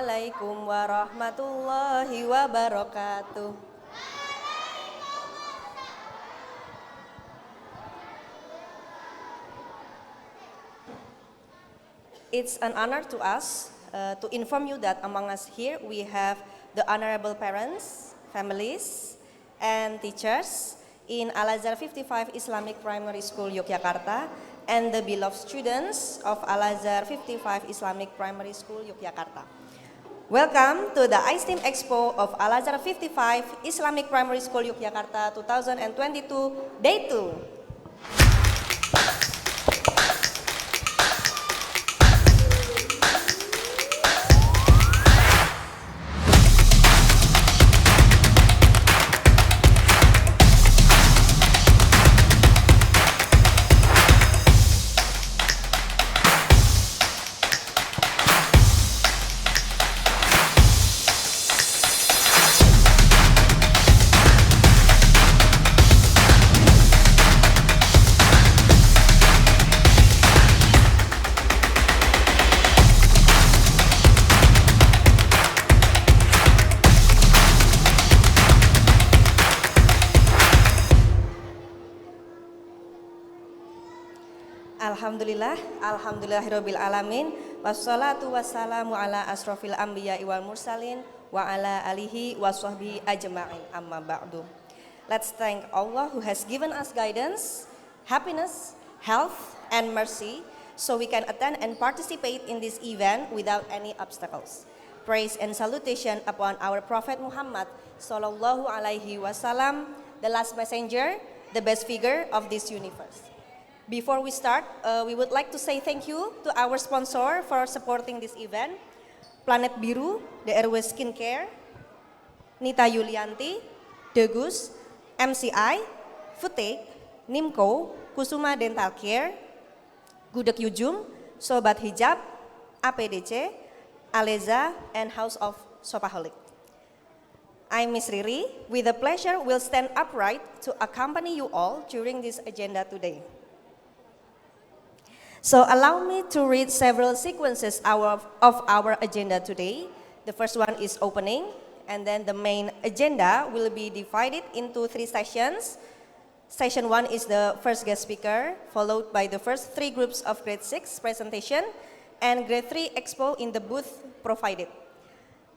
Assalamualaikum warahmatullahi wabarakatuh. It's an honor to us to inform you that among us here we have the honorable parents, families, and teachers in Al-Azhar 55 Islamic Primary School Yogyakarta and the beloved students of Al-Azhar 55 Islamic Primary School Yogyakarta. Welcome to the iSTEAM Expo of Al-Azhar 55 Islamic Primary School Yogyakarta 2022 Day 2. Alhamdulillahirabbil alamin wassalatu wassalamu ala asrofil anbiya wal mursalin wa ala alihi washabbihi ajma'in amma ba'du. Let's thank Allah who has given us guidance, happiness, health and mercy so we can attend and participate in this event without any obstacles. Praise and salutation upon our Prophet Muhammad sallallahu alaihi wasallam, the last messenger, the best figure of this universe. Before we start, we would like to say thank you to our sponsor for supporting this event, Planet Biru, The Airways Skincare, Nita Yulianti, Degus, MCI, Futek, Nimco, Kusuma Dental Care, Gudeg Yujum, Sobat Hijab, APDC, Aleza, and House of Sopaholic. I'm Miss Riri. With a pleasure, will stand upright to accompany you all during this agenda today. So allow me to read several sequences of our agenda today. The first one is opening, and then the main agenda will be divided into 3 sessions. Session 1 is the first guest speaker, followed by the first 3 groups of grade 6 presentation, and grade 3 expo in the booth provided.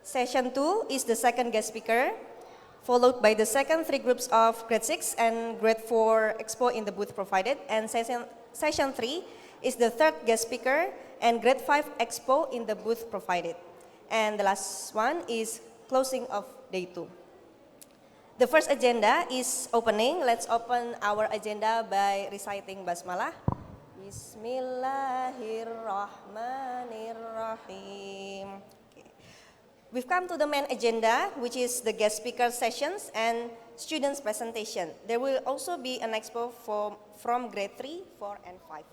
Session 2 is the second guest speaker, followed by the second 3 groups of grade 6 and grade 4 expo in the booth provided, and session 3 is the third guest speaker and grade 5 expo in the booth provided. And the last one is closing of day 2. The first agenda is opening. Let's open our agenda by reciting Basmalah. Bismillahirrahmanirrahim. Okay. We've come to the main agenda, which is the guest speaker sessions and students presentation. There will also be an expo from grade 3, 4 and 5.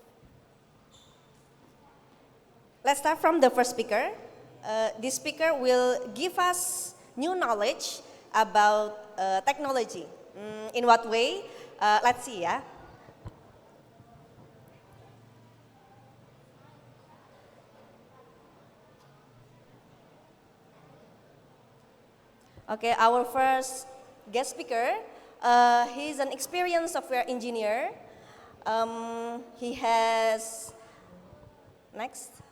Let's start from the first speaker. This speaker will give us new knowledge about technology. In what way? Let's see ya. Okay, our first guest speaker, he's an experienced software engineer. He has, next.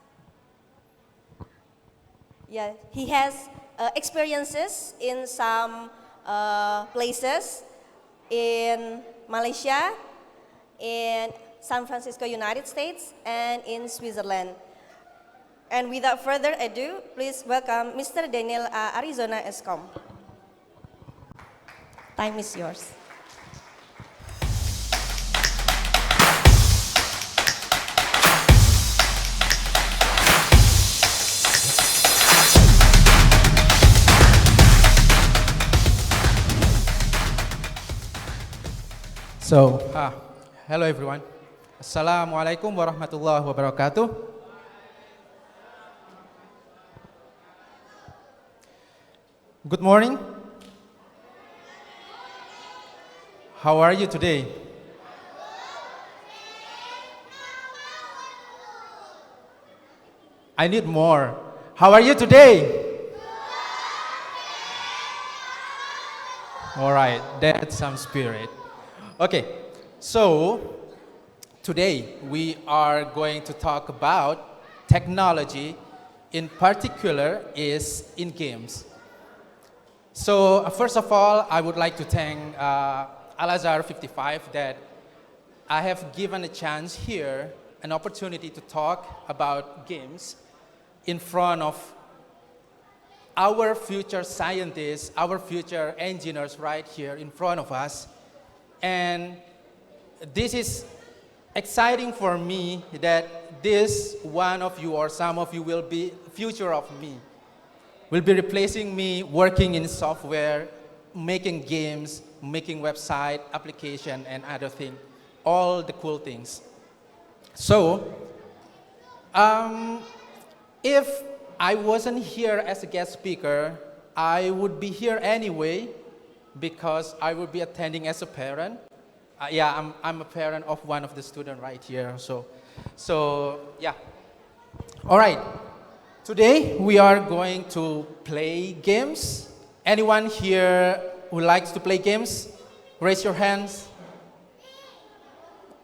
Yeah, he has experiences in some places in Malaysia, in San Francisco, United States, and in Switzerland. And without further ado, please welcome Mr. Daniel Arizona Escom. Time is yours. So, hello everyone. Assalamualaikum warahmatullahi wabarakatuh. Good morning. How are you today? I need more. How are you today? All right, that's some spirit. Okay, so today we are going to talk about technology, in particular is in games. So first of all, I would like to thank Al-Azhar 55 that I have given a chance here, an opportunity to talk about games in front of our future scientists, our future engineers right here in front of us. And this is exciting for me that this one of you or some of you will be future of me, will be replacing me working in software, making games, making website, application, and other things, all the cool things. So, if I wasn't here as a guest speaker, I would be here anyway because I would be attending as a parent. Yeah, I'm a parent of one of the students right here. So yeah. All right. Today we are going to play games. Anyone here who likes to play games? Raise your hands.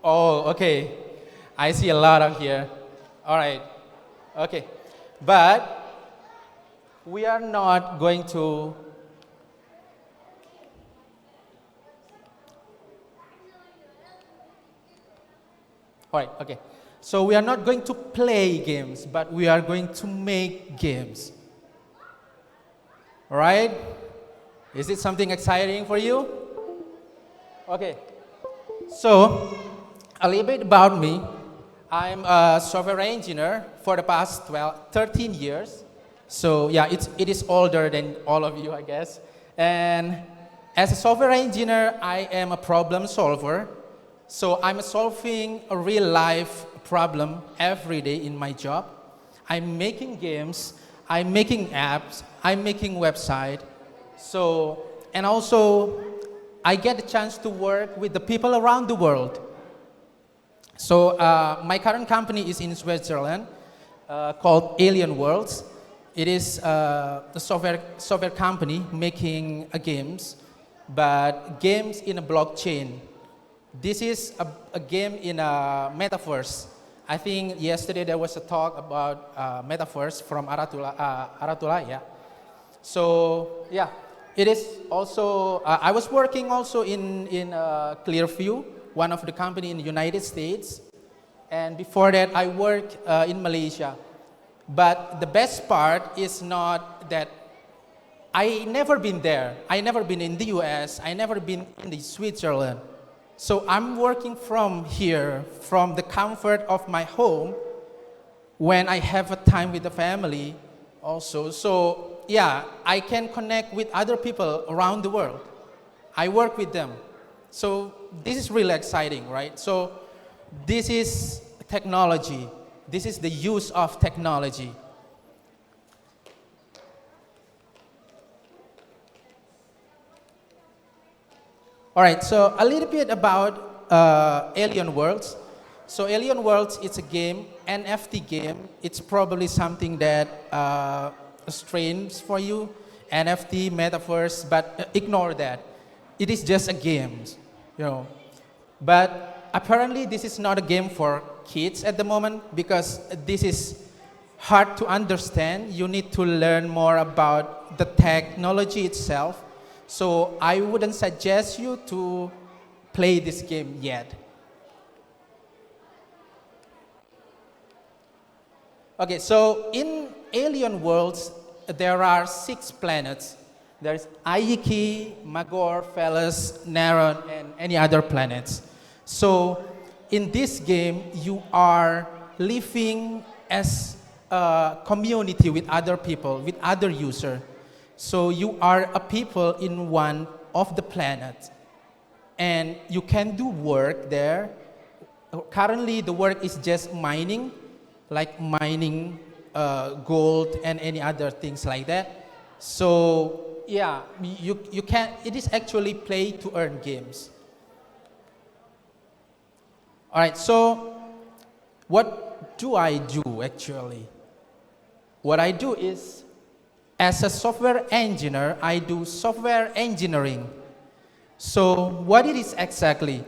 Oh, okay. I see a lot of here. All right. Okay. But we are not going to all right, okay. So we are not going to play games, but we are going to make games. All right? Is it something exciting for you? Okay. So, a little bit about me. I'm a software engineer for the past 13 years. So yeah, it is older than all of you, I guess. And as a software engineer, I am a problem solver. So I'm solving a real life problem every day in my job. I'm making games, I'm making apps, I'm making website. So, and also I get the chance to work with the people around the world. So my current company is in Switzerland called Alien Worlds. It is a software company making games, but games in a blockchain. This is a game in a metaverse. I think yesterday there was a talk about metaverse from Aratula, yeah. So yeah, it is also, I was working also in Clearview, one of the company in the United States. And before that, I worked in Malaysia. But the best part is not that I never been there. I never been in the US. I never been in the Switzerland. So I'm working from here, from the comfort of my home, when I have a time with the family also. So yeah, I can connect with other people around the world. I work with them. So this is really exciting, right? So this is technology. This is the use of technology. All right, so a little bit about Alien Worlds. So Alien Worlds, it's a game, NFT game. It's probably something that strange for you, NFT, metaverse, but ignore that. It is just a game, you know. But apparently this is not a game for kids at the moment because this is hard to understand. You need to learn more about the technology itself. So I wouldn't suggest you to play this game yet. Okay, so in Alien Worlds, there are 6 planets. There's Aiki, Magor, Phallus, Neron, and any other planets. So in this game, you are living as a community with other people, with other users. So you are a people in one of the planets. And you can do work there. Currently, the work is just mining, like mining gold and any other things like that. So yeah, you can, it is actually play to earn games. All right, so what do I do actually? What I do is, as a software engineer, I do software engineering. So what it is exactly?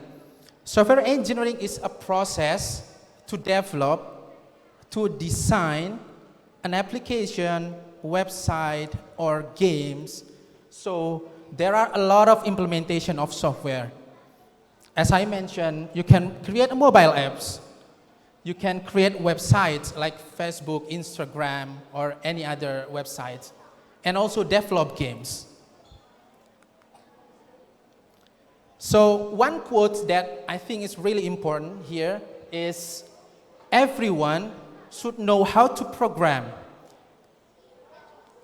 Software engineering is a process to develop, to design an application, website, or games. So there are a lot of implementation of software. As I mentioned, you can create mobile apps. You can create websites like Facebook, Instagram, or any other websites, and also develop games. So one quote that I think is really important here is everyone should know how to program.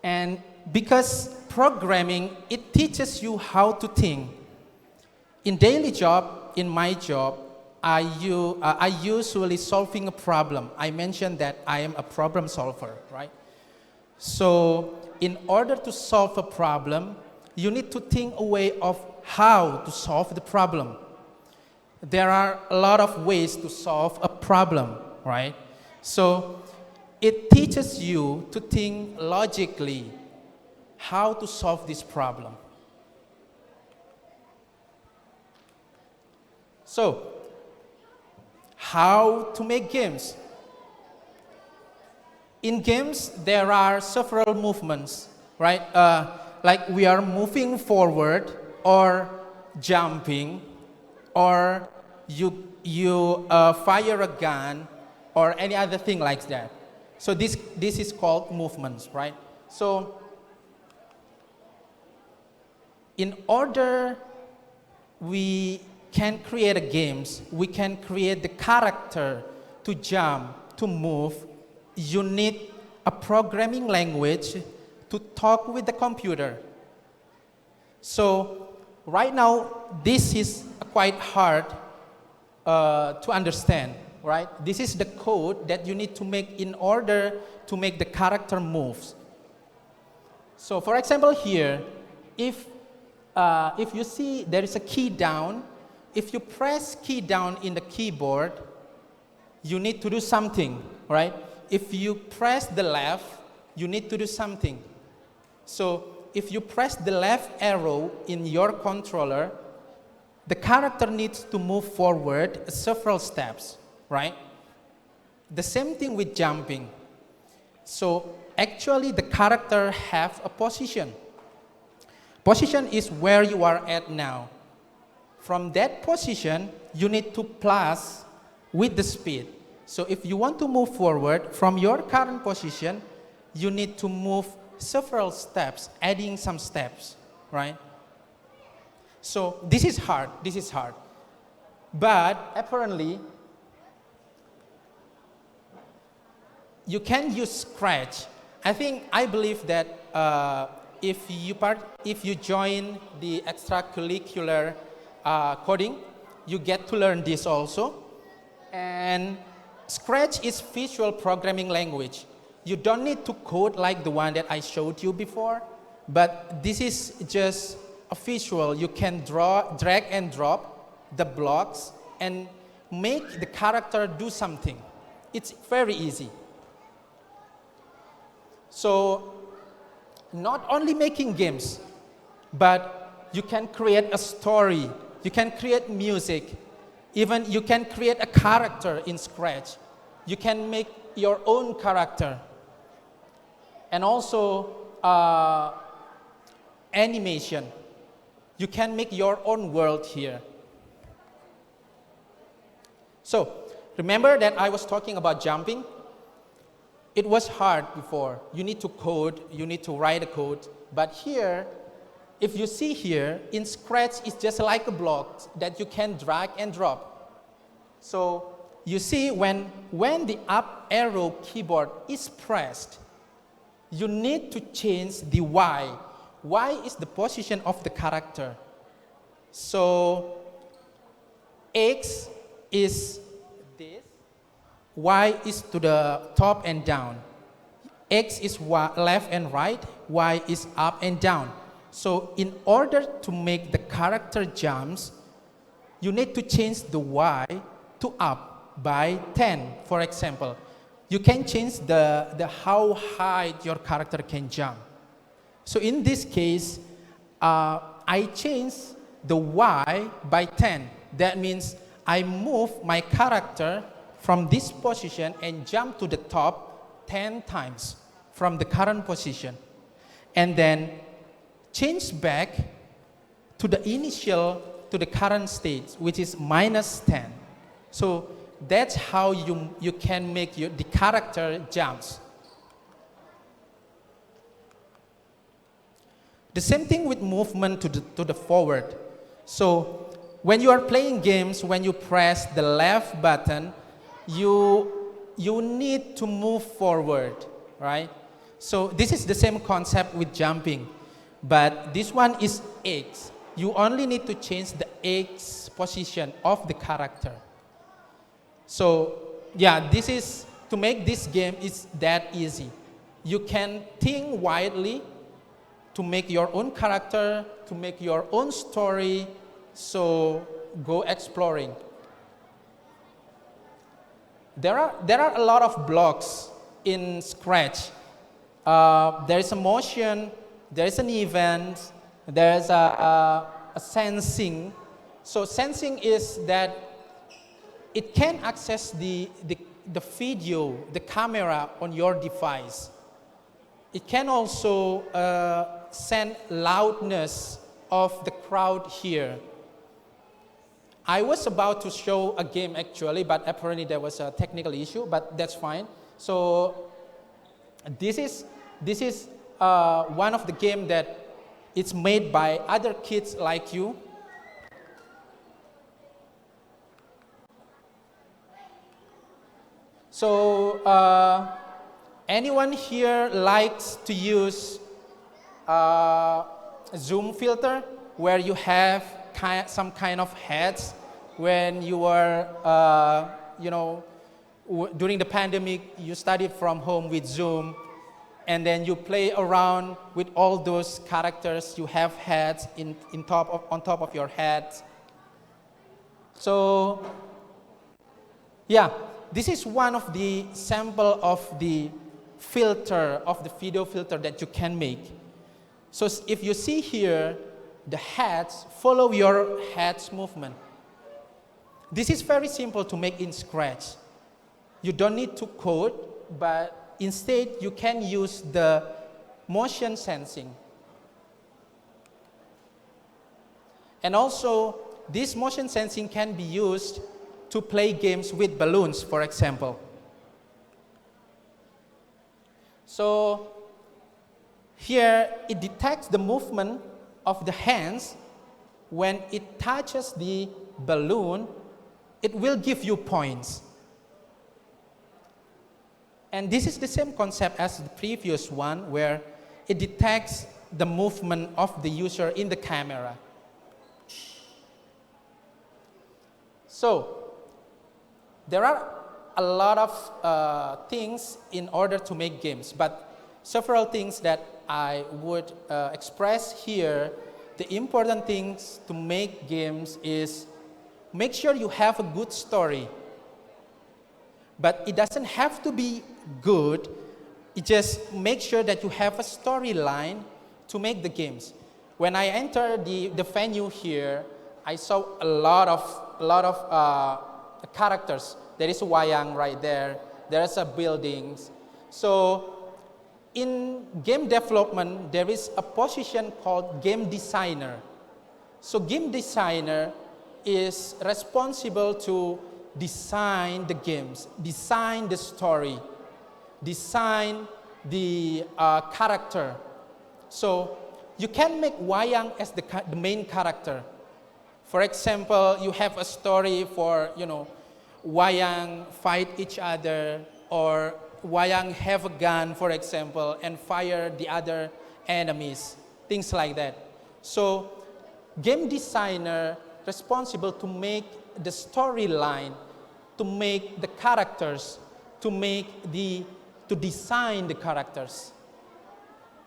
And because programming, it teaches you how to think. In daily job, in my job, I usually solving a problem. I mentioned that I am a problem solver, right? So in order to solve a problem, you need to think a way of how to solve the problem. There are a lot of ways to solve a problem, right? So it teaches you to think logically how to solve this problem. So, how to make games? In games, there are several movements, right? Like we are moving forward or jumping, or you fire a gun, or any other thing like that. So this is called movements, right? So in order we can create a games, we can create the character to jump, to move. You need a programming language to talk with the computer. So right now, this is quite hard to understand, right? This is the code that you need to make in order to make the character moves. So for example here, if you see there is a key down, if you press key down in the keyboard, you need to do something, right? If you press the left, you need to do something. So if you press the left arrow in your controller, the character needs to move forward several steps, right? The same thing with jumping. So actually the character have a position. Position is where you are at now. From that position, you need to plus with the speed. So if you want to move forward from your current position, you need to move several steps, adding some steps, right? So this is hard. But apparently, you can use Scratch. I believe that if you join the extracurricular coding, you get to learn this also. And Scratch is visual programming language. You don't need to code like the one that I showed you before, but this is just a visual. You can drag and drop the blocks and make the character do something. It's very easy. So not only making games, but you can create a story, you can create music, even you can create a character in Scratch. You can make your own character. And also animation. You can make your own world here. So remember that I was talking about jumping? It was hard before. You need to code, you need to write a code. But here, if you see here, in Scratch, it's just like a block that you can drag and drop. So you see when the up arrow keyboard is pressed, you need to change the Y. Y is the position of the character. So X is this, Y is to the top and down. X is left and right, Y is up and down. So in order to make the character jumps, you need to change the Y to up by 10, for example. You can change the how high your character can jump. So in this case, I changed the Y by 10. That means I move my character from this position and jump to the top 10 times from the current position. And then change back to the initial, to the current state, which is minus 10. So that's how you can make the character jumps. The same thing with movement to the forward. So when you are playing games, when you press the left button, you need to move forward, right? So this is the same concept with jumping, but this one is X. You only need to change the X position of the character. So yeah, this is, to make this game is that easy. You can think widely to make your own character, to make your own story, so go exploring. There are a lot of blocks in Scratch. There is a motion, there is an event, there is a sensing. So sensing is that it can access the video, the camera on your device. It can also send loudness of the crowd here. I was about to show a game actually, but apparently there was a technical issue, but that's fine. So this is one of the games that it's made by other kids like you. So anyone here likes to use zoom filter where you have some kind of heads when you were, during the pandemic, you studied from home with Zoom, and then you play around with all those characters. You have heads on top of your head. So, yeah, this is one of the sample of the filter, of the video filter that you can make. So if you see here, the heads follow your head's movement. This is very simple to make in Scratch. You don't need to code, but instead you can use the motion sensing. And also, this motion sensing can be used to play games with balloons, for example. So here it detects the movement of the hands. When it touches the balloon, it will give you points. And this is the same concept as the previous one, where it detects the movement of the user in the camera. So there are a lot of things in order to make games, but several things that I would express here. The important things to make games is make sure you have a good story. But it doesn't have to be good. It just make sure that you have a storyline to make the games. When I entered the venue here, I saw a lot of characters. There is a wayang right there. There's a buildings. So in game development, there is a position called game designer. So game designer is responsible to design the games, design the story, design the character. So you can make wayang as the main character. For example, you have a story for, wayang fight each other, or wayang have a gun, for example, and fire the other enemies, things like that. So game designer responsible to make the storyline, to make the characters, to design the characters.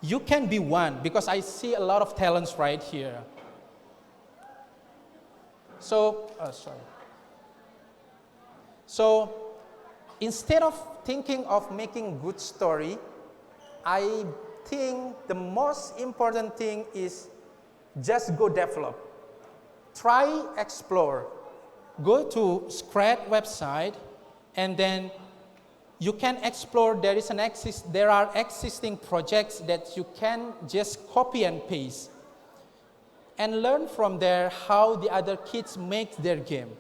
You can be one, because I see a lot of talents right here. So, So instead of thinking of making good story, I think the most important thing is just go develop. try explore. Go to Scratch website and then you can explore. There are existing projects that you can just copy and paste and learn from there how the other kids make their game.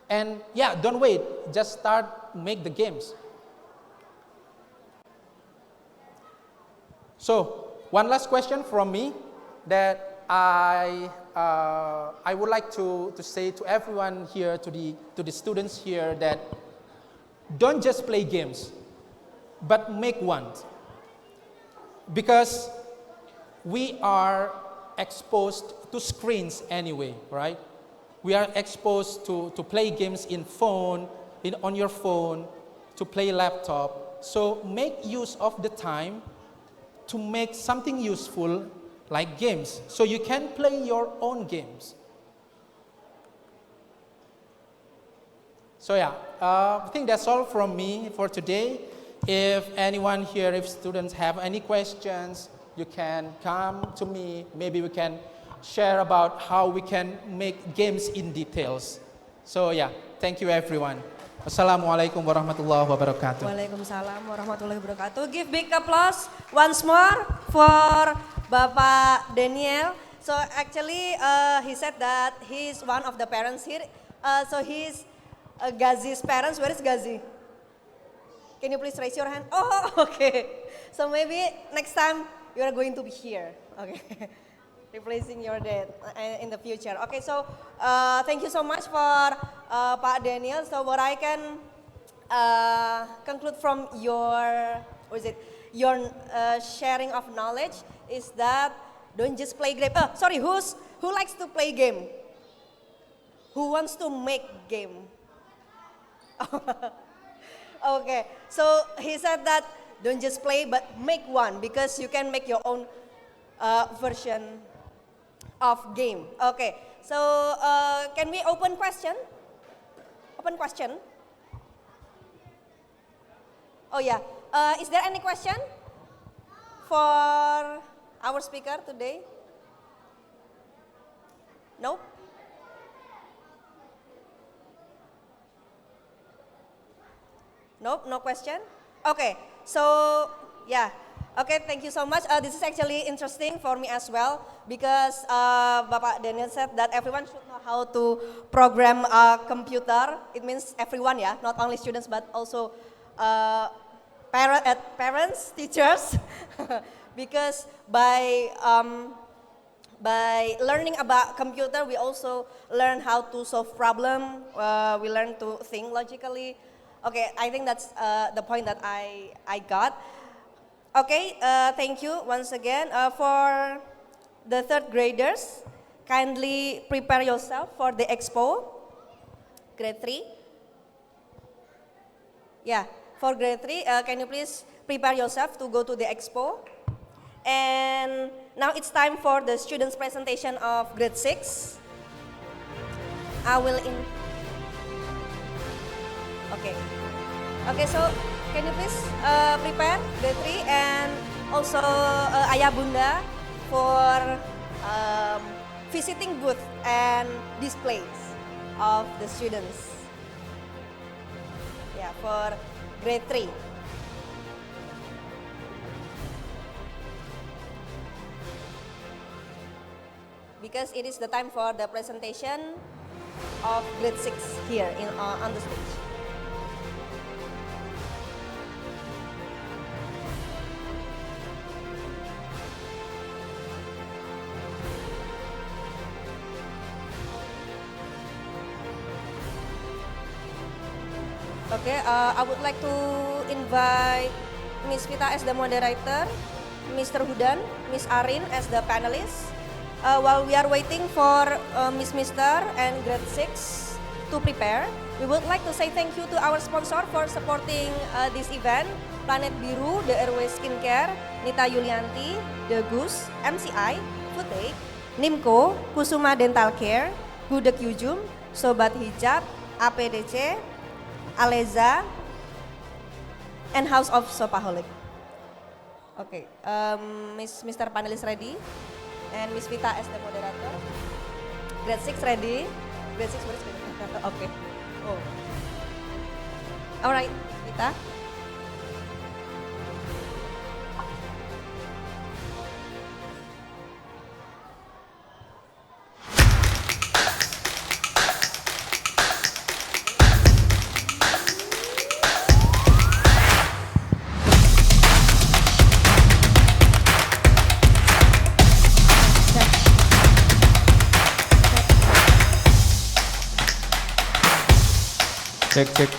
And yeah, don't wait, just start make the games. So one last question from me that I would like to say to everyone here, to the students here, that don't just play games, but make one. Because we are exposed to screens anyway, right? We are exposed to play games on your phone, to play laptop. So make use of the time to make something useful like games, so you can play your own games. So yeah, I think that's all from me for today. If anyone here, if students have any questions, you can come to me. Maybe we can share about how we can make games in details. So yeah, thank you everyone. Assalamualaikum warahmatullahi wabarakatuh. Waalaikumsalam warahmatullahi wabarakatuh. Give big applause once more for Bapak Daniel. So actually he said that he's one of the parents here. So he's Ghazi's parents. Where is Ghazi? Can you please raise your hand? Oh, okay. So maybe next time you are going to be here. Okay. Replacing your dad in the future. Okay, so thank you so much for Pak Daniel. So what I can conclude from your sharing of knowledge is that don't just play game. Who likes to play game? Who wants to make game? Okay, so he said that don't just play but make one, because you can make your own version of game. Okay, so can we open question? Open question. Oh yeah, is there any question for our speaker today? No? Nope, no question? Okay, so yeah. Okay, thank you so much. This is actually interesting for me as well, because Bapak Daniel said that everyone should know how to program a computer. It means everyone, yeah, not only students but also parents, teachers, because by learning about computer, we also learn how to solve problem. We learn to think logically. Okay, I think that's the point that I got. Okay, thank you once again. For the third graders, kindly prepare yourself for the expo. Grade 3. Yeah, for grade 3, can you please prepare yourself to go to the expo? And now it's time for the students' presentation of grade 6. Okay, so can you please prepare grade 3 and also Ayah Bunda for visiting booth and displays of the students. Yeah, for grade 3. Because it is the time for the presentation of grade 6 here on the stage. Okay, I would like to invite Miss Vita as the moderator, Mr. Hudan, Miss Arin as the panelists. While we are waiting for Miss Mister and grade 6 to prepare, we would like to say thank you to our sponsor for supporting this event, Planet Biru, The Airway Skincare, Nita Yulianti, The Goose, MCI, Footage, Nimco, Kusuma Dental Care, Gudeg Yujum, Sobat Hijab, APDC, Aleza, and House of Sopaholic. Okay, Mr. Panelist ready, and Miss Vita as the moderator. Grade 6 ready? Grade 6 ready? Okay. Oh. Alright, Vita. Cek, cek.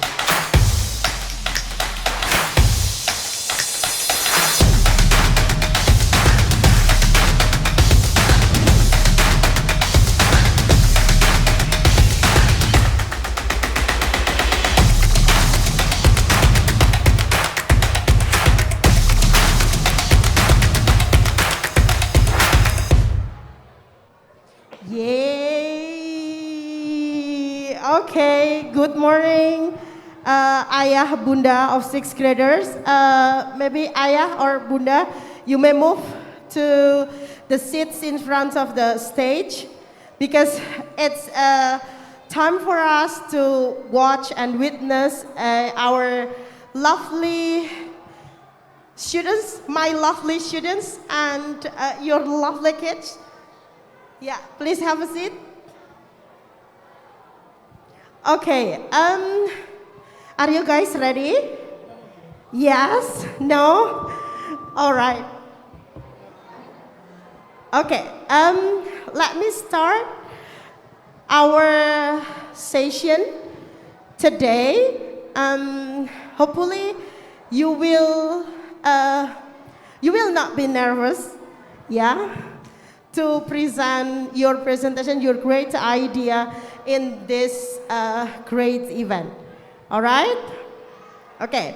Yay! Okay, good morning, Ayah Bunda of sixth graders. Maybe Ayah or Bunda, you may move to the seats in front of the stage because it's time for us to watch and witness our lovely students, my lovely students, and your lovely kids. Yeah, please have a seat. Okay, are you guys ready? Yes? No? All right. Okay, let me start our session today. Hopefully you will not be nervous, yeah, to present your presentation, your great idea in this great event. All right? Okay.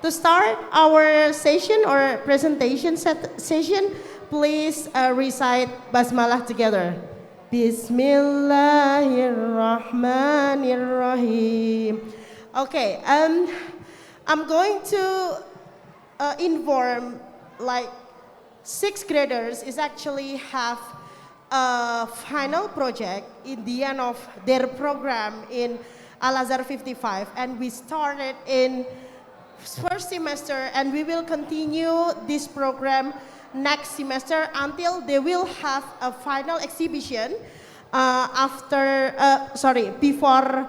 To start our session or presentation session, please recite Basmalah together. Bismillahirrahmanirrahim. Okay. I'm going to inform like sixth graders is actually have a final project in the end of their program in Al-Azhar 55, and we started in first semester and we will continue this program next semester until they will have a final exhibition before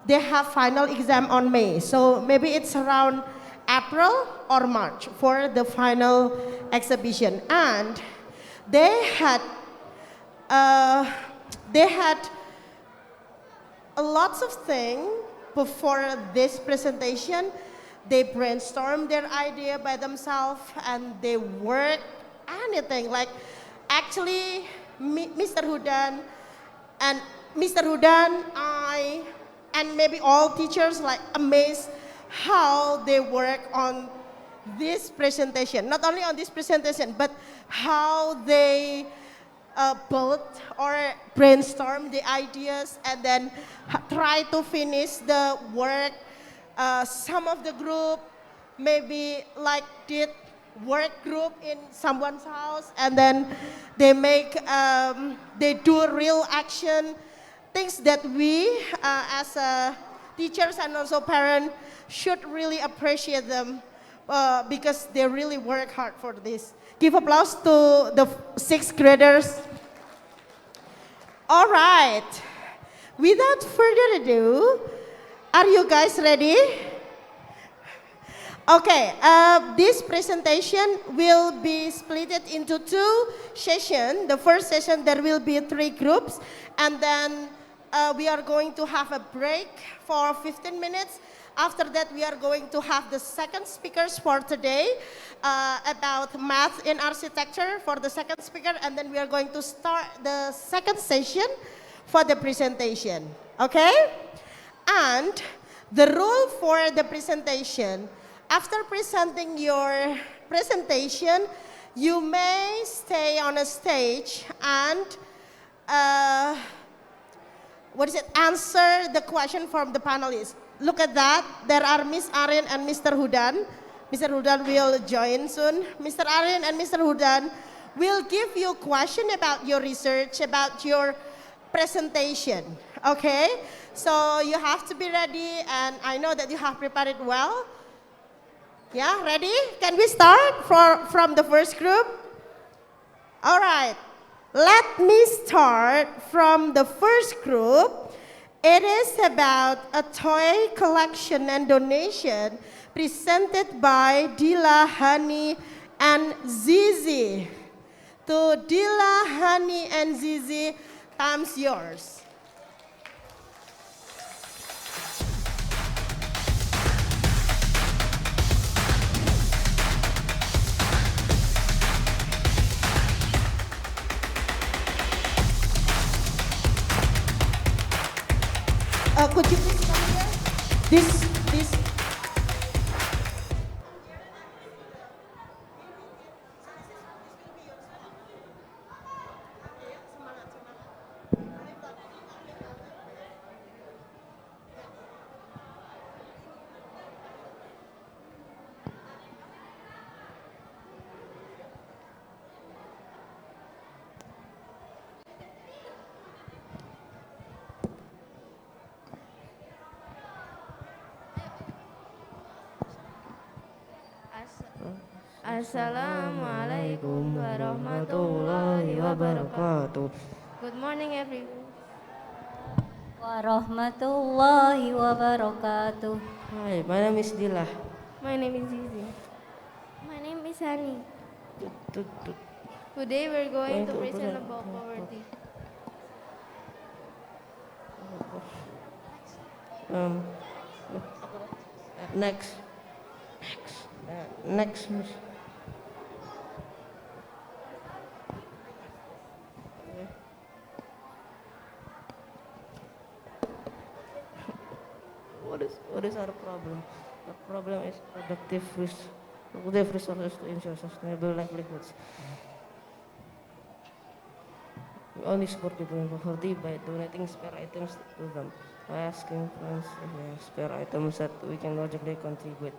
they have final exam on May. So maybe it's around April or March for the final exhibition, and they had lots of things before this presentation. They brainstorm their idea by themselves and they work anything like actually Mr. Hudan, I, and maybe all teachers like amazed how they work on this presentation. Not only on this presentation, but how they build or brainstorm the ideas and then try to finish the work. Some of the group maybe like did work group in someone's house and then they they do real action, things that we as teachers and also parents should really appreciate them because they really work hard for this. Give applause to the sixth graders. All right, without further ado, are you guys ready? Okay, this presentation will be split into two sessions. The first session, there will be 3 groups, and then we are going to have a break for 15 minutes. After that, we are going to have the second speakers for today about math in architecture for the second speaker, and then we are going to start the second session for the presentation, okay? And the rule for the presentation, after presenting your presentation, you may stay on a stage and answer the question from the panelists. Look at that, there are Miss Arin and Mr. Hudan. Mr. Hudan will join soon. Mr. Arin and Mr. Hudan will give you a question about your research, about your presentation, okay? So you have to be ready, and I know that you have prepared it well. Yeah, ready? Can we start from the first group? All right, let me start from the first group. It is about a toy collection and donation presented by Dila, Hani, and Zizi. To Dila, Hani, and Zizi, time's yours. Could you please come here? This. Assalamualaikum warahmatullahi wabarakatuh. Good morning everyone. Warahmatullahi wabarakatuh. Hi, my name is Dila. My name is Zizi. My name is Hani. Today we're going to present about poverty. Next. What is our problem? The problem is productive resources to ensure sustainable livelihoods. We only support people in poverty by donating spare items to them, by asking friends if they have spare items that we can logically contribute.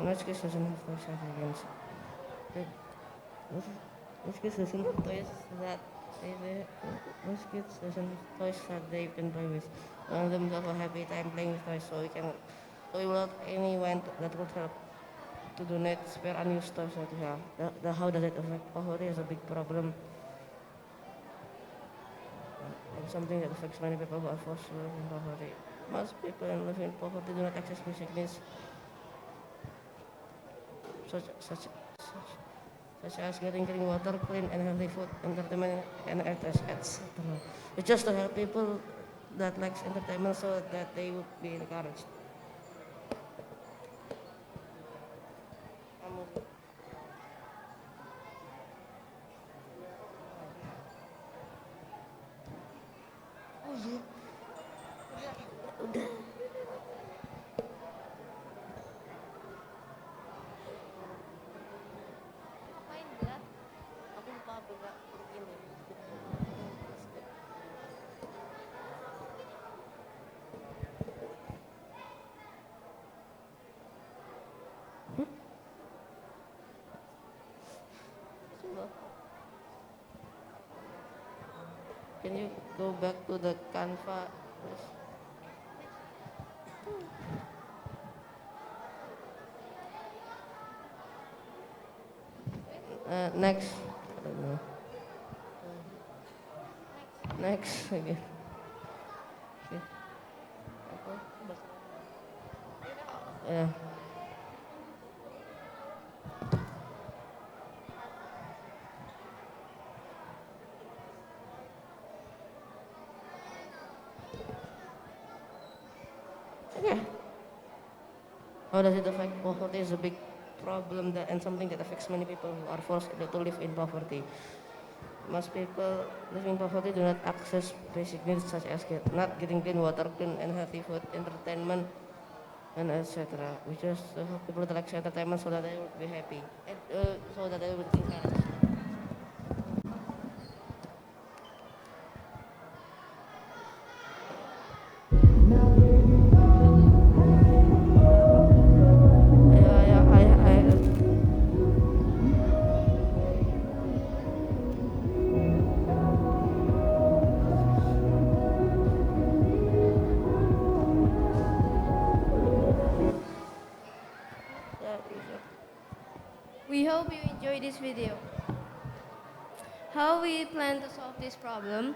Next case doesn't have toys against. Most kids doesn't have toys that most kids doesn't have toys that they can play with. One of them have a happy time playing with toys, so we will help anyone that would help to donate spare unused toys that we have. How does it affect poverty is a big problem. And something that affects many people who are forced to live in poverty. Most people who live in poverty do not access basic needs such as getting clean water, clean and healthy food, entertainment, and etc. It's just to help people that likes entertainment so that they would be encouraged. Can you go back to the Canva? Next. I don't know. Next again. Okay. Yeah. Yeah. How does it affect poverty is a big problem and something that affects many people who are forced to live in poverty. Most people living in poverty do not access basic needs such as not getting clean water, clean and healthy food, entertainment, and etc. We just help people to access entertainment so that they will be happy, and so that they will be encouraged. hope you enjoy this video. How we plan to solve this problem?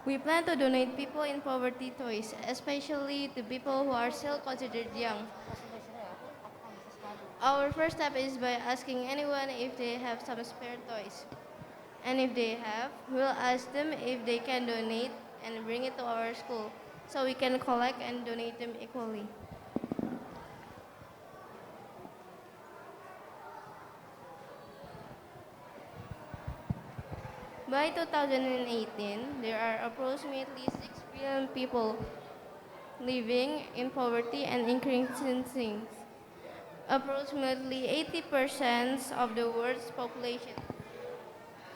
We plan to donate people in poverty toys, especially to people who are still considered young. Our first step is by asking anyone if they have some spare toys. And if they have, we'll ask them if they can donate and bring it to our school so we can collect and donate them equally. By 2018, there are approximately 6 billion people living in poverty and increasing. Approximately 80% of the world's population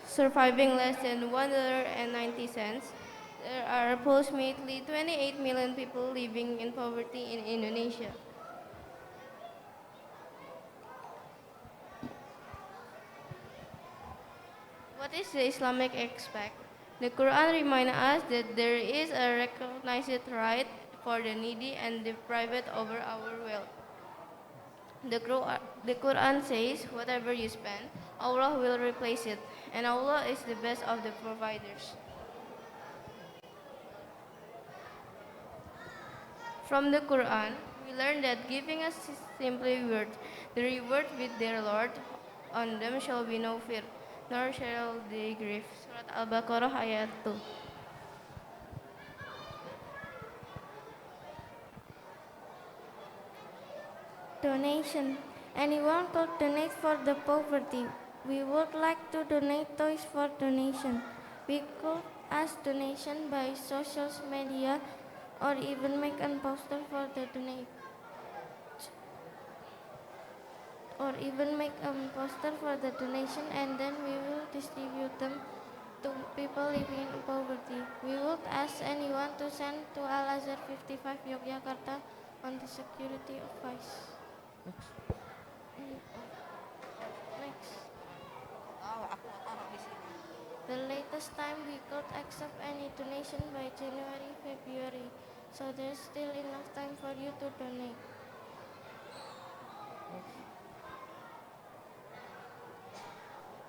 surviving less than $1.90. There are approximately 28 million people living in poverty in Indonesia. What is the Islamic aspect? The Quran reminds us that there is a recognized right for the needy and deprived over our wealth. The Quran says, whatever you spend, Allah will replace it, and Allah is the best of the providers. From the Quran, we learn that giving is simply worth. The reward with their Lord, on them shall be no fear, nor shall they grieve. Surat Al-Baqarah ayat 2. Donation. Anyone could donate for the poverty. We would like to donate toys for donation. We could ask donation by social media or even make a poster for the donate. Or even make a poster for the donation and then we will distribute them to people living in poverty. We would ask anyone to send to Al-Azhar 55 Yogyakarta on the security advice. Next. The latest time we could accept any donation by January, February. So there's still enough time for you to donate.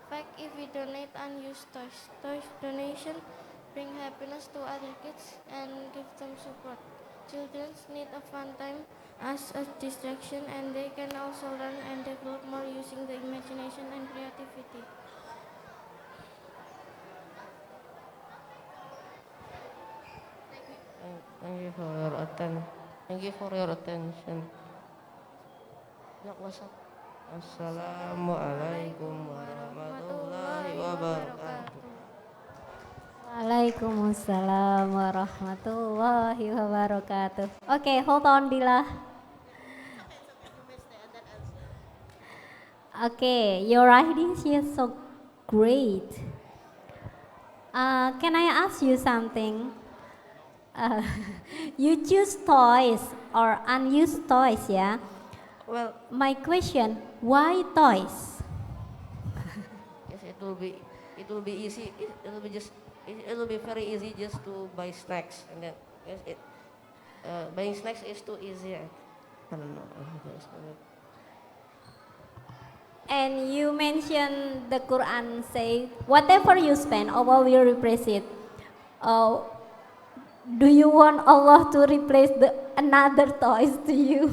Fact, if we donate unused toys donation bring happiness to other kids and give them support. Children need a fun time as a distraction and they can also learn and develop more using the imagination and creativity. Thank you for your attention. Thank you for your attention. Assalamualaikum warahmatullahi wabarakatuh. Waalaikumsalam warahmatullahi wabarakatuh. Okay, hold on, Dila. Okay, your ideas are so great. Can I ask you something? Uh, you choose toys or unused toys, yeah? Well, My question, why toys? yes, it will be easy. It will be very easy just to buy snacks, and then yes, buying snacks is too easy. I don't know. And you mentioned the Quran say, whatever you spend, Allah will replace it. Do you want Allah to replace another toys to you?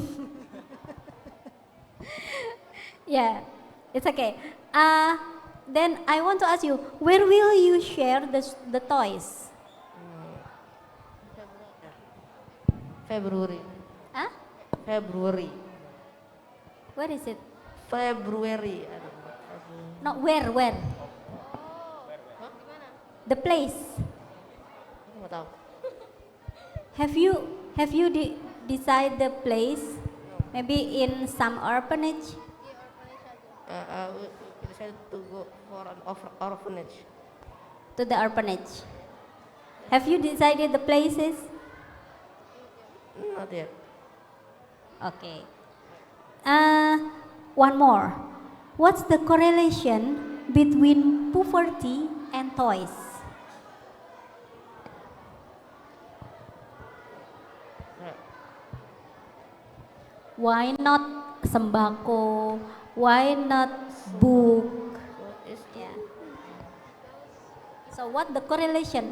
Yeah, it's okay. Then I want to ask you, where will you share the toys? February. Huh? February. Where is it? February. I don't know. February. No, where? The place. Aku nggak tahu. Have you decide the place? Maybe in some orphanage? We decided to go for an orphanage. To the orphanage. Have you decided the places? Not yet. Okay. One more. What's the correlation between poverty and toys? Yeah. Why not sembako, Why not book? So it's Yeah. So what the correlation?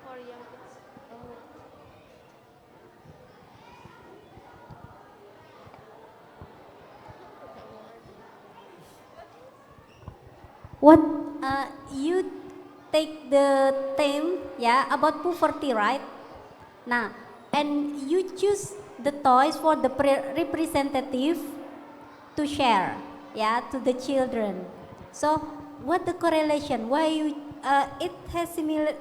for young kids. What you take the theme, yeah, about poverty, right? Nah, and you choose the toys for the representative to share, yeah, to the children. So what the correlation? Why you? It has similar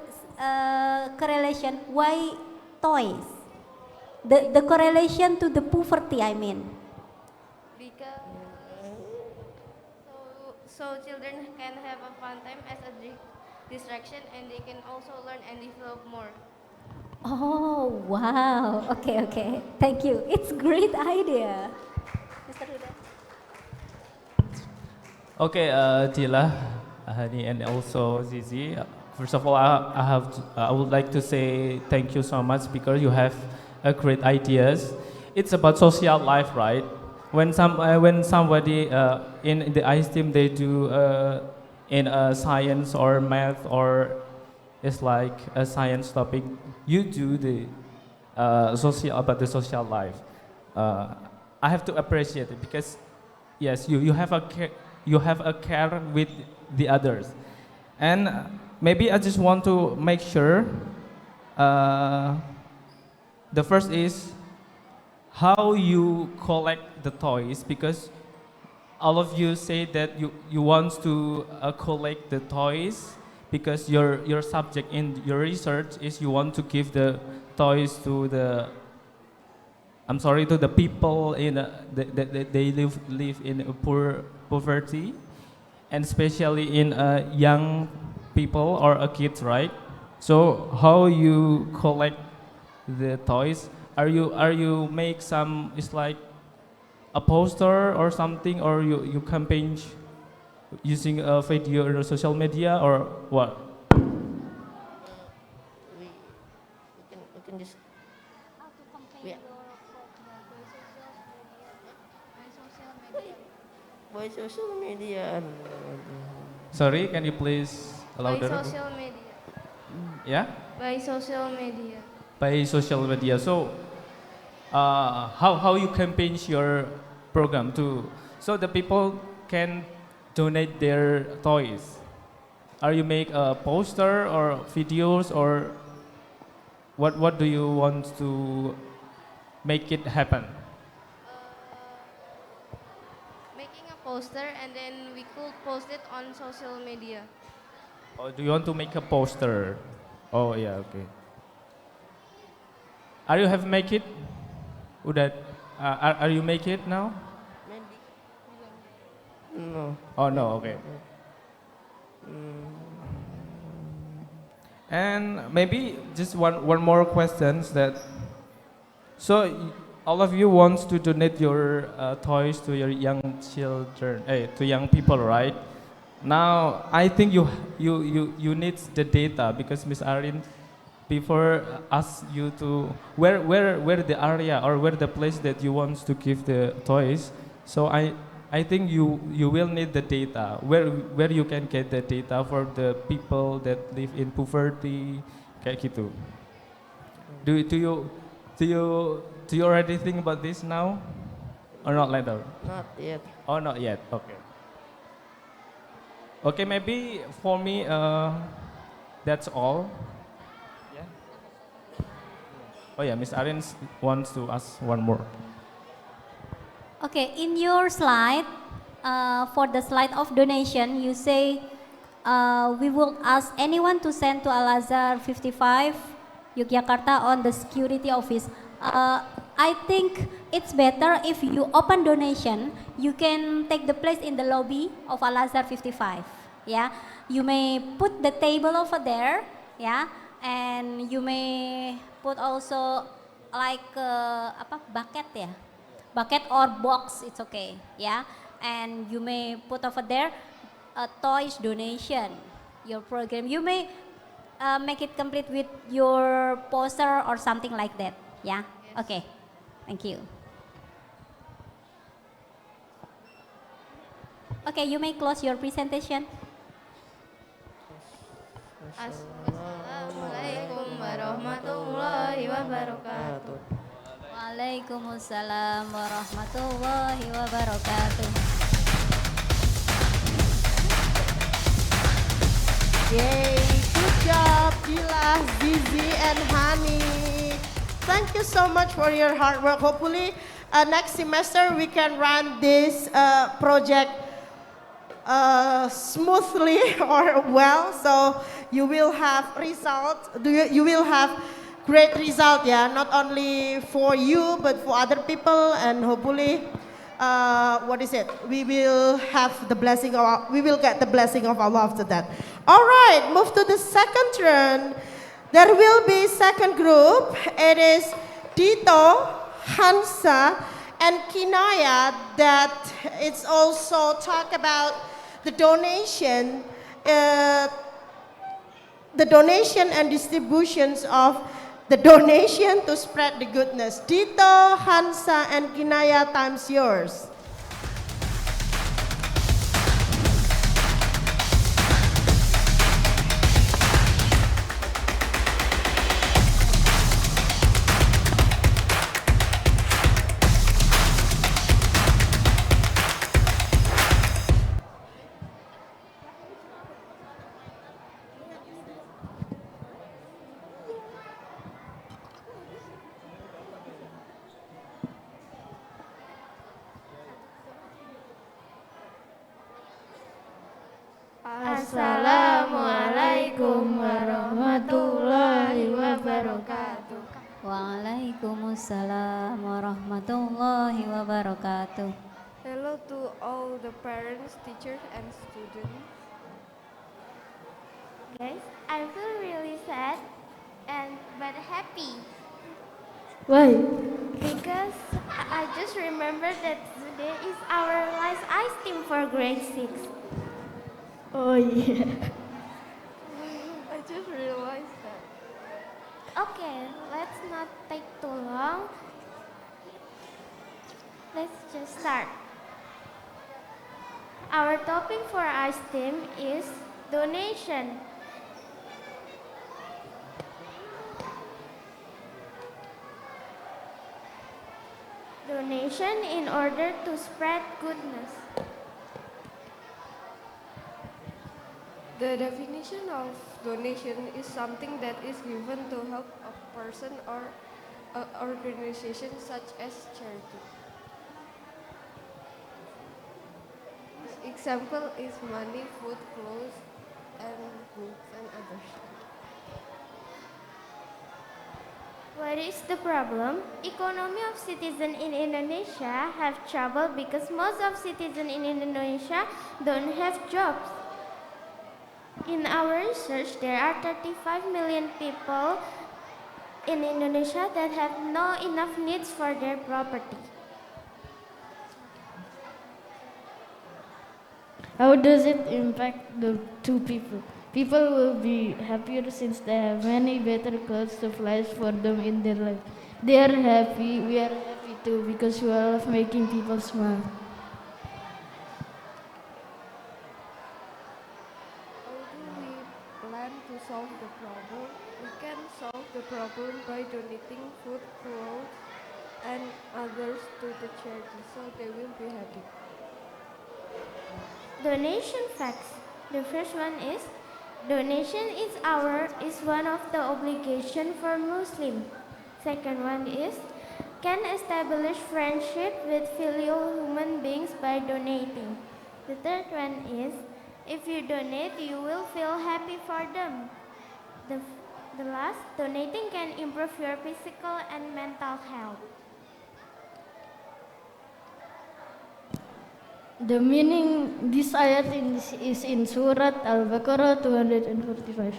correlation. Why toys? The correlation to the poverty, I mean. Because so children can have a fun time as a distraction, and they can also learn and develop more. Oh wow. Okay, okay. Thank you. It's great idea. Mr. Huda. Okay, Tila, Hani, and also Zizi. First of all, I would like to say thank you so much because you have great ideas. It's about social life, right? When somebody in the ICE team they do in science or math or it's like a science topic, you do the social about the social life. Uh, I have to appreciate it because yes, you have a you have a care with the others, and maybe I just want to make sure. Uh, the first is how you collect the toys because all of you say that you want to collect the toys because your subject in your research is you want to give the toys to the I'm sorry to the people in they live in a poverty and especially in young people or kids, right? So how you collect the toys? Are you make some? It's like a poster or something, or you campaign using a video or social media or what? we can just we, by social media. Sorry, can you please By louder? social media. Yeah, By social media. by social media. So how you campaign your program to so the people can donate their toys? Are you make a poster or videos or what do you want to make it happen? Making a poster, and then we could post it on social media. Or do you want to make a poster? Oh yeah, okay. Are you have make it? Udah, are you make it now? Maybe. No. Oh no, okay. And maybe just one more questions that so all of you wants to donate your toys to your young children, to young people, right? Now I think you need the data because Miss Arin before ask you to where the area or where the place that you want to give the toys. So I think you will need the data where you can get the data for the people that live in poverty kayak gitu. Do you do you do you already think about this now or not later? Not yet. Oh, not yet. Okay. Okay, maybe for me that's all. Yeah. Oh yeah, Miss Arin wants to ask one more. Okay, in your slide, for the slide of donation, you say we will ask anyone to send to Al Azhar 55 Yogyakarta on the security office. I think it's better if you open donation, you can take the place in the lobby of Al Azhar 55. Yeah, you may put the table over there. Yeah, and you may put also like apa bucket ya, bucket or box, it's okay, yeah. And you may put over there a toys donation, your program. You may make it complete with your poster or something like that, yeah. Yes. Okay, Thank you. Okay, you may close your presentation. Assalamualaikum warahmatullahi wabarakatuh. Waalaikumsalam warahmatullahi wabarakatuh. Yay, good job, Dila, Zizi, and Hani. Thank you so much for your hard work. Hopefully, next semester we can run this project smoothly or well, so you will have results. You will have great result, yeah, not only for you but for other people, and hopefully, we will have the blessing of, we will get the blessing of Allah after that. All right, move to the second turn. There will be second group. It is Dito, Hansa, and Kinaya that it's also talk about the donation and distributions of the donation to spread the goodness. Dito, Hansa, and Kinaya, time's yours. Assalamualaikum warahmatullahi wabarakatuh. Waalaikumsalam warahmatullahi wabarakatuh. Hello to all the parents, teachers, and students. Guys, I feel really sad but happy. Why? Because I just remembered that today is our last ice team for grade 6. Oh yeah. I just realized that. Okay, let's not take too long. Let's just start. Our topic for ice team is donation. Donation in order to spread goodness. The definition of donation is something that is given to help a person or an organization such as charity. Example is money, food, clothes, and books and others. What is the problem? Economy of citizens in Indonesia have trouble because most of citizens in Indonesia don't have jobs. In our research, there are 35 million people in Indonesia that have no enough needs for their property. How does it impact the two people? People will be happier since they have many better clothes to flash for them in their life. They are happy, we are happy too because we love making people smile. To solve the problem, we can solve the problem by donating food, clothes, and others to the charity, so they will be happy. Donation facts. The first one is donation is one of the obligation for Muslim. Second one is can establish friendship with filial human beings by donating. The third one is if you donate, you will feel happy for them. The last, donating can improve your physical and mental health. The meaning this ayat is in Surat Al-Baqarah 245.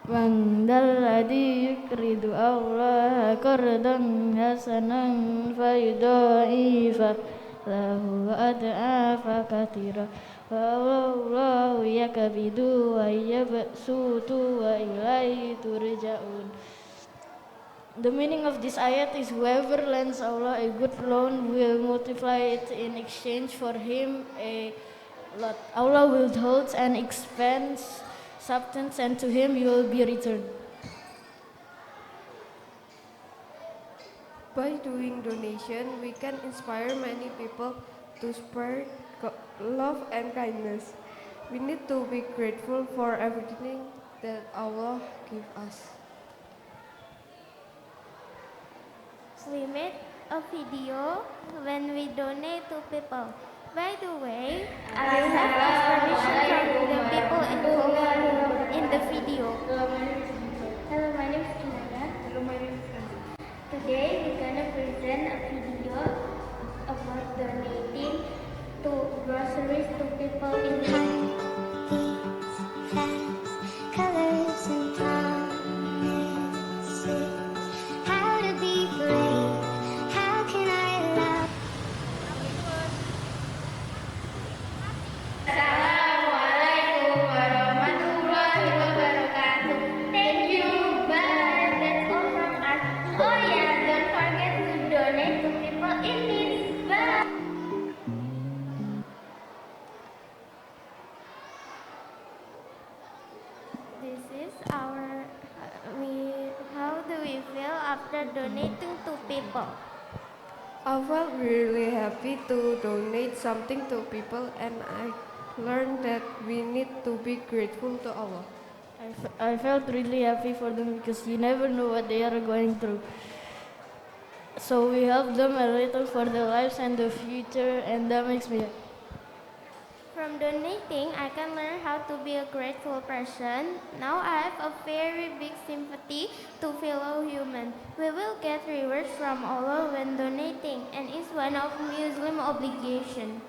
Man dalladhi yukridu Allah qardan hasanan fayudha'ifa lahu ad'afa katsira. Wallahu yakabidu wa yabsutu wa ilaihi turja'un. The meaning of this ayat is whoever lends Allah a good loan will multiply it in exchange for him a lot. Allah will hold and expand substance, and to him you will be returned. By doing donation, we can inspire many people to spread love and kindness. We need to be grateful for everything that Allah gives us. We made a video when we donate to people. By the way, I have asked permission from the people involved in the video. Hello, my name is Kinaya. Hello, my name is Kanzi. Today we're gonna present a video about donating to groceries to people in need. Colors and promises, how to be brave, how can I love? Assalamualaikum warahmatullahi wabarakatuh. Thank you, bye. That's all from us. Oh yeah, don't forget to donate to people in need. Bye. This is our how do we feel after donating to people? I felt really happy to donate something to people, and I learned that we need to be grateful to Allah. I felt really happy for them because you never know what they are going through. So we help them a little for their lives and the future, and that makes me happy. From donating, I can learn how to be a grateful person. Now I have a very big sympathy to fellow human. We will get rewards from Allah when donating, and it's one of Muslim obligation.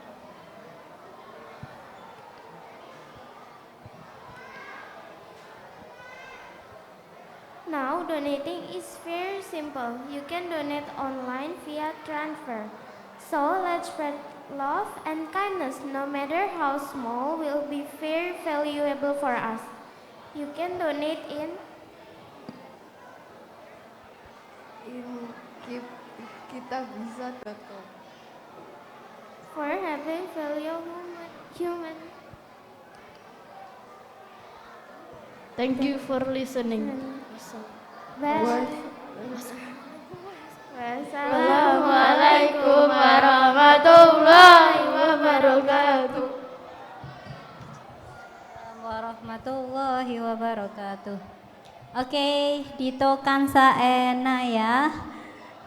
Now donating is very simple. You can donate online via transfer. So let's spread love and kindness, no matter how small, will be very valuable for us. You can donate in kitabisa.com. for having value human. Thank you for listening. Wassalamualaikum warahmatullahi wabarakatuh. Warahmatullahi wabarakatuh. Okay, Dito, Kansa, and Naya.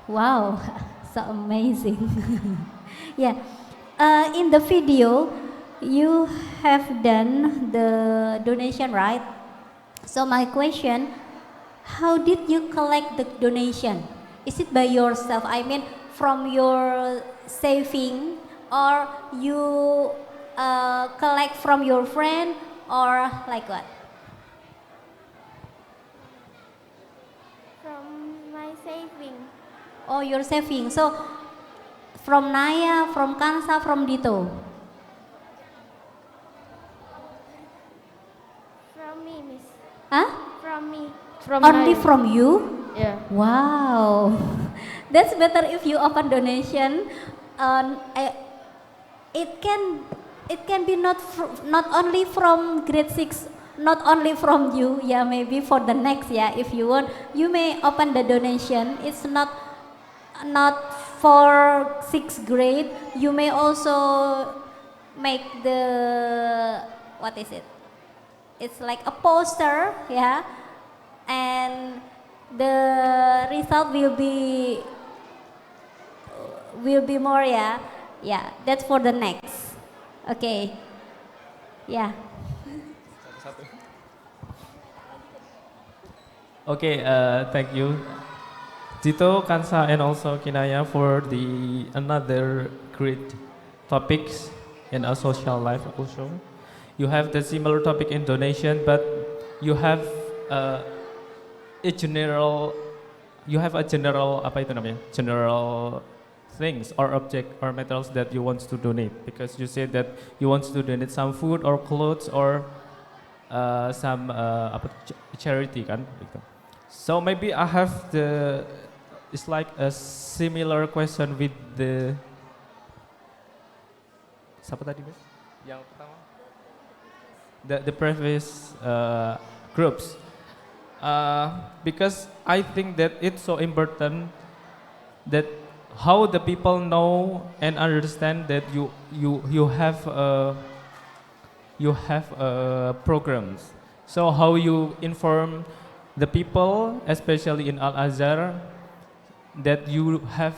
Wow, so amazing. Yeah, in the video, you have done the donation, right? So my question, how did you collect the donation? Is it by yourself? I mean, from your saving, or you collect from your friend, or like what? From my saving. Oh, your saving. So, from Naya, from Kansa, from Dito. From me, miss. Huh? From me. Only Naya. from you? Yeah. Wow, that's better if you open donation. It can be not only from grade 6, not only from you. Yeah, maybe for the next. Yeah, if you want, you may open the donation. It's not for 6th grade. You may also make the, what is it? It's like a poster. Yeah, and the result will be more. Yeah, that's for the next. Okay, yeah. Okay, thank you, Tito, Kansa, and also Kinaya for the another great topics in our social life also. You have the similar topic in donation, but you have a general apa itu namanya, general things or object or metals that you want to donate, because you said that you want to donate some food or clothes or some charity kan gitu. So maybe I have it's like a similar question with the, siapa tadi, Bes? Yang pertama? The previous groups. Because I think that it's so important that how the people know and understand that you have programs. So how you inform the people, especially in Al Azhar, that you have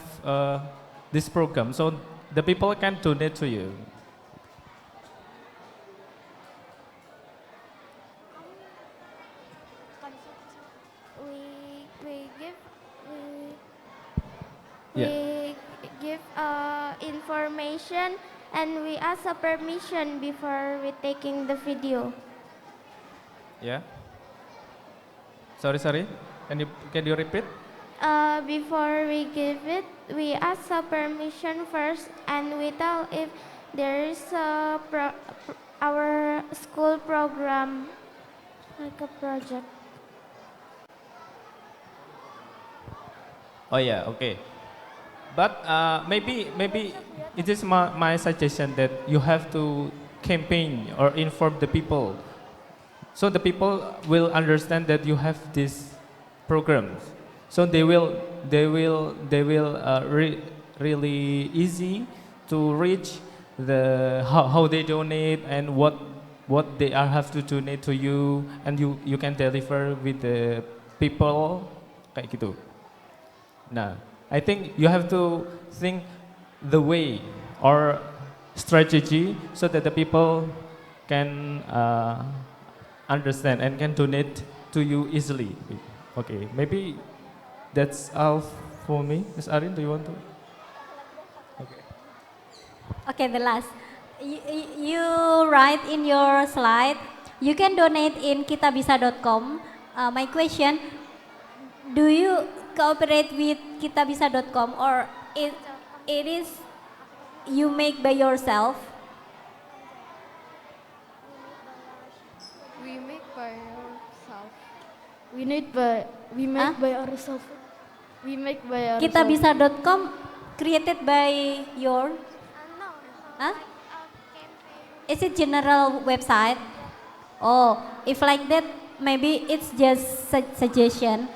this program, so the people can donate to you. We give Yeah. we give information and we ask a permission before we taking the video. Yeah. Sorry. Can you repeat? Before we give it, we ask a permission first, and we tell if there is our school program like a project. Oh yeah, okay. But maybe it is my suggestion that you have to campaign or inform the people, so the people will understand that you have these programs. So they will really easy to reach how they donate and what they are have to donate to you, and you can deliver with the people kayak gitu. Nah, I think you have to think the way or strategy so that the people can understand and can donate to you easily. Okay, maybe that's all for me. Ms. Arin, do you want to? Okay. Okay, the last. You write in your slide, you can donate in kitabisa.com. My question, do you cooperate with kitabisa.com or it is you make by yourself? We make by ourselves. We make by ourselves. We make by ourselves. Kitabisa.com created by your? Huh? Is it general website? Oh, if like that, maybe it's just suggestion.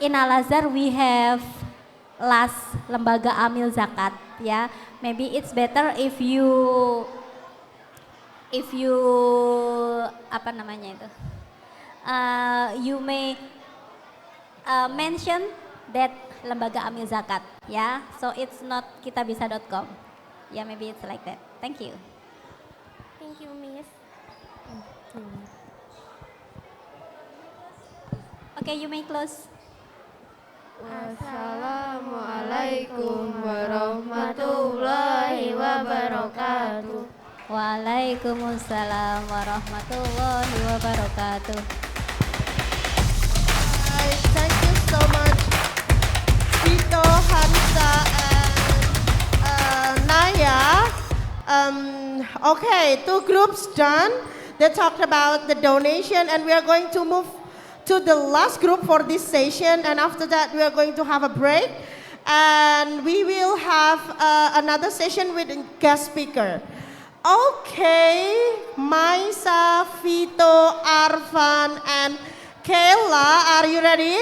In Al Azhar we have last lembaga amil zakat, ya. Maybe it's better if you apa namanya itu? You may mention that lembaga amil zakat, ya. So it's not kitabisa.com. Yeah, maybe it's like that. Thank you. Thank you, Miss. Okay, you may close. Wassalamualaikum warahmatullahi wabarakatuh. Waalaikumsalam warahmatullahi wabarakatuh. Thank you so much, Vito, Hamza, and Naya. Okay, two groups done. They talked about the donation, and we are going to move to the last group for this session. And after that, we are going to have a break, and we will have another session with a guest speaker. Okay, Maisa, Vito, Arfan, and Kayla, are you ready?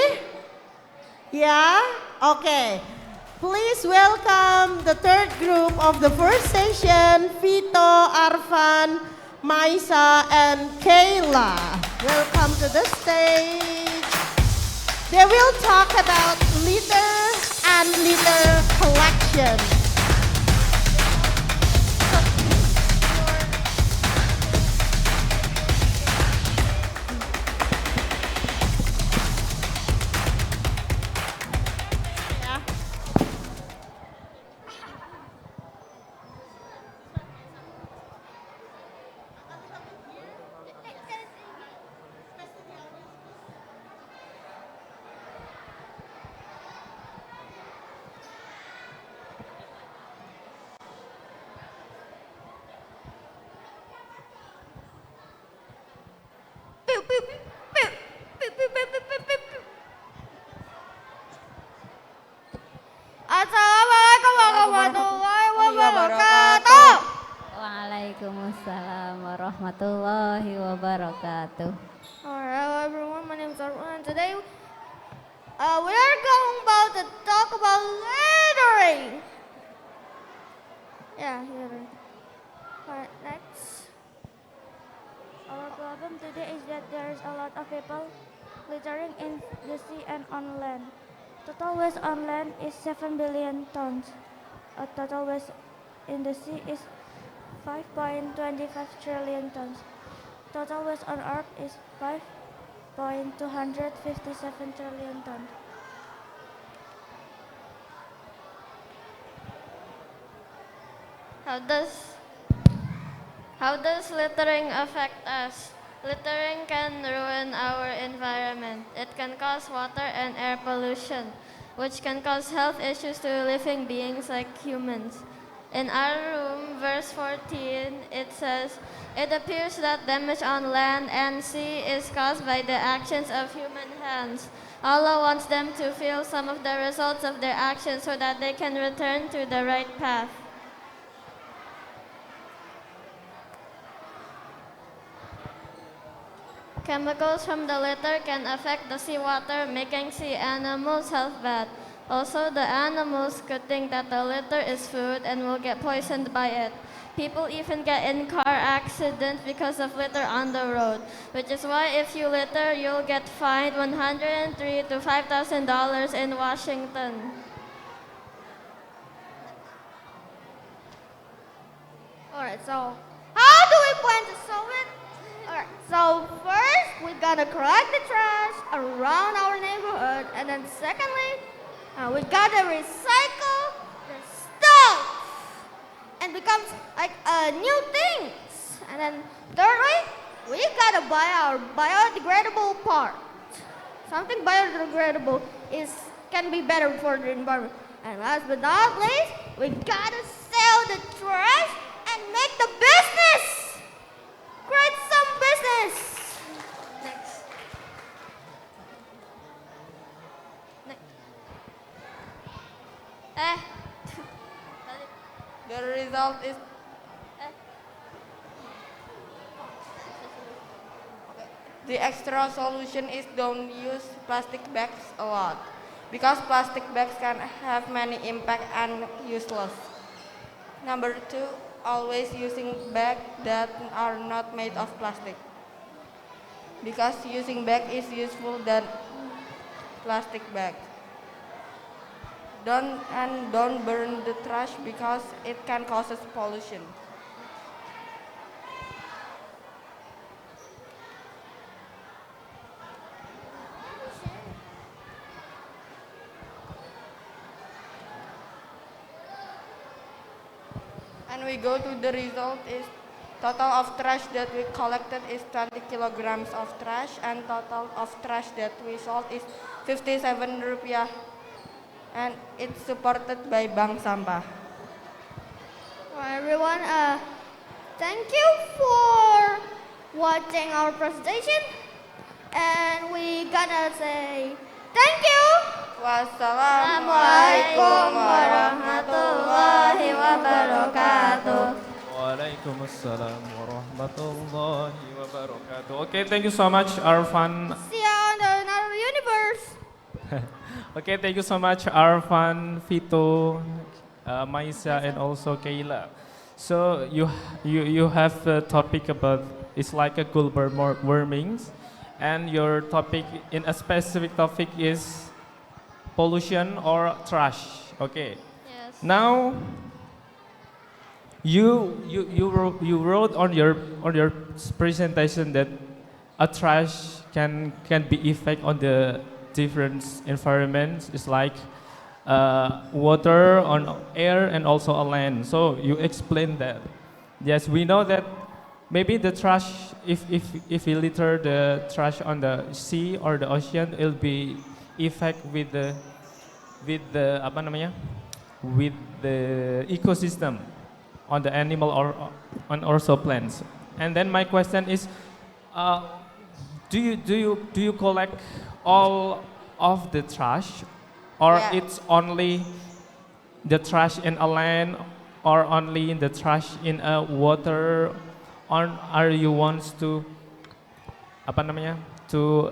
Yeah? Okay. Please welcome the third group of the first session, Vito, Arfan, Maisa, and Kayla. Welcome to the stage. They will talk about litter and litter collection. Waalaikumsalam warahmatullahi wabarakatuh. Alright, hello everyone, my name is Arun and today we are going about to talk about littering. Yeah, littering. Alright, next. Our problem today is that there is a lot of people littering in the sea and on land. Total waste on land is 7 billion tons. Total waste in the sea is 5.25 trillion tons. Total waste on Earth is 5.257 trillion tons. How does littering affect us? Littering can ruin our environment. It can cause water and air pollution, which can cause health issues to living beings like humans. In our room, verse 14, it says, "It appears that damage on land and sea is caused by the actions of human hands. Allah wants them to feel some of the results of their actions so that they can return to the right path." Chemicals from the litter can affect the seawater, making sea animals health bad. Also, the animals could think that the litter is food and will get poisoned by it. People even get in car accidents because of litter on the road, which is why if you litter, you'll get fined $103 to $5,000 in Washington. Alright, so how do we plan to solve it? Alright, so first we're gonna collect the trash around our neighborhood, and then secondly, we gotta recycle the stuff and becomes like new things. And then thirdly, we gotta buy our biodegradable part. Something biodegradable can be better for the environment. And last but not least, we gotta sell the trash and make the business. Create some business. Next. The result is the extra solution is don't use plastic bags a lot, because plastic bags can have many impact and useless. Number 2, always using bags that are not made of plastic, because using bag is useful than plastic bag. Don't burn the trash because it can cause pollution. And we go to the result is total of trash that we collected is 20 kilograms of trash, and total of trash that we sold is 57 rupiah, and it's supported by Bank Sampah. Well, everyone, thank you for watching our presentation, and we gonna say thank you. Wassalamualaikum warahmatullahi wabarakatuh. Waalaikumsalam warahmatullahi wabarakatuh. Okay, thank you so much, Arfan. See you on another universe. Okay, thank you so much, Arfan, Vito, Maisa, and also Kayla. So you have a topic about it's like a global warming, and your topic in a specific topic is pollution or trash. Okay. Yes. Now you wrote on your presentation that a trash can be effect on the different environments. It's like water, on air, and also on land. So you explained that. Yes, we know that maybe the trash, if we litter the trash on the sea or the ocean, it'll be effect with the apa namanya, with the ecosystem on the animal or on also plants. And then my question is, do you collect all of the trash, or Yeah. it's only the trash in a land or only the trash in a water, or are you wants to apa namanya to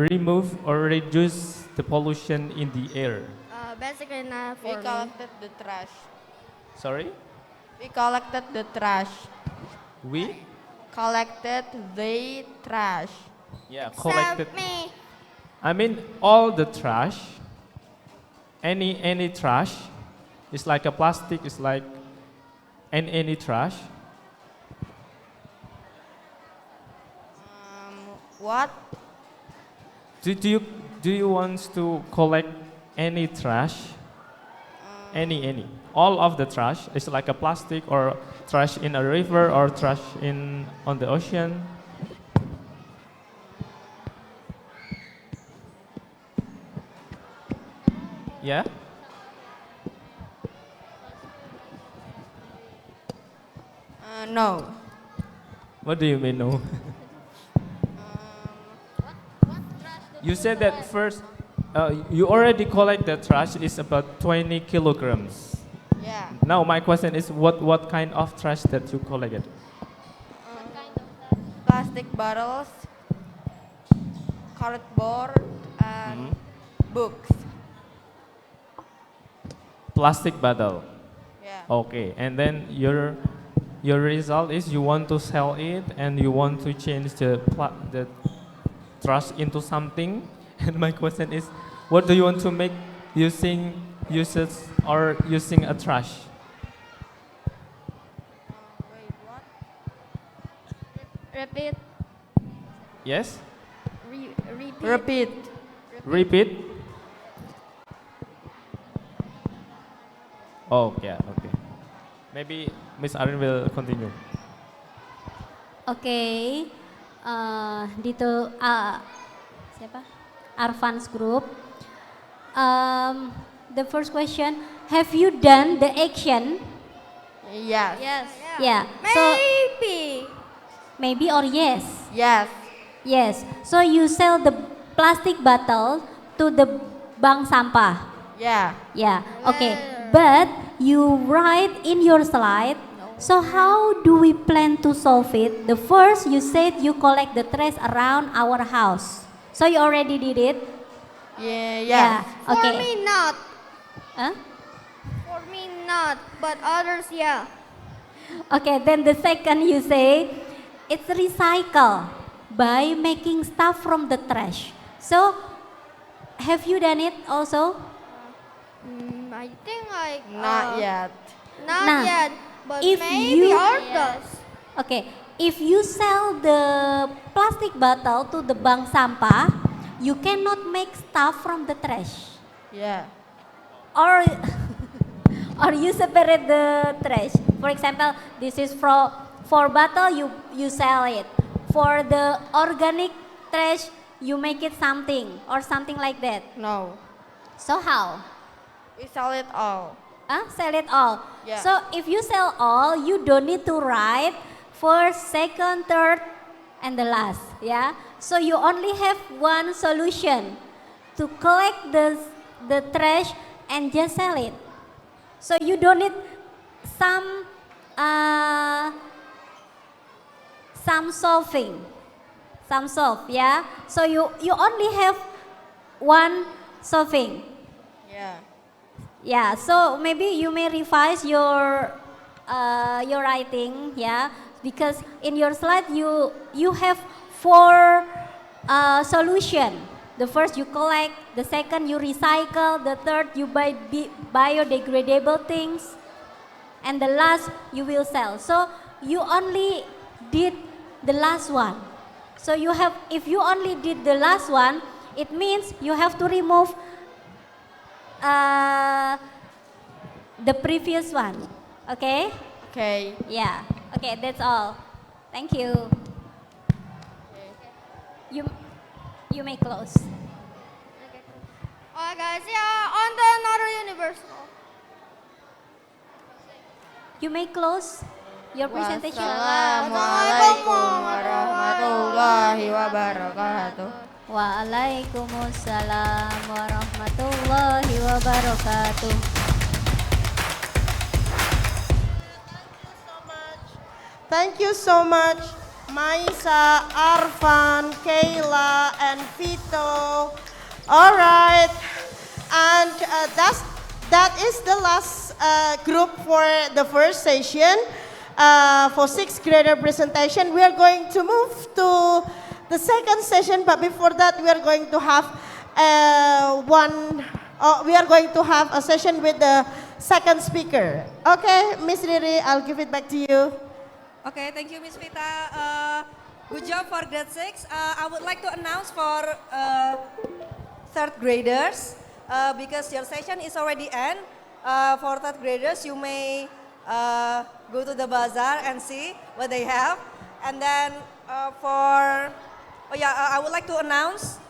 remove or reduce the pollution in the air? Basically, not We for me. collected the trash. Sorry, We collected the trash. we Collected the trash. yeah collected. me. I mean all the trash, any trash, it's like a plastic, it's like any trash. What? Do you want to collect any trash? Any all of the trash is like a plastic or trash in a river or trash in on the ocean. Yeah. No. What do you mean no? You said that first. You already collect the trash is about 20 kilograms. Yeah. Now my question is, what kind of trash that you collected? Plastic bottles, cardboard, and books. Plastic bottle. Yeah. Okay, and then your result is you want to sell it and you want to change the trash into something. And my question is, what do you want to make using a trash? Wait, what? Repeat. Yes. Repeat. Repeat. Oh yeah, okay. Maybe Miss Arin will continue. Oke, Dito siapa? Arvan's group. The first question, have you done the action? Yes. Yes. Yeah. Maybe. So maybe or yes? Yes. Yes. So you sell the plastic bottle to the bank sampah. Yeah. Yeah. Okay. But you write in your slide. So how do we plan to solve it? The first you said you collect the trash around our house. So you already did it? Yeah. Yeah. Okay. For me, not. Huh? For me, not. But others, yeah. Okay, then the second you say it's recycle by making stuff from the trash. So have you done it also? I think like Not yet. not Nah, yet, but if maybe you- others. Okay, if you sell the plastic bottle to the bank sampah, you cannot make stuff from the trash. Yeah. Or or you separate the trash. For example, this is for bottle you sell it. For the organic trash you make it something or something like that. No. So how? We sell it all. Sell it all. Yeah. So if you sell all, you don't need to write first, second, third, and the last. Yeah. So you only have one solution to collect the trash and just sell it. So you don't need some solving, some solve. Yeah. So you only have one solving. Yeah. Yeah, so maybe you may revise your writing, yeah, because in your slide you have 4 solution. The first you collect, the second you recycle, the third you buy biodegradable things, and the last you will sell. So you only did the last one. So if you only did the last one, it means you have to remove the previous one. Okay? Okay. Yeah. Okay, that's all. Thank you. You may close. Alright guys, yeah, on to another universe. You may close your presentation. Wassalamualaikum warahmatullahi wabarakatuh. Waalaikumsalam warahmatullahi wabarakatuh. Thank you so much, Maisa, Arfan, Kayla, and Vito. All right, and that is the last group for the first session. For sixth grader presentation, we are going to move to the second session. But before that, we are going to have we are going to have a session with the second speaker. Okay, Miss Riri, I'll give it back to you. Okay, thank you, Miss Vita. Good job for grade 6. I would like to announce for third graders, because your session is already end. For third graders, you may go to the bazaar and see what they have. And then I would like to announce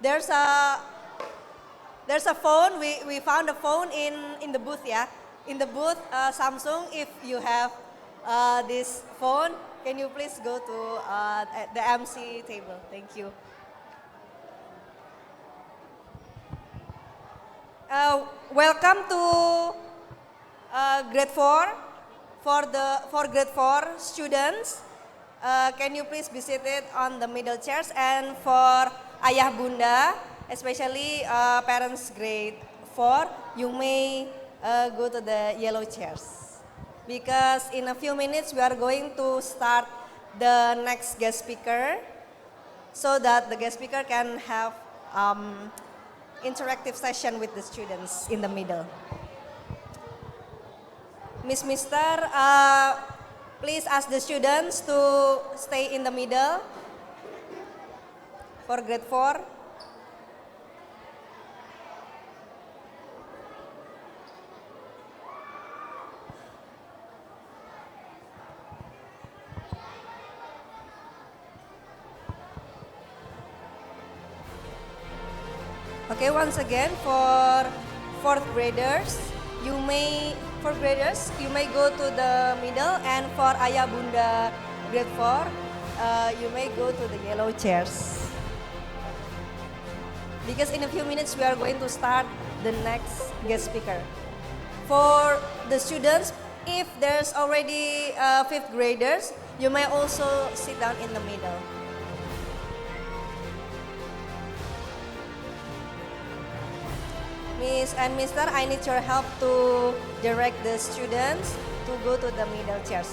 there's a phone. We found a phone in the booth, yeah. In the booth, Samsung, if you have this phone, can you please go to the MC table? Thank you. Welcome to grade 4. For grade 4 students, can you please be seated on the middle chairs? And for ayah bunda, especially parents grade 4, you may go to the yellow chairs. Because in a few minutes we are going to start the next guest speaker, so that the guest speaker can have interactive session with the students in the middle. Mister, please ask the students to stay in the middle for grade 4. Okay, once again for fourth graders, you may go to the middle, and for ayah bunda grade 4, you may go to the yellow chairs. Because in a few minutes we are going to start the next guest speaker. For the students, if there's already fifth graders, you may also sit down in the middle. Miss and Mister, I need your help to direct the students to go to the middle chairs.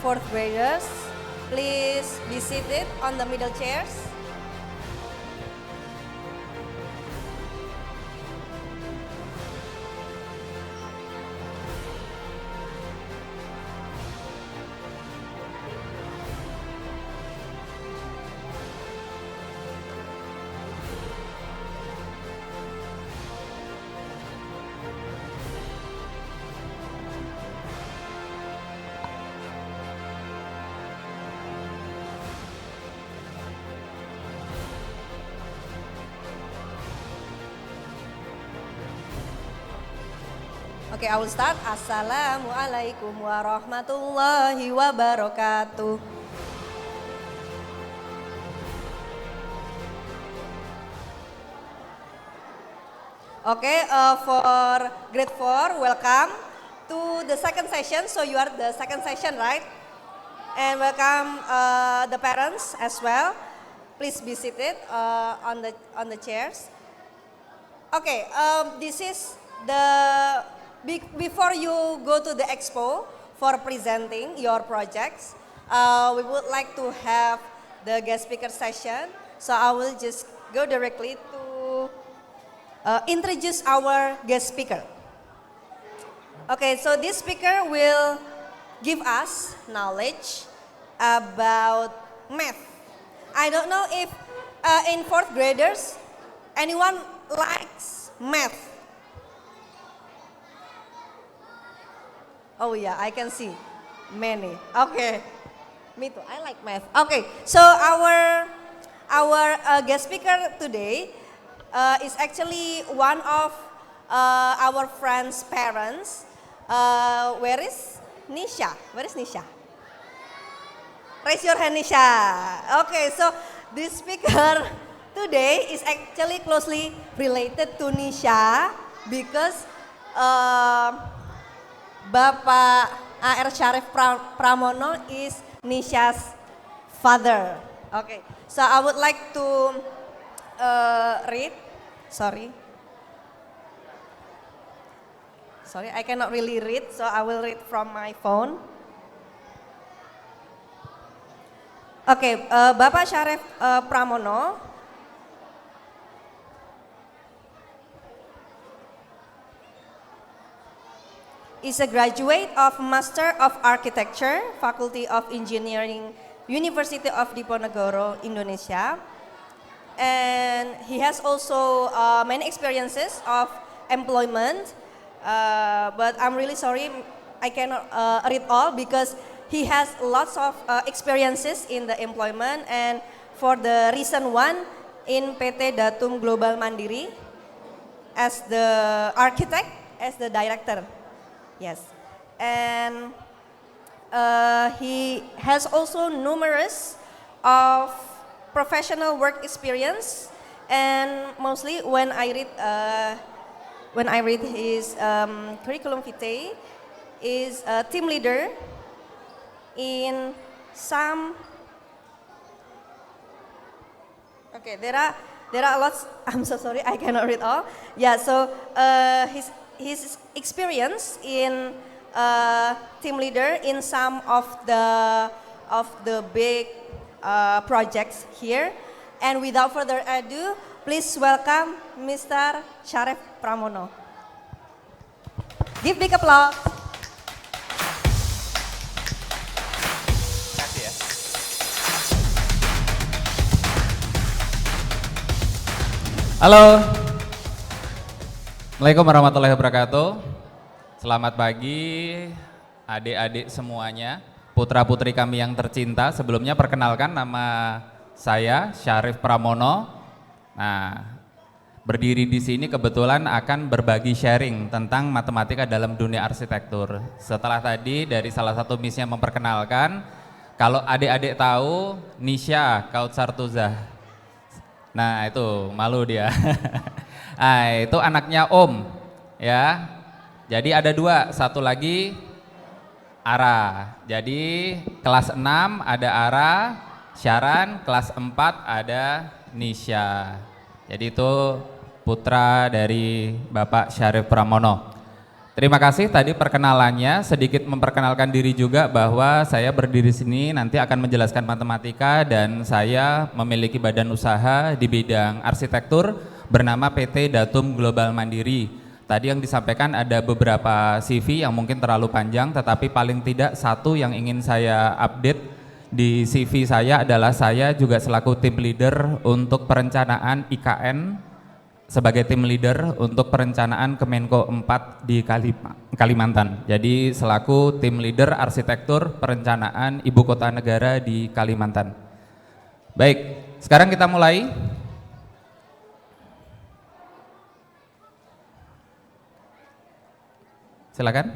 Fourth graders, please be seated on the middle chairs. Okay, I will start. Assalamualaikum warahmatullahi wabarakatuh. Okay, for grade 4, welcome to the second session. So you are the second session, right? And welcome the parents as well. Please be seated on the chairs. Okay, this is the before you go to the expo for presenting your projects, we would like to have the guest speaker session. So I will just go directly to introduce our guest speaker. Okay, so this speaker will give us knowledge about math. I don't know if in fourth graders, anyone likes math? Oh yeah, I can see many. Okay, me too. I like math. Okay, so our guest speaker today is actually one of our friend's parents. Where is Nisha? Where is Nisha? Raise your hand, Nisha. Okay, so this speaker today is actually closely related to Nisha because Bapak A.R. Syarif Pramono is Nisha's father. Okay, so I would like to read. Sorry, I cannot really read, so I will read from my phone. Okay, Bapak Syarif Pramono is a graduate of Master of Architecture, Faculty of Engineering, University of Diponegoro, Indonesia. And he has also many experiences of employment. But I'm really sorry, I cannot read all because he has lots of experiences in the employment, and for the recent one in PT Datum Global Mandiri as the architect, as the director. Yes, and he has also numerous of professional work experience, and mostly when I read his curriculum vitae, is a team leader in some. Okay, there are lots. I'm so sorry, I cannot read all. Yeah, so his experience in team leader in some of the big projects here. And without further ado, please welcome Mr. Syarif Pramono. Give big applause. Halo, Assalamualaikum warahmatullahi wabarakatuh. Selamat pagi adik-adik semuanya, putra-putri kami yang tercinta. Sebelumnya perkenalkan, nama saya Syarif Pramono. Nah, berdiri di sini kebetulan akan berbagi sharing tentang matematika dalam dunia arsitektur. Setelah tadi dari salah satu missnya memperkenalkan, kalau adik-adik tahu Nisha Kautsartuzah. Nah itu malu dia. Nah itu anaknya Om ya. Jadi ada dua, satu lagi Ara. Jadi kelas 6 ada Ara, Syaran, kelas 4 ada Nisha. Jadi itu putra dari Bapak Syarif Pramono. Terima kasih tadi perkenalannya, sedikit memperkenalkan diri juga bahwa saya berdiri sini nanti akan menjelaskan matematika dan saya memiliki badan usaha di bidang arsitektur bernama PT Datum Global Mandiri. Tadi yang disampaikan ada beberapa CV yang mungkin terlalu panjang, tetapi paling tidak satu yang ingin saya update di CV saya adalah saya juga selaku tim leader untuk perencanaan IKN sebagai tim leader untuk perencanaan Kemenko 4 di Kalimantan. Jadi selaku tim leader arsitektur perencanaan ibu kota negara di Kalimantan. Baik, sekarang kita mulai. Silakan.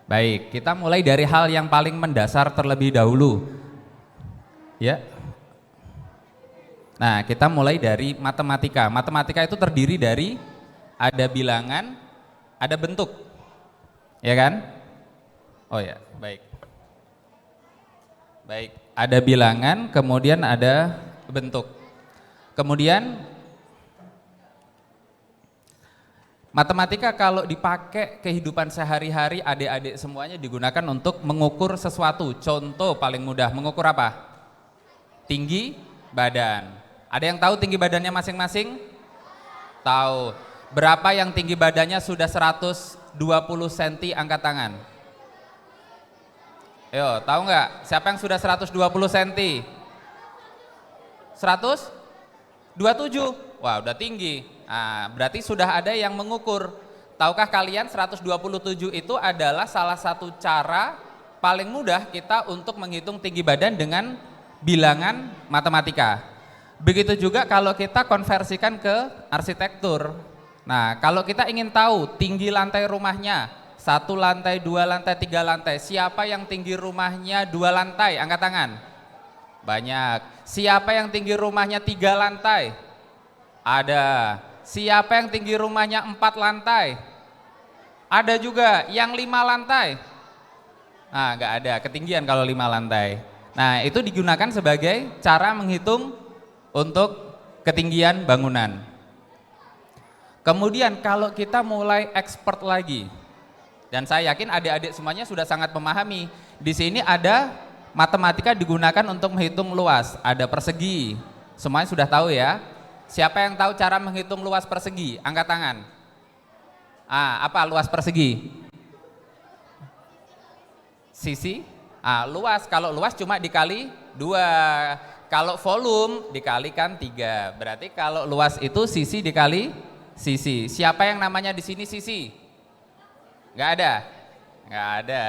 Baik, kita mulai dari hal yang paling mendasar terlebih dahulu. Ya. Nah, kita mulai dari matematika. Matematika itu terdiri dari ada bilangan, ada bentuk. Ya kan? Oh ya, baik. Baik, ada bilangan, kemudian ada bentuk. Kemudian matematika kalau dipakai kehidupan sehari-hari adik-adik semuanya digunakan untuk mengukur sesuatu. Contoh paling mudah, mengukur apa? Tinggi badan. Ada yang tahu tinggi badannya masing-masing? Tahu. Berapa yang tinggi badannya sudah 120 cm angkat tangan? Ayo, tahu nggak? Siapa yang sudah 120 cm? 127? Wah, udah tinggi. Nah, berarti sudah ada yang mengukur. Tahukah kalian 127 itu adalah salah satu cara paling mudah kita untuk menghitung tinggi badan dengan bilangan matematika. Begitu juga kalau kita konversikan ke arsitektur. Nah, kalau kita ingin tahu tinggi lantai rumahnya, 1 lantai, 2 lantai, 3 lantai, siapa yang tinggi rumahnya 2 lantai? Angkat tangan. Banyak. Siapa yang tinggi rumahnya 3 lantai? Ada. Siapa yang tinggi rumahnya 4 lantai? Ada juga. Yang 5 lantai? Nah, nggak ada, ketinggian kalau 5 lantai. Nah, itu digunakan sebagai cara menghitung untuk ketinggian bangunan. Kemudian kalau kita mulai expert lagi, dan saya yakin adik-adik semuanya sudah sangat memahami, di sini ada matematika digunakan untuk menghitung luas, ada persegi, semuanya sudah tahu ya. Siapa yang tahu cara menghitung luas persegi? Angkat tangan. Apa luas persegi? Sisi? Luas, kalau luas cuma dikali 2, kalau volume dikalikan 3, berarti kalau luas itu sisi dikali sisi. Siapa yang namanya di sini sisi? Nggak ada? Nggak ada.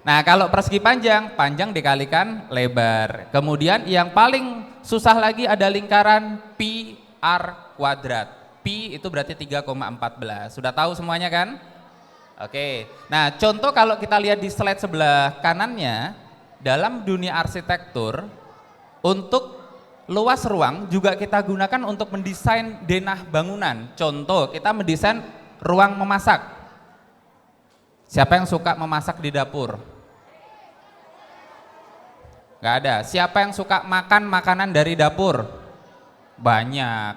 Nah, kalau persegi panjang, panjang dikalikan lebar. Kemudian yang paling susah lagi ada lingkaran pi r kuadrat. Pi itu berarti 3,14. Sudah tahu semuanya kan? Oke. Nah, contoh kalau kita lihat di slide sebelah kanannya, dalam dunia arsitektur, untuk luas ruang juga kita gunakan untuk mendesain denah bangunan. Contoh, kita mendesain ruang memasak. Siapa yang suka memasak di dapur? Gak ada. Siapa yang suka makan makanan dari dapur? Banyak.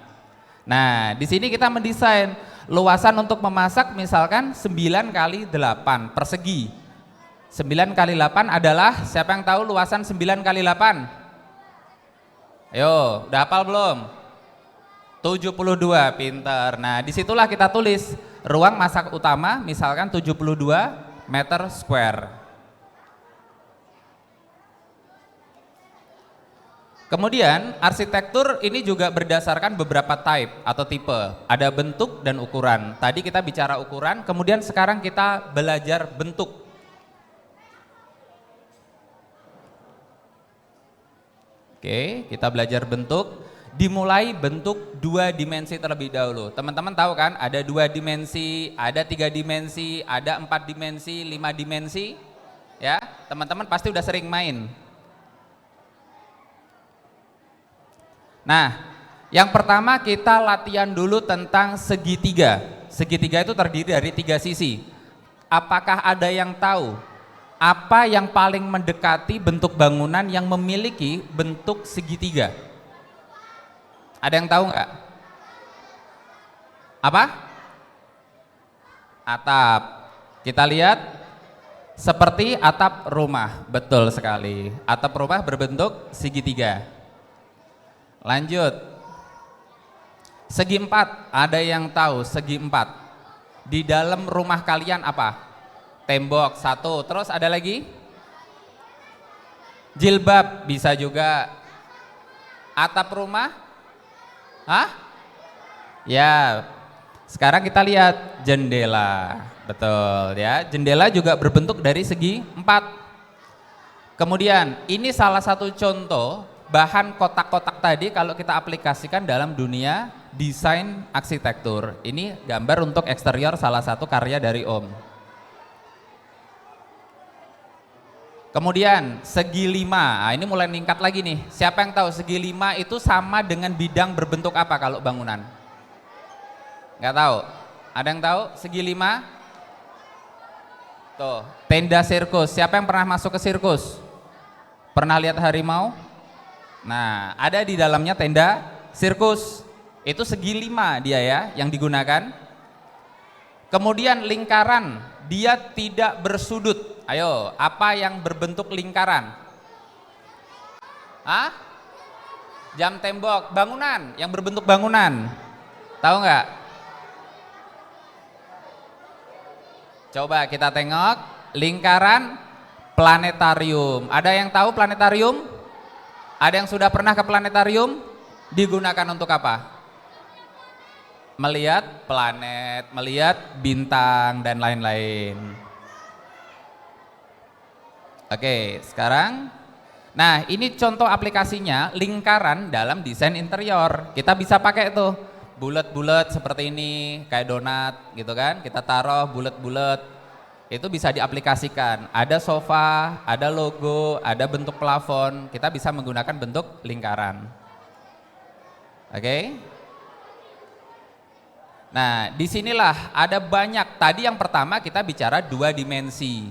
Nah, di sini kita mendesain luasan untuk memasak misalkan 9 kali 8 persegi. 9 kali 8 adalah, siapa yang tahu luasan 9 kali 8? Ayo, udah hafal belum? 72, pinter. Nah, disitulah kita tulis ruang masak utama misalkan 72 meter square. Kemudian arsitektur ini juga berdasarkan beberapa type atau tipe, ada bentuk dan ukuran. Tadi kita bicara ukuran, kemudian sekarang kita belajar bentuk. Oke, kita belajar bentuk. Dimulai bentuk 2 dimensi terlebih dahulu. Teman-teman tahu kan, ada 2 dimensi, ada 3 dimensi, ada 4 dimensi, 5 dimensi. Ya, teman-teman pasti udah sering main. Nah, yang pertama kita latihan dulu tentang segitiga. Segitiga itu terdiri dari 3 sisi. Apakah ada yang tahu apa yang paling mendekati bentuk bangunan yang memiliki bentuk segitiga? Ada yang tahu nggak? Apa? Atap. Kita lihat seperti atap rumah, betul sekali. Atap rumah berbentuk segitiga. Lanjut. Segi 4, ada yang tahu segi 4? Di dalam rumah kalian apa? Tembok 1, terus ada lagi? Jilbab bisa juga. Atap rumah? Hah? Ya. Sekarang kita lihat jendela. Betul ya. Jendela juga berbentuk dari segi 4. Kemudian ini salah satu contoh bahan kotak-kotak tadi kalau kita aplikasikan dalam dunia desain arsitektur. Ini gambar untuk eksterior salah satu karya dari Om. Kemudian segi 5, ini mulai meningkat lagi nih. Siapa yang tahu segi 5 itu sama dengan bidang berbentuk apa kalau bangunan? Nggak tahu? Ada yang tahu segi 5? Tuh, tenda sirkus. Siapa yang pernah masuk ke sirkus? Pernah lihat harimau? Nah, ada di dalamnya tenda sirkus. Itu segi 5 dia ya yang digunakan. Kemudian lingkaran, dia tidak bersudut. Ayo, apa yang berbentuk lingkaran? Hah? Jam tembok, bangunan yang berbentuk bangunan. Tahu nggak? Coba kita tengok lingkaran planetarium. Ada yang tahu planetarium? Ada yang sudah pernah ke planetarium? Digunakan untuk apa? Melihat planet, melihat bintang dan lain-lain. Oke, sekarang nah ini contoh aplikasinya lingkaran dalam desain interior. Kita bisa pakai tuh bulat-bulat seperti ini, kayak donat gitu kan. Kita taruh bulat-bulat. Itu bisa diaplikasikan. Ada sofa, ada logo, ada bentuk plafon. Kita bisa menggunakan bentuk lingkaran. Oke? Nah, disinilah ada banyak. Tadi yang pertama kita bicara 2 dimensi.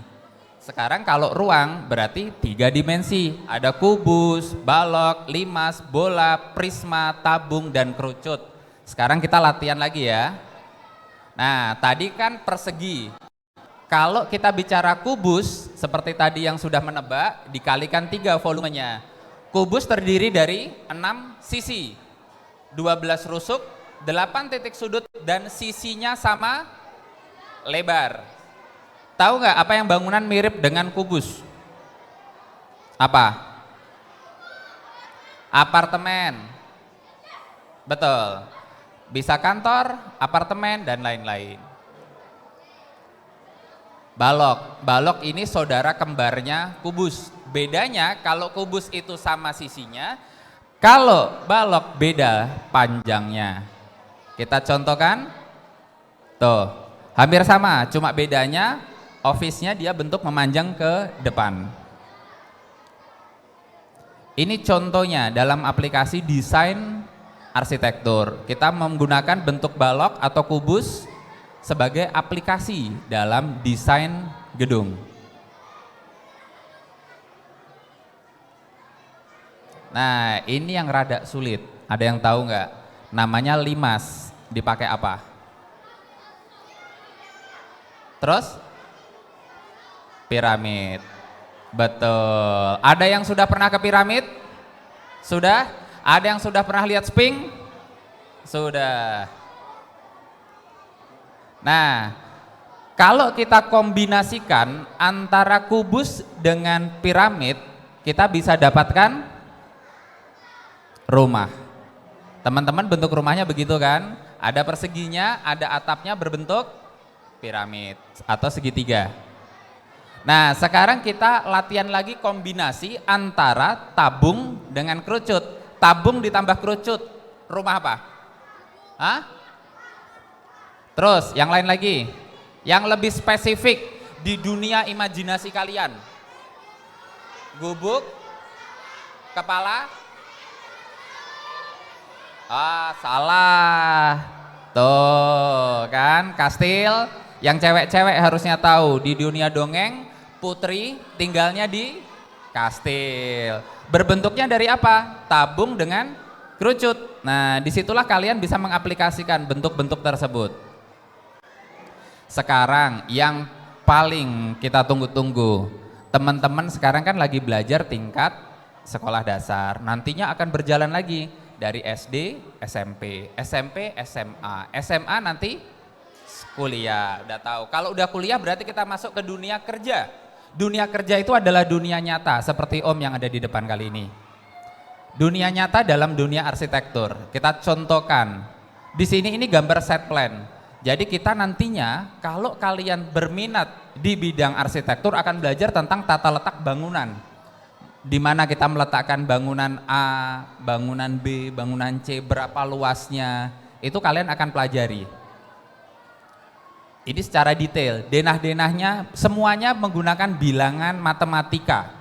Sekarang kalau ruang berarti 3 dimensi. Ada kubus, balok, limas, bola, prisma, tabung, dan kerucut. Sekarang kita latihan lagi ya. Nah, tadi kan persegi. Kalau kita bicara kubus, seperti tadi yang sudah menebak, dikalikan 3 volumenya. Kubus terdiri dari 6 sisi, 12 rusuk, 8 titik sudut, dan sisinya sama lebar. Tahu nggak apa yang bangunan mirip dengan kubus? Apa? Apartemen. Betul. Bisa kantor, apartemen, dan lain-lain. Balok. Balok ini saudara kembarnya kubus. Bedanya kalau kubus itu sama sisinya, kalau balok beda panjangnya. Kita contohkan. Tuh, hampir sama, cuma bedanya office-nya dia bentuk memanjang ke depan. Ini contohnya dalam aplikasi desain arsitektur. Kita menggunakan bentuk balok atau kubus sebagai aplikasi dalam desain gedung. Nah, ini yang rada sulit. Ada yang tahu nggak? Namanya limas. Dipakai apa? Terus? Piramid. Betul. Ada yang sudah pernah ke piramid? Sudah? Ada yang sudah pernah lihat sphinx? Sudah. Nah, kalau kita kombinasikan antara kubus dengan piramid, kita bisa dapatkan rumah. Teman-teman bentuk rumahnya begitu kan? Ada perseginya, ada atapnya berbentuk piramid atau segitiga. Nah, sekarang kita latihan lagi kombinasi antara tabung dengan kerucut. Tabung ditambah kerucut, rumah apa? Hah? Terus, yang lain lagi. Yang lebih spesifik di dunia imajinasi kalian. Gubuk, kepala. Ah, salah. Tuh, kan kastil. Yang cewek-cewek harusnya tahu di dunia dongeng. Putri tinggalnya di kastil. Berbentuknya dari apa? Tabung dengan kerucut. Nah, disitulah kalian bisa mengaplikasikan bentuk-bentuk tersebut. Sekarang yang paling kita tunggu-tunggu. Teman-teman sekarang kan lagi belajar tingkat sekolah dasar. Nantinya akan berjalan lagi dari SD, SMP, SMP, SMA. SMA nanti kuliah, udah tahu. Kalau udah kuliah berarti kita masuk ke dunia kerja. Dunia kerja itu adalah dunia nyata seperti Om yang ada di depan kali ini. Dunia nyata dalam dunia arsitektur. Kita contohkan. Di sini ini gambar set plan. Jadi kita nantinya kalau kalian berminat di bidang arsitektur akan belajar tentang tata letak bangunan. Di mana kita meletakkan bangunan A, bangunan B, bangunan C, berapa luasnya. Itu kalian akan pelajari. Ini secara detail, denah-denahnya semuanya menggunakan bilangan matematika.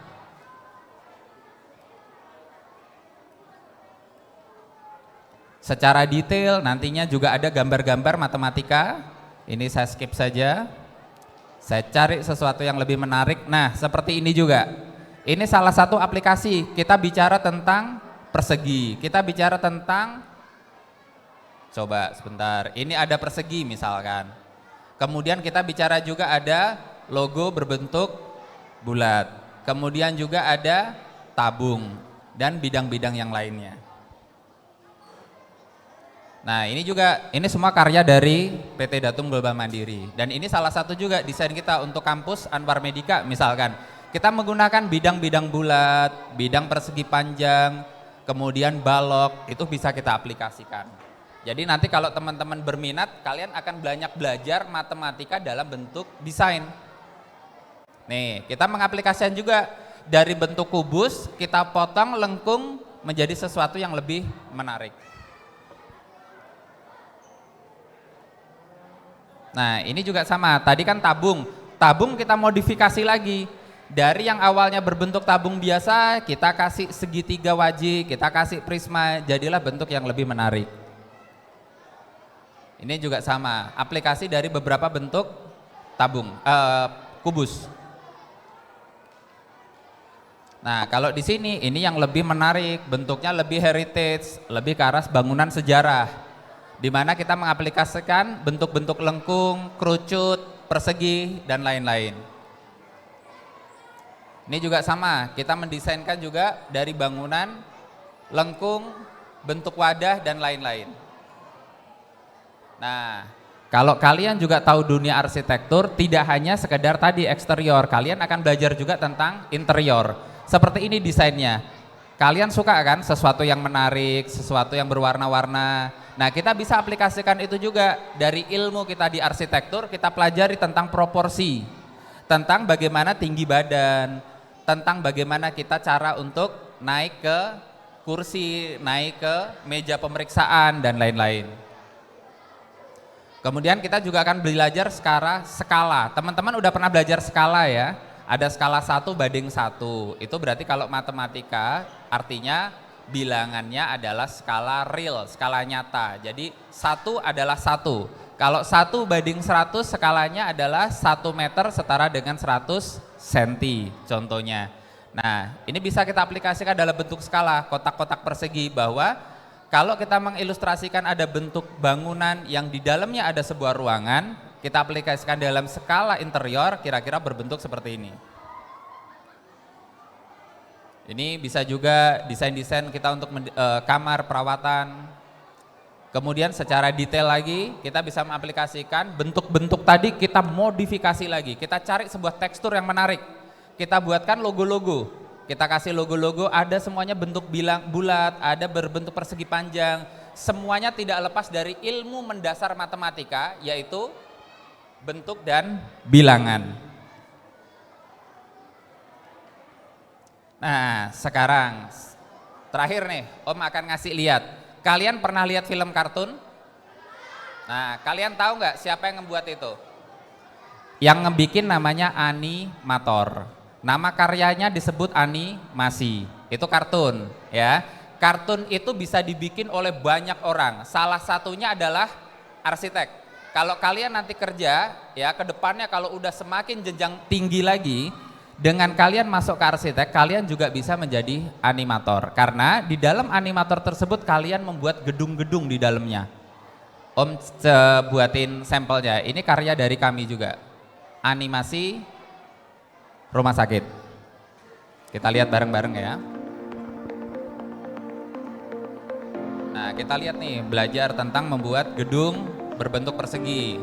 Secara detail nantinya juga ada gambar-gambar matematika. Ini saya skip saja. Saya cari sesuatu yang lebih menarik. Nah, seperti ini juga. Ini salah satu aplikasi. Kita bicara tentang persegi. Kita bicara tentang, coba sebentar. Ini ada persegi misalkan. Kemudian kita bicara juga ada logo berbentuk bulat. Kemudian juga ada tabung dan bidang-bidang yang lainnya. Nah ini semua karya dari PT Datum Global Mandiri. Dan ini salah satu juga desain kita untuk kampus Anwar Medika misalkan. Kita menggunakan bidang-bidang bulat, bidang persegi panjang, kemudian balok, itu bisa kita aplikasikan. Jadi nanti kalau teman-teman berminat, kalian akan banyak belajar matematika dalam bentuk desain. Nih, kita mengaplikasikan juga dari bentuk kubus, kita potong lengkung menjadi sesuatu yang lebih menarik. Nah ini juga sama, tadi kan tabung kita modifikasi lagi. Dari yang awalnya berbentuk tabung biasa, kita kasih segitiga wajik, kita kasih prisma, jadilah bentuk yang lebih menarik. Ini juga sama, aplikasi dari beberapa bentuk kubus. Nah kalau di sini, ini yang lebih menarik, bentuknya lebih heritage, lebih ke arah bangunan sejarah. Di mana kita mengaplikasikan bentuk-bentuk lengkung, kerucut, persegi, dan lain-lain. Ini juga sama, kita mendesainkan juga dari bangunan, lengkung, bentuk wadah, dan lain-lain. Nah, kalau kalian juga tahu dunia arsitektur, tidak hanya sekedar tadi eksterior, kalian akan belajar juga tentang interior. Seperti ini desainnya. Kalian suka kan sesuatu yang menarik, sesuatu yang berwarna-warna. Nah kita bisa aplikasikan itu juga dari ilmu kita di arsitektur, kita pelajari tentang proporsi, tentang bagaimana tinggi badan, tentang bagaimana kita cara untuk naik ke kursi, naik ke meja pemeriksaan dan lain-lain. Kemudian kita juga akan belajar skala. Teman-teman udah pernah belajar skala ya? Ada skala 1:1. Itu berarti kalau matematika artinya bilangannya adalah skala real, skala nyata. Jadi 1 adalah 1. Kalau 1:100 skalanya adalah 1 meter setara dengan 100 cm contohnya. Nah ini bisa kita aplikasikan dalam bentuk skala, kotak-kotak persegi, bahwa kalau kita mengilustrasikan ada bentuk bangunan yang di dalamnya ada sebuah ruangan, kita aplikasikan dalam skala interior kira-kira berbentuk seperti ini. Ini bisa juga desain-desain kita untuk kamar perawatan. Kemudian secara detail lagi kita bisa mengaplikasikan bentuk-bentuk tadi, kita modifikasi lagi. Kita cari sebuah tekstur yang menarik. Kita buatkan logo-logo. Kita kasih logo-logo, ada semuanya bentuk bulat, ada berbentuk persegi panjang. Semuanya tidak lepas dari ilmu mendasar matematika, yaitu bentuk dan bilangan. Nah sekarang terakhir nih, Om akan ngasih lihat. Kalian pernah lihat film kartun? Nah kalian tahu nggak siapa yang ngebuat itu? Yang ngebikin namanya animator. Nama karyanya disebut animasi. Itu kartun ya. Kartun itu bisa dibikin oleh banyak orang. Salah satunya adalah arsitek. Kalau kalian nanti kerja ya ke depannya, kalau udah semakin jenjang tinggi lagi, dengan kalian masuk ke arsitek, kalian juga bisa menjadi animator. Karena di dalam animator tersebut kalian membuat gedung-gedung di dalamnya. Om buatin sampelnya, ini karya dari kami juga. Animasi rumah sakit. Kita lihat bareng-bareng ya. Nah kita lihat nih, belajar tentang membuat gedung berbentuk persegi.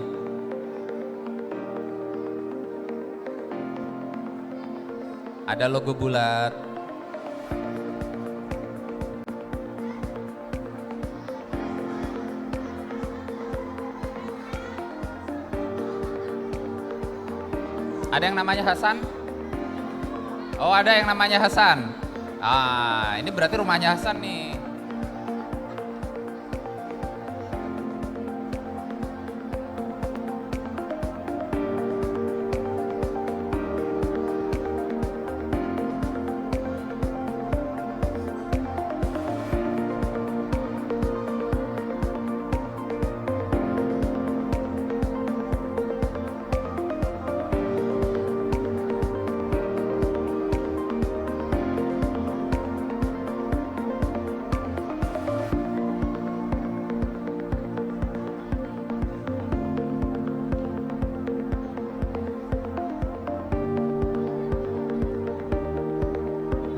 Ada logo bulat. Ada yang namanya Hasan? Oh ada yang namanya Hasan. Ah ini berarti rumahnya Hasan nih.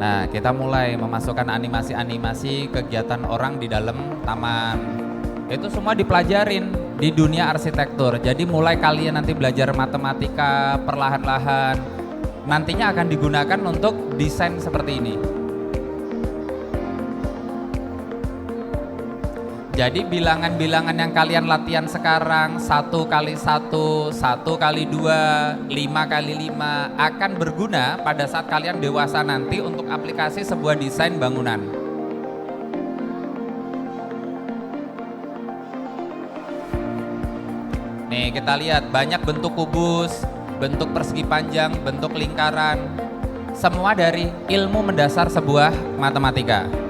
Nah, kita mulai memasukkan animasi-animasi kegiatan orang di dalam taman. Itu semua dipelajarin di dunia arsitektur. Jadi mulai kalian nanti belajar matematika perlahan-lahan, nantinya akan digunakan untuk desain seperti ini. Jadi bilangan-bilangan yang kalian latihan sekarang 1x1, 1x2, 5x5 akan berguna pada saat kalian dewasa nanti untuk aplikasi sebuah desain bangunan. Nih kita lihat banyak bentuk kubus, bentuk persegi panjang, bentuk lingkaran. Semua dari ilmu mendasar sebuah matematika.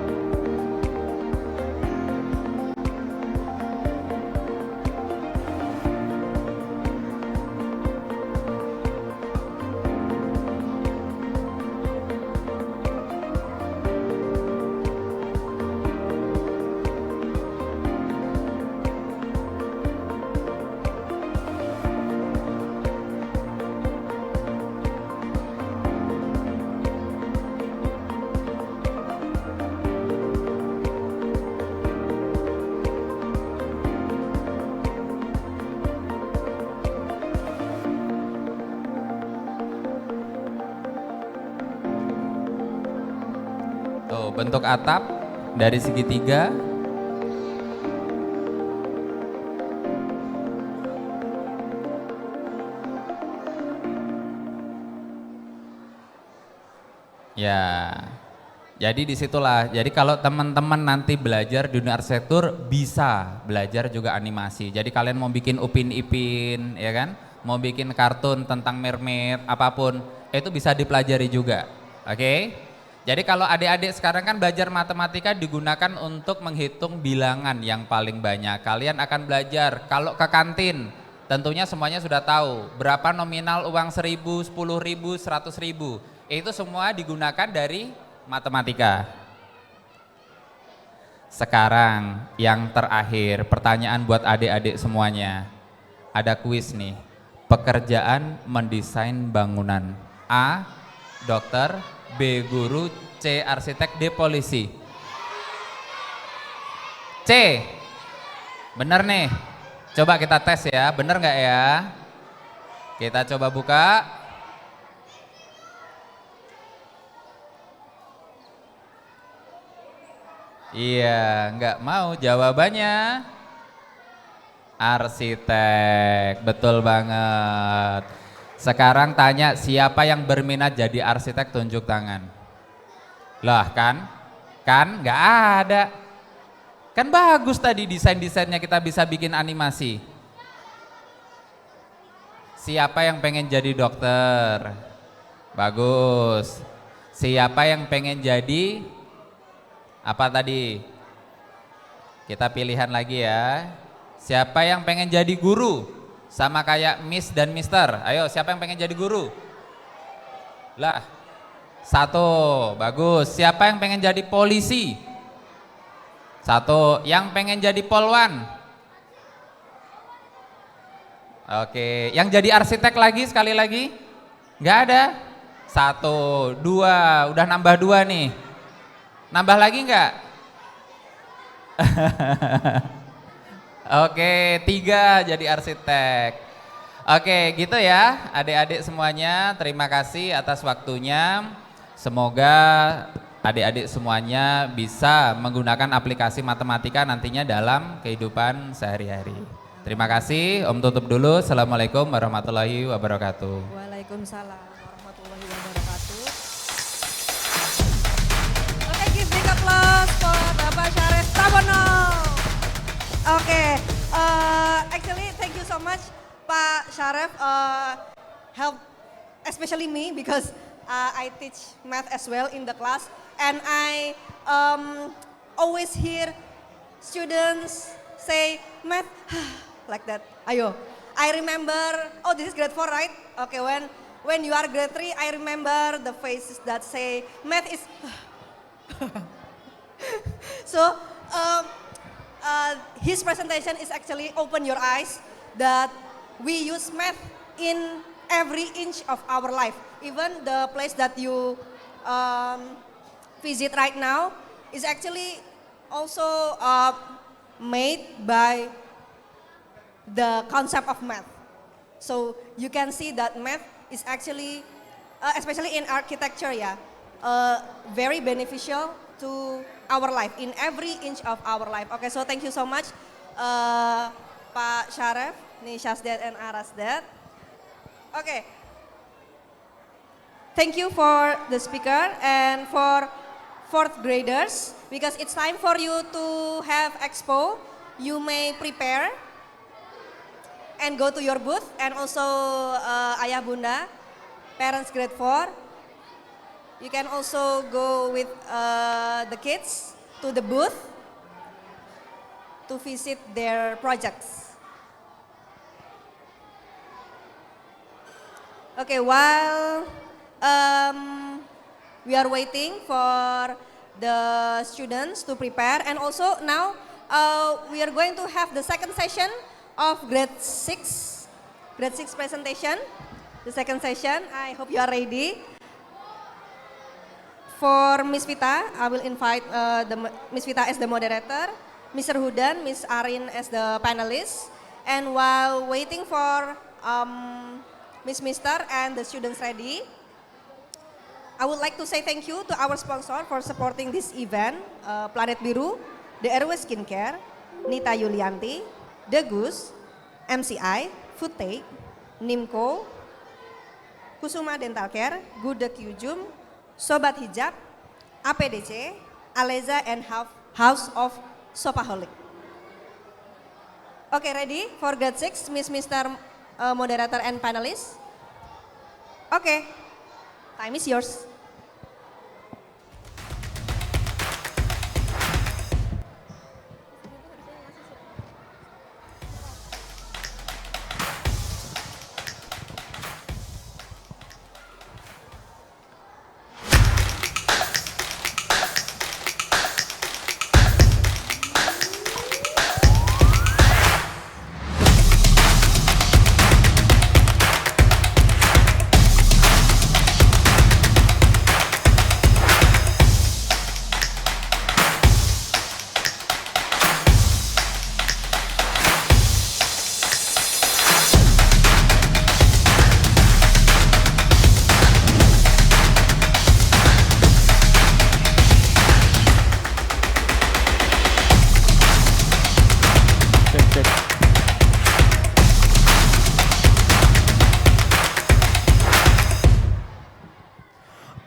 Tuh, bentuk atap dari segitiga. Ya, jadi disitulah. Jadi kalau teman-teman nanti belajar di dunia arsitektur bisa belajar juga animasi. Jadi kalian mau bikin Upin Ipin, ya kan? Mau bikin kartun tentang mermaid, apapun, itu bisa dipelajari juga. Oke? Jadi kalau adik-adik sekarang kan belajar matematika digunakan untuk menghitung bilangan yang paling banyak. Kalian akan belajar kalau ke kantin, tentunya semuanya sudah tahu berapa nominal uang 1.000, 10.000, 100.000. Itu semua digunakan dari matematika. Sekarang yang terakhir, pertanyaan buat adik-adik semuanya. Ada kuis nih. Pekerjaan mendesain bangunan. A, dokter, B, guru, C, arsitek, D, polisi. C, bener nih. Coba kita tes ya, bener nggak ya? Kita coba buka. Iya, nggak mau jawabannya. Arsitek, betul banget. Sekarang tanya siapa yang berminat jadi arsitek, tunjuk tangan. Lah kan nggak ada. Kan bagus tadi desain-desainnya kita bisa bikin animasi. Siapa yang pengen jadi dokter? Bagus. Siapa yang pengen jadi apa tadi? Kita pilihan lagi ya. Siapa yang pengen jadi guru? Sama kayak Miss dan Mister. Ayo, siapa yang pengen jadi guru? Lah, 1, bagus. Siapa yang pengen jadi polisi? 1. Yang pengen jadi polwan? Oke, yang jadi arsitek lagi sekali lagi? Nggak ada? 1, 2, udah nambah 2 nih. Nambah lagi nggak? Oke, 3 jadi arsitek. Oke, gitu ya adik-adik semuanya. Terima kasih atas waktunya. Semoga adik-adik semuanya bisa menggunakan aplikasi matematika nantinya dalam kehidupan sehari-hari. Terima kasih. Om tutup dulu. Assalamualaikum warahmatullahi wabarakatuh. Waalaikumsalam warahmatullahi wabarakatuh. Oke, give big applause for Bapak Syarif Pramono. Oke, actually thank you so much Pak Syarif, help especially me because I teach math as well in the class and I always hear students say math like that. Ayo, I remember, oh this is grade 4 right? Okay, when you are grade 3 I remember the faces that say math is so his presentation is actually open your eyes that we use math in every inch of our life. Even the place that you visit right now is actually also made by the concept of math. So you can see that math is actually, especially in architecture, very beneficial to our life, in every inch of our life. Okay, so thank you so much, Pak Syarif, nih Syasdad and Arasdad. Okay, thank you for the speaker and for fourth graders, because it's time for you to have expo. You may prepare and go to your booth, and also Ayah Bunda, parents grade 4. You can also go with the kids to the booth to visit their projects. Okay, while we are waiting for the students to prepare, and also now we are going to have the second session of grade 6 presentation. The second session, I hope you are ready. For Miss Vita, I will invite Miss Vita as the moderator, Mr. Hudan, Miss Arin as the panelist. And while waiting for Miss Mister and the students ready, I would like to say thank you to our sponsor for supporting this event, Planet Biru, The Airway Skincare, Nita Yulianti, The Goose, MCI, Foodtake, Nimco, Kusuma Dental Care, Gudeg Yujum, Sobat Hijab, APDC, Aleza, and House of Sopaholic. Okay, ready for grade 6, Miss Mister moderator and panelists? Okay, time is yours.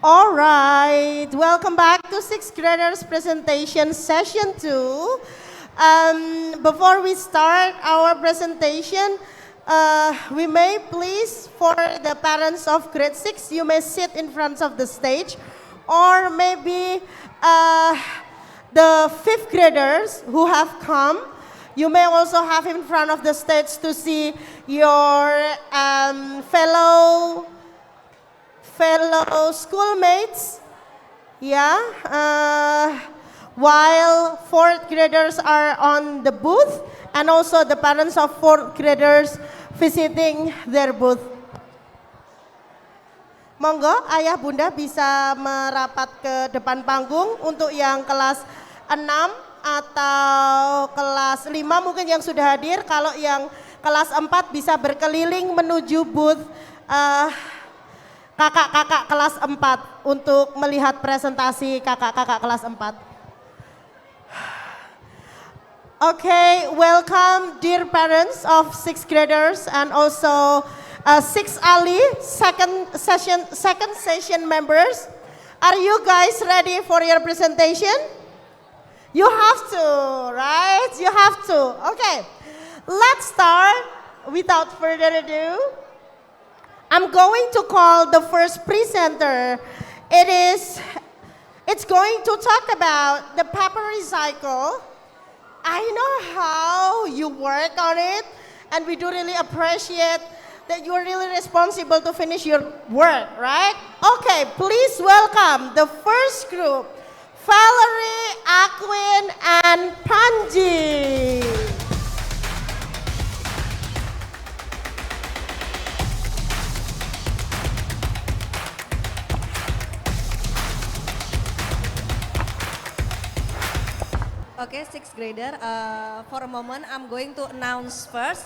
All right, welcome back to 6th graders presentation session 2. Before we start our presentation, we may please, for the parents of grade 6, you may sit in front of the stage, or maybe the 5th graders who have come, you may also have in front of the stage to see your fellow schoolmates, while 4th graders are on the booth, and also the parents of 4th graders visiting their booth. Monggo ayah bunda bisa merapat ke depan panggung untuk yang kelas 6 atau kelas 5 mungkin yang sudah hadir. Kalau yang kelas 4 bisa berkeliling menuju booth kakak-kakak kelas 4 untuk melihat presentasi kakak-kakak kelas 4. Okay, welcome dear parents of 6th graders and also 6 Ali second session members. Are you guys ready for your presentation? You have to, right? You have to. Okay, let's start without further ado. I'm going to call the first presenter. It's going to talk about the paper recycle. I know how you work on it, and we do really appreciate that you're really responsible to finish your work, right? Okay, please welcome the first group, Valerie, Akwin, and Panji. Oke, Oke, sixth grader. For a moment, I'm going to announce first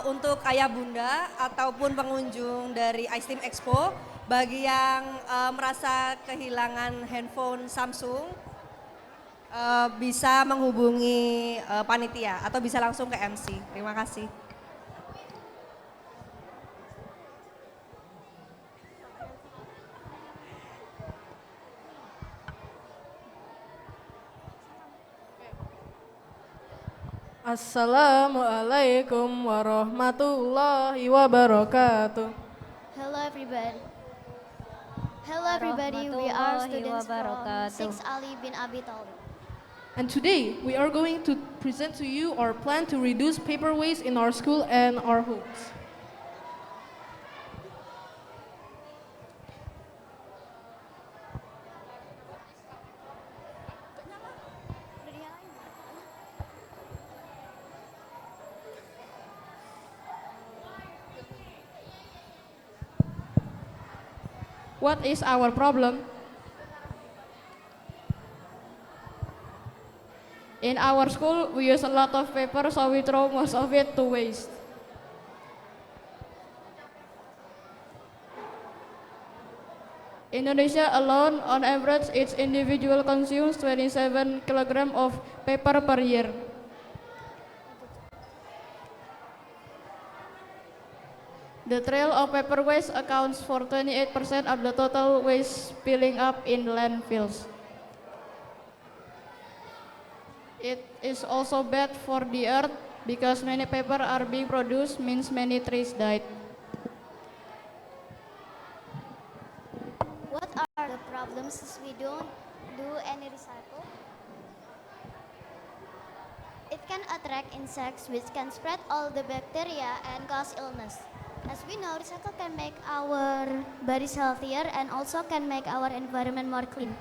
untuk ayah bunda ataupun pengunjung dari Ice Team Expo, bagi yang merasa kehilangan handphone Samsung, bisa menghubungi panitia atau bisa langsung ke MC. Terima kasih. Assalamualaikum warahmatullahi wabarakatuh. Hello everybody. Hello everybody, we are students from Wabarakatuh. 6 Ali bin Abi Thalib. And today we are going to present to you our plan to reduce paper waste in our school and our homes. What is our problem? In our school, we use a lot of paper, so we throw most of it to waste. Indonesia alone, on average, each individual consumes 27 kilograms of paper per year. The trail of paper waste accounts for 28% of the total waste piling up in landfills. It is also bad for the earth because many paper are being produced means many trees died. What are the problems if we don't do any recycle? It can attract insects which can spread all the bacteria and cause illness. As we know, recycle can make our bodies healthier and also can make our environment more clean.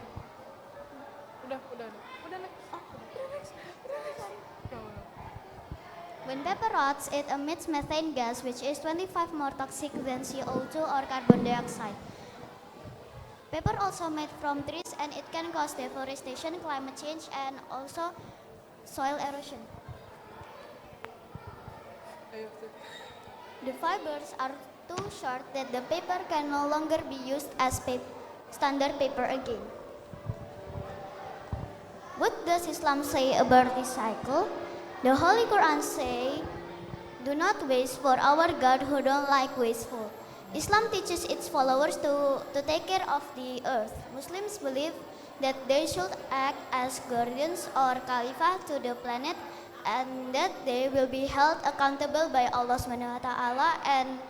When paper rots, it emits methane gas, which is 25 more toxic than CO2 or carbon dioxide. Paper also made from trees and it can cause deforestation, climate change, and also soil erosion. The fibers are too short that the paper can no longer be used as standard paper again. What does Islam say about recycle? The Holy Quran say, "Do not waste, for our God who don't like wasteful." Islam teaches its followers to take care of the earth. Muslims believe that they should act as guardians or khalifah to the planet, and that they will be held accountable by Allah Subhanahu wa Ta'ala and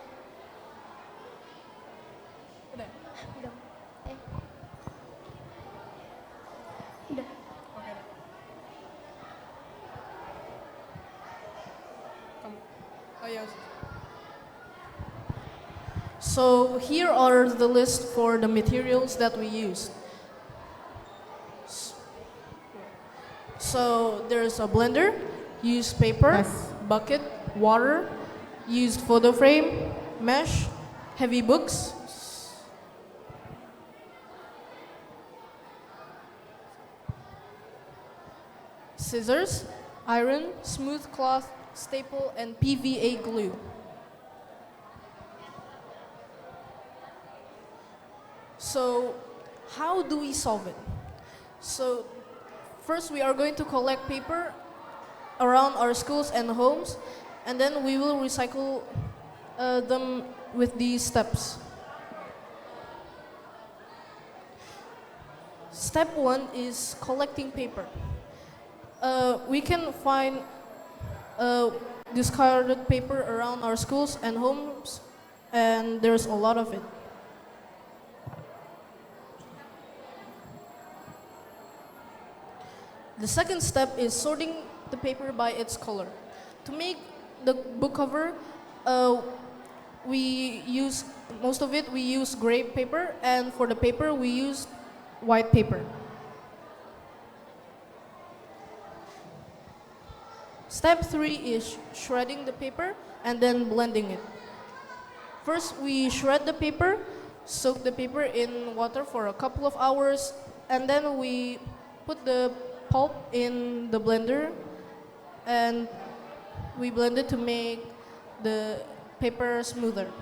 So here are the list for the materials that we use. So there's a blender, used paper, bucket, water, used photo frame, mesh, heavy books, scissors, iron, smooth cloth, staple, and PVA glue. So how do we solve it? So first we are going to collect paper around our schools and homes, and then we will recycle them with these steps. Step 1 is collecting paper. We can find discarded paper around our schools and homes, and there's a lot of it. The second step is sorting the paper by its color. To make the book cover, we use, most of it we use gray paper, and for the paper we use white paper. Step 3 is shredding the paper and then blending it. First we shred the paper, soak the paper in water for a couple of hours, and then we put the pulp in the blender and we blend it to make the paper smoother.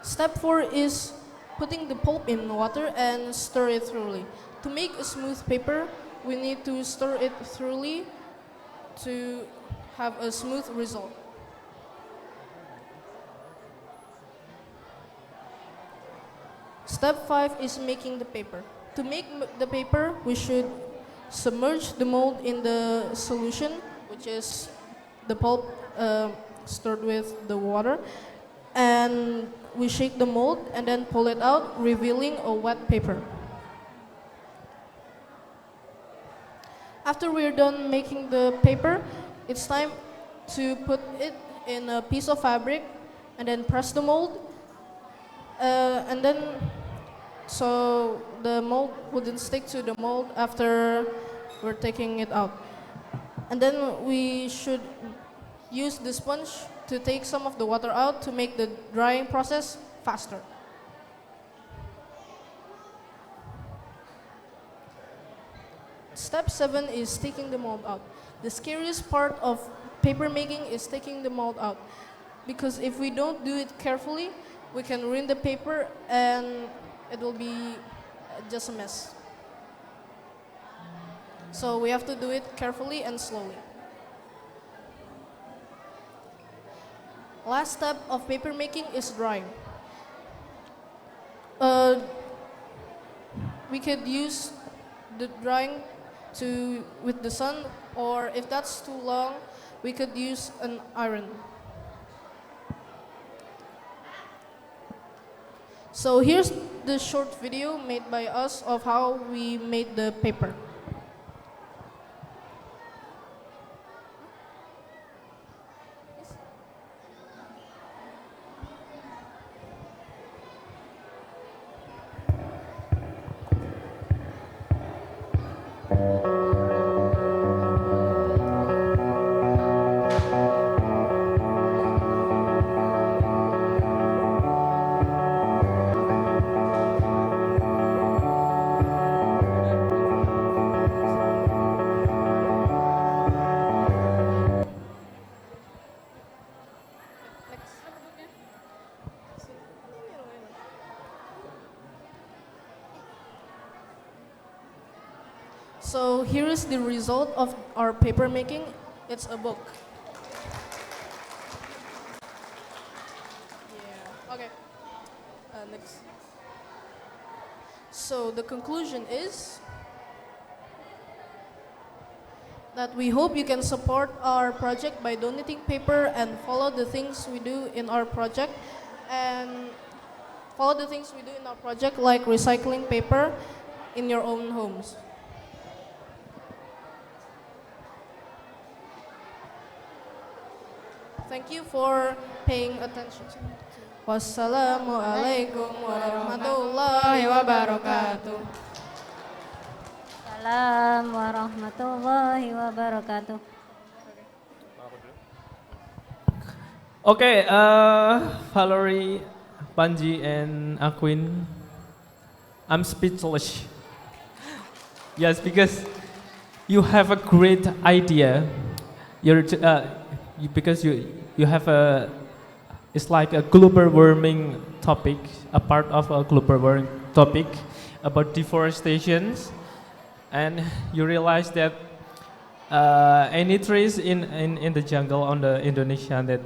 Step 4 is putting the pulp in water and stir it thoroughly. To make a smooth paper, we need to stir it thoroughly to have a smooth result. Step 5 is making the paper. To make the paper, we should submerge the mold in the solution, which is the pulp stirred with the water, and we shake the mold and then pull it out, revealing a wet paper. After we're done making the paper, it's time to put it in a piece of fabric and then press the mold. And then, so the mold wouldn't stick to the mold after we're taking it out. And then we should use the sponge to take some of the water out to make the drying process faster. Step 7 is taking the mold out. The scariest part of paper making is taking the mold out, because if we don't do it carefully, we can ruin the paper and it will be just a mess. So we have to do it carefully and slowly. Last step of paper making is drying. We could use the drying with the sun, or if that's too long, we could use an iron. So here's the short video made by us of how we made the paper. So here is the result of our paper making. It's a book. Yeah. Okay. Next. So the conclusion is that we hope you can support our project by donating paper and follow the things we do in our project, and follow the things we do in our project like recycling paper in your own homes. Thank you for paying attention. Wassalamualaikum warahmatullahi wabarakatuh. Salam warahmatullahi wabarakatuh. Okay, Valerie, Panji, and Aquin, I'm speechless. Yes, because you have a great idea. Because you have it's like a global warming topic, a part of a global warming topic about deforestation, and you realize that any trees in the jungle on the Indonesia that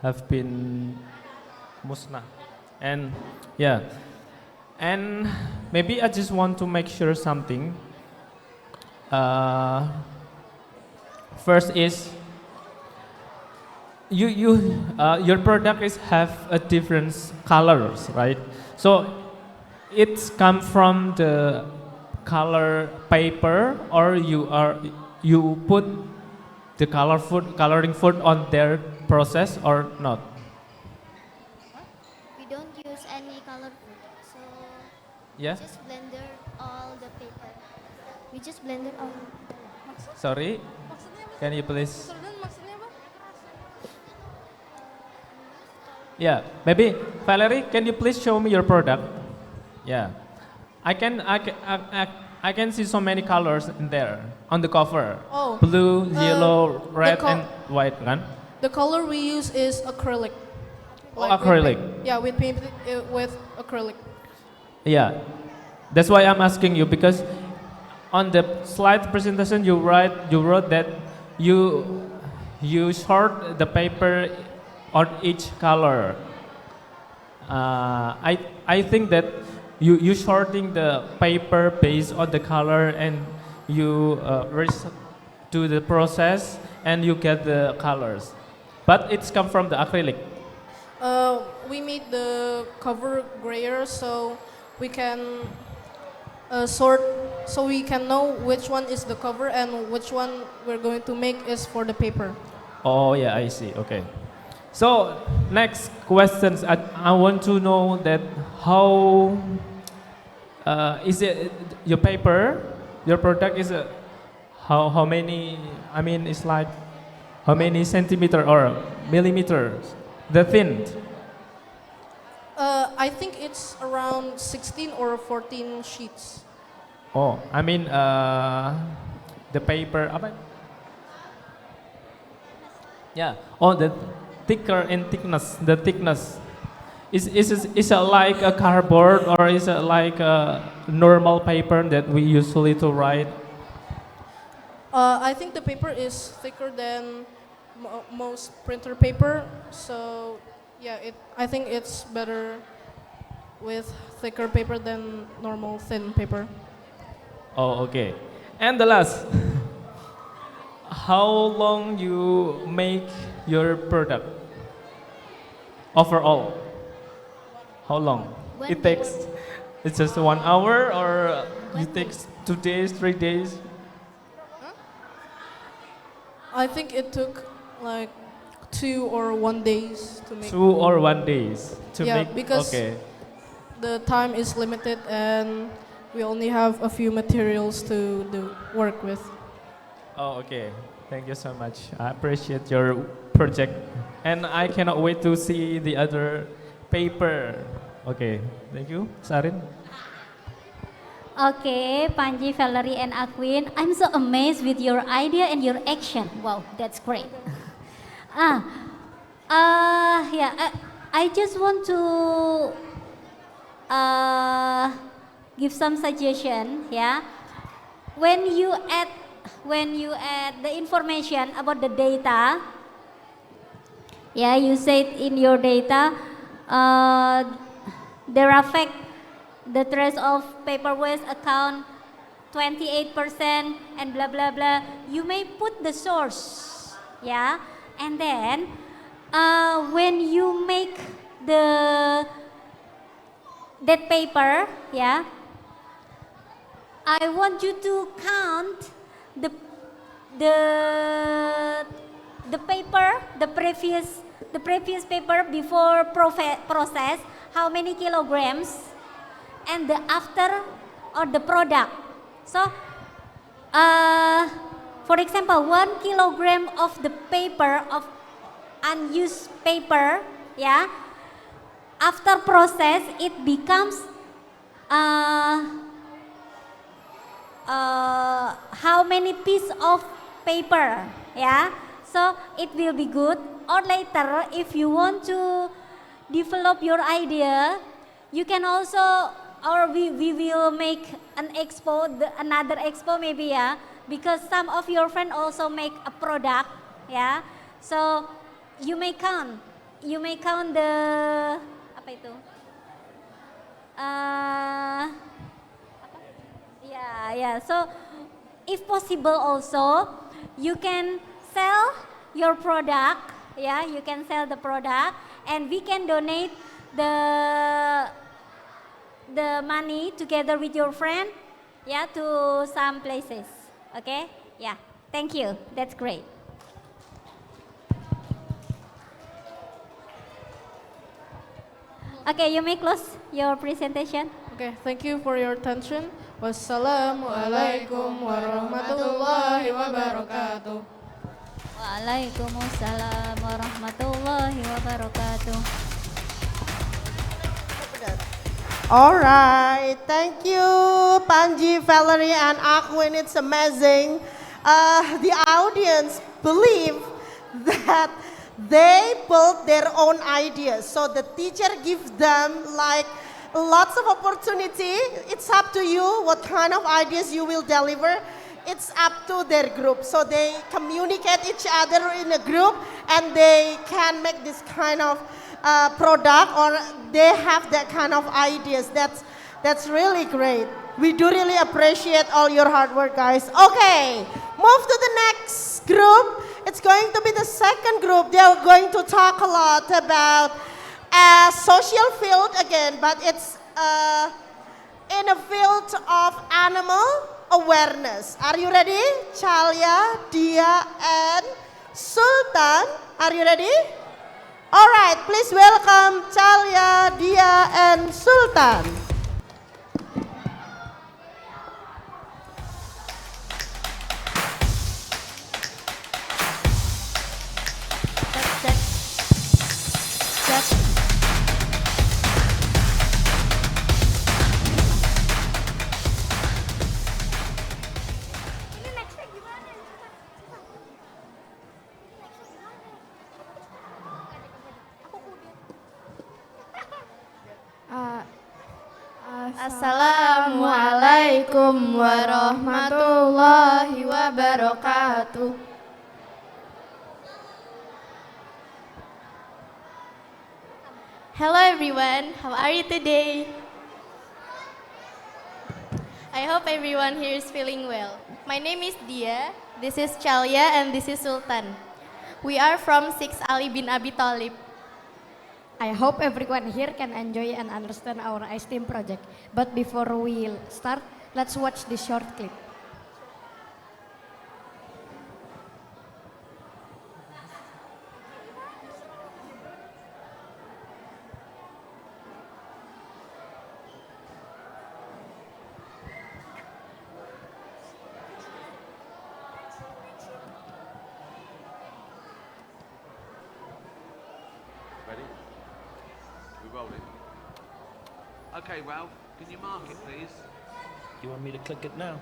have been musnah, and yeah, and maybe I just want to make sure something. First is your product have a different colors, right? So it's come from the color paper, or you put the coloring food on their process or not? We don't use any color food, so Yeah. we just blender all the paper. We just blended all. Sorry, can you please? Yeah, maybe Valerie, can you please show me your product? Yeah, I can see so many colors in there on the cover. Oh, Blue, yellow, red, co- and white, kan? The color we use is acrylic. Oh, we acrylic. yeah, we painted it with acrylic. Yeah, that's why I'm asking you because on the slide presentation you wrote that you sort the paper on each color. I think that you sorting the paper based on the color and you do the process and you get the colors, but it's come from the acrylic. We made the cover grayer so we can sort, so we can know which one is the cover and which one we're going to make is for the paper. Oh yeah, I see. Okay. So next questions, I want to know that how is it your paper, your product is how many? I mean, it's like how many centimeter or millimeters? The thin. I think it's around 16 or 14 sheets. Oh, I mean the paper. Apa? Yeah. Oh, the thicker in thickness. The thickness. Is it like a cardboard or is it like a normal paper that we usually to write? I think the paper is thicker than most printer paper, so yeah, I think it's better with thicker paper than normal thin paper. Oh, okay. And the last, how long you make your product overall? How long? It takes, it's just 1 hour or it takes 2 days, 3 days? I think it took like 2 or 1 days to make. 2 or 1 days to yeah, make, because okay. the time is limited and we only have a few materials to work with. Oh, okay. Thank you so much. I appreciate your project. And I cannot wait to see the other paper. Okay, thank you, Sarin. Okay, Panji, Valerie, and Akwin, I'm so amazed with your idea and your action. Wow, that's great. Yeah, I just want to give some suggestion. Yeah, when you add the information about the data, yeah, you said in your data there affect the trace of paper waste account 28% and blah blah blah. You may put the source, yeah, and then when you make that paper, yeah, I want you to count the paper, the previous paper before process, how many kilograms, and the after or the product. So, for example, 1 kilogram of the paper of unused paper, yeah, after process it becomes how many piece of paper, yeah. So it will be good. Or later, if you want to develop your idea, you can also, or we will make an expo, another expo maybe, yeah, because some of your friends also make a product, yeah. So you may count the apa itu? Yeah. So if possible also, you can sell your product, yeah, you can sell the product and we can donate the money together with your friend, yeah, to some places, okay? Yeah, thank you, that's great. Okay, you may close your presentation. Okay, thank you for your attention. Wassalamualaikum warahmatullahi wabarakatuh. Waalaikumsalam warahmatullahi wabarakatuh. All right, thank you, Panji, Valerie, and Akwin. It's amazing. The audience believe that they build their own ideas. So the teacher gives them like lots of opportunity. It's up to you what kind of ideas you will deliver. It's up to their group. So they communicate each other in a group and they can make this kind of product, or they have that kind of ideas. That's really great. We do really appreciate all your hard work, guys. Okay, move to the next group. It's going to be the second group. They are going to talk a lot about social field again, but it's in a field of animal awareness. Are you ready? Chalia, Dia, and Sultan. Are you ready? All right, please welcome Chalia, Dia, and Sultan. Assalamualaikum warahmatullahi wabarakatuh. Hello everyone, how are you today? I hope everyone here is feeling well. My name is Dia, this is Chalia, and this is Sultan. We are from 6 Ali bin Abi Thalib. I hope everyone here can enjoy and understand our ice team project. But before we start, let's watch this short clip. Ready? We're rolling. Okay, Ralph, can you mark it, please? You want me to click it now?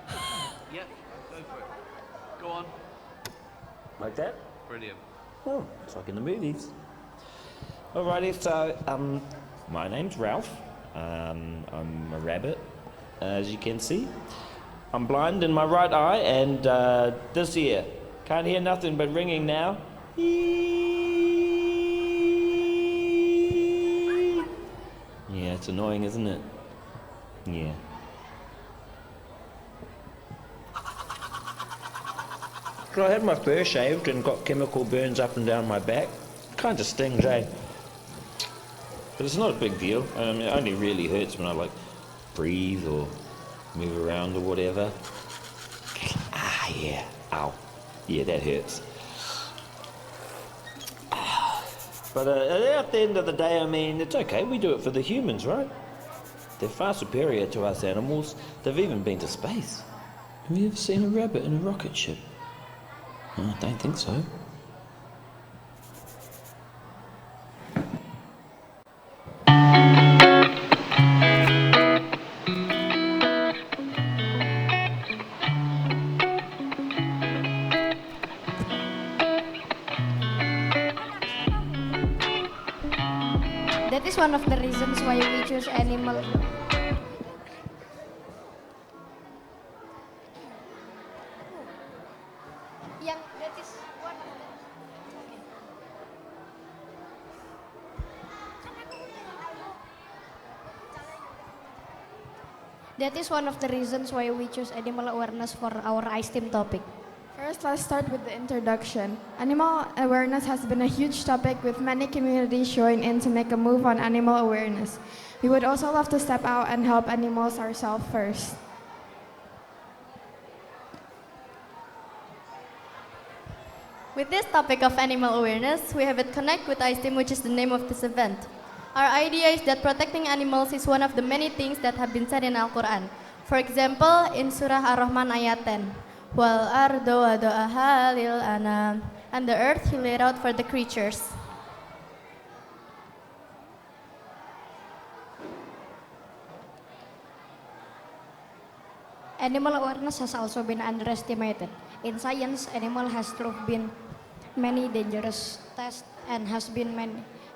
Yep, go for it. Go on. Like that? Brilliant. Oh, it's like in the movies. Alrighty, so my name's Ralph. I'm a rabbit, as you can see. I'm blind in my right eye, and this ear. Can't hear nothing but ringing now. Yeah, it's annoying, isn't it? Yeah. So I had my fur shaved and got chemical burns up and down my back. Kind of stings, eh? But it's not a big deal. I mean, it only really hurts when I like breathe or move around or whatever. Ah, yeah. Ow. Yeah, that hurts. But at the end of the day, I mean, it's okay. We do it for the humans, right? They're far superior to us animals. They've even been to space. Have you ever seen a rabbit in a rocket ship? I don't think so. That is one of the reasons why we choose animal. That is one of the reasons why we choose animal awareness for our ice team topic. First, let's start with the introduction. Animal awareness has been a huge topic with many communities joining in to make a move on animal awareness. We would also love to step out and help animals ourselves first. With this topic of animal awareness, we have it connect with ice team, which is the name of this event. Our idea is that protecting animals is one of the many things that have been said in Al-Quran. For example, in Surah Ar-Rahman ayat 10, Wal ardu wada'aha lil anam, and the earth he laid out for the creatures. Animal awareness has also been underestimated. In science, animal has been many dangerous tests and has been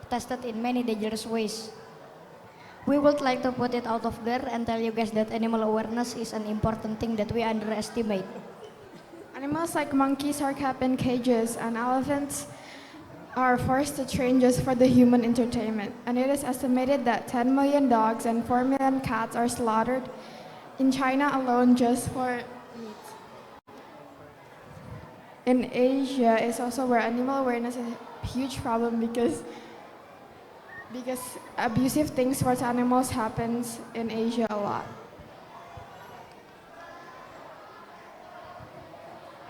tested in many dangerous ways. We would like to put it out of there and tell you guys that animal awareness is an important thing that we underestimate. Animals like monkeys are kept in cages, and elephants are forced to train just for the human entertainment. And it is estimated that 10 million dogs and 4 million cats are slaughtered in China alone just for meat. In Asia is also where animal awareness is a huge problem because abusive things towards animals happens in Asia a lot.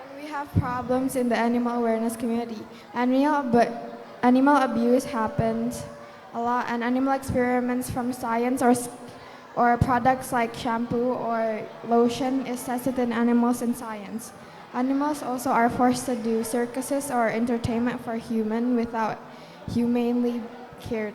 And we have problems in the animal awareness community. Animal abuse happens a lot, and animal experiments from science or products like shampoo or lotion is tested in animals in science. Animals also are forced to do circuses or entertainment for human without humanely cared.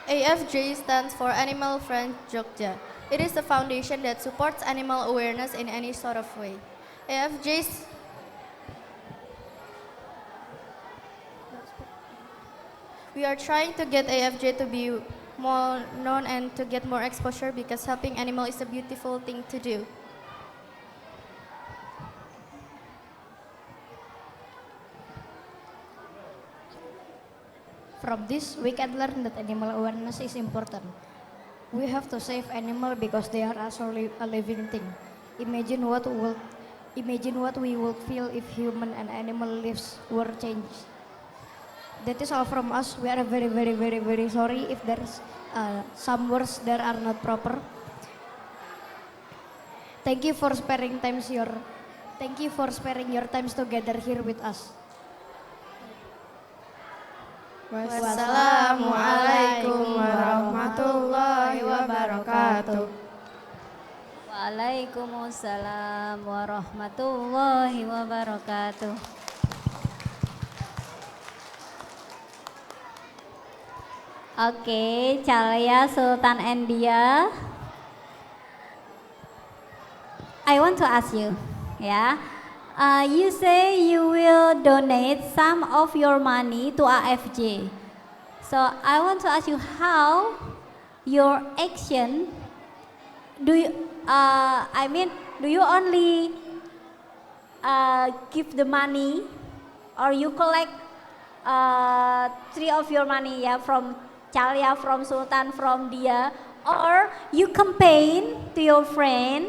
AFJ stands for Animal Friends Jogja. It is a foundation that supports animal awareness in any sort of way. AFJ's We are trying to get AFJ to be more known and to get more exposure because helping animal is a beautiful thing to do. From this, we can learn that animal awareness is important. We have to save animal because they are also a living thing. Imagine what we would feel if human and animal lives were changed. That is all from us. We are very, very, very, very sorry if there's some words that are not proper. Thank you for sparing your times together here with us. Wassalamualaikum warahmatullahi wabarakatuh. Waalaikumsalam warahmatullahi wabarakatuh. Oke, Calia, Sultan, and Dia. I want to ask you, yeah. You say you will donate some of your money to AFJ. So I want to ask you how your action do you only give the money or you collect three of your money, yeah, from Calia, from Sultan, from Dia, or you campaign to your friend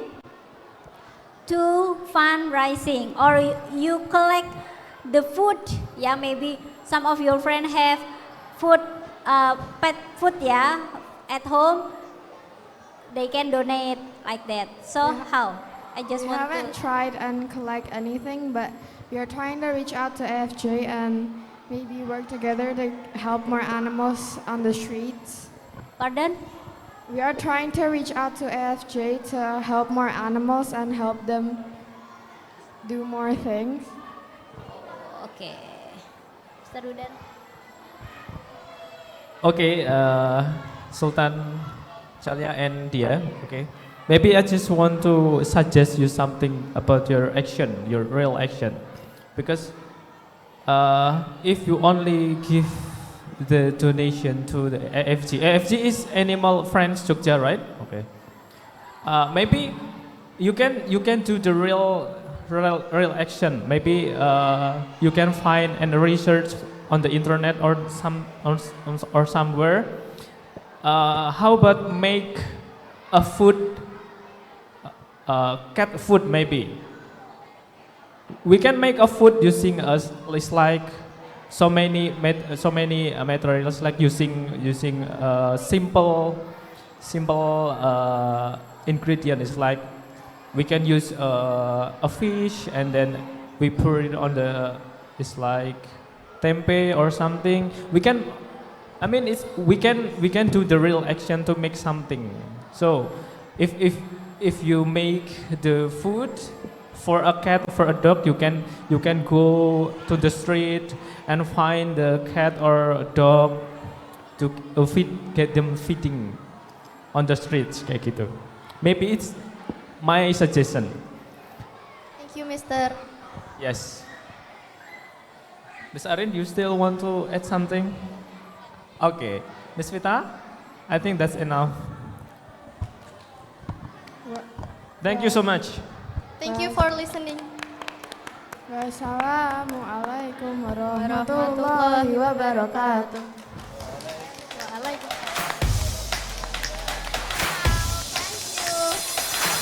to fundraising, or you collect the food, yeah, maybe some of your friends have food, pet food, yeah, at home, they can donate like that. So how? I just We want haven't to tried and collect anything, but we are trying to reach out to AFJ and maybe work together to help more animals on the streets. Pardon? We are trying to reach out to AFJ to help more animals and help them do more things. Okay, Mr. Rudan. Okay, Sultan, Chalia, and Dia. Okay, maybe I just want to suggest you something about your action, your real action, because if you only give the donation to the AFG. AFG is Animal Friends Jogja, right? Okay. Maybe you can do the real action. Maybe you can find and research on the internet or somewhere. How about make a food, cat food maybe. We can make a food using it's like so many materials, like using simple ingredients. Like we can use a fish and then we put it on it's like tempeh or something. We can do the real action to make something. So if you make the food for a cat, for a dog, you can go to the street and find the cat or dog to get them feeding on the streets kayak gitu. Maybe it's my suggestion. Thank you, Mr. Yes. Miss Arin, you still want to add something? Okay. Miss Vita, I think that's enough. Thank you so much. Thank you for listening. Wassalamualaikum warahmatullahi wabarakatuh.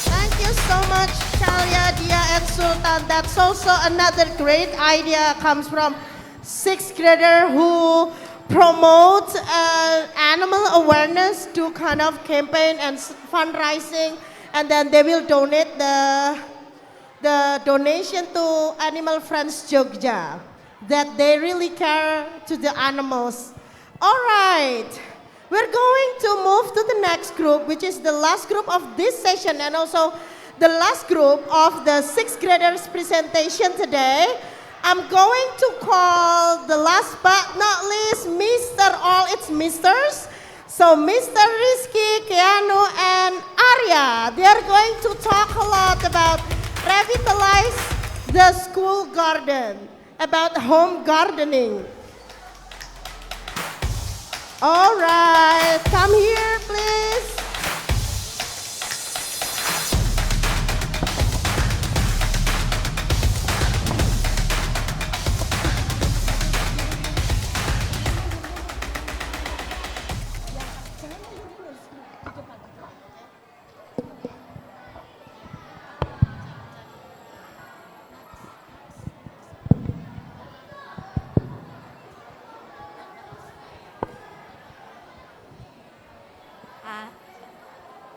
Thank you so much, Shalia, Dia, and Sultan. That's also another great idea comes from sixth grader who promote animal awareness, do kind of campaign and fundraising, and then they will donate the donation to Animal Friends Jogja, that they really care to the animals. All right. We're going to move to the next group, which is the last group of this session and also the last group of the sixth graders presentation today. I'm going to call the last but not least, Mr. All It's Misters. So Mr. Rizky, Keanu, and Arya, they are going to talk a lot about revitalize the school garden, about home gardening. All right, come here, please.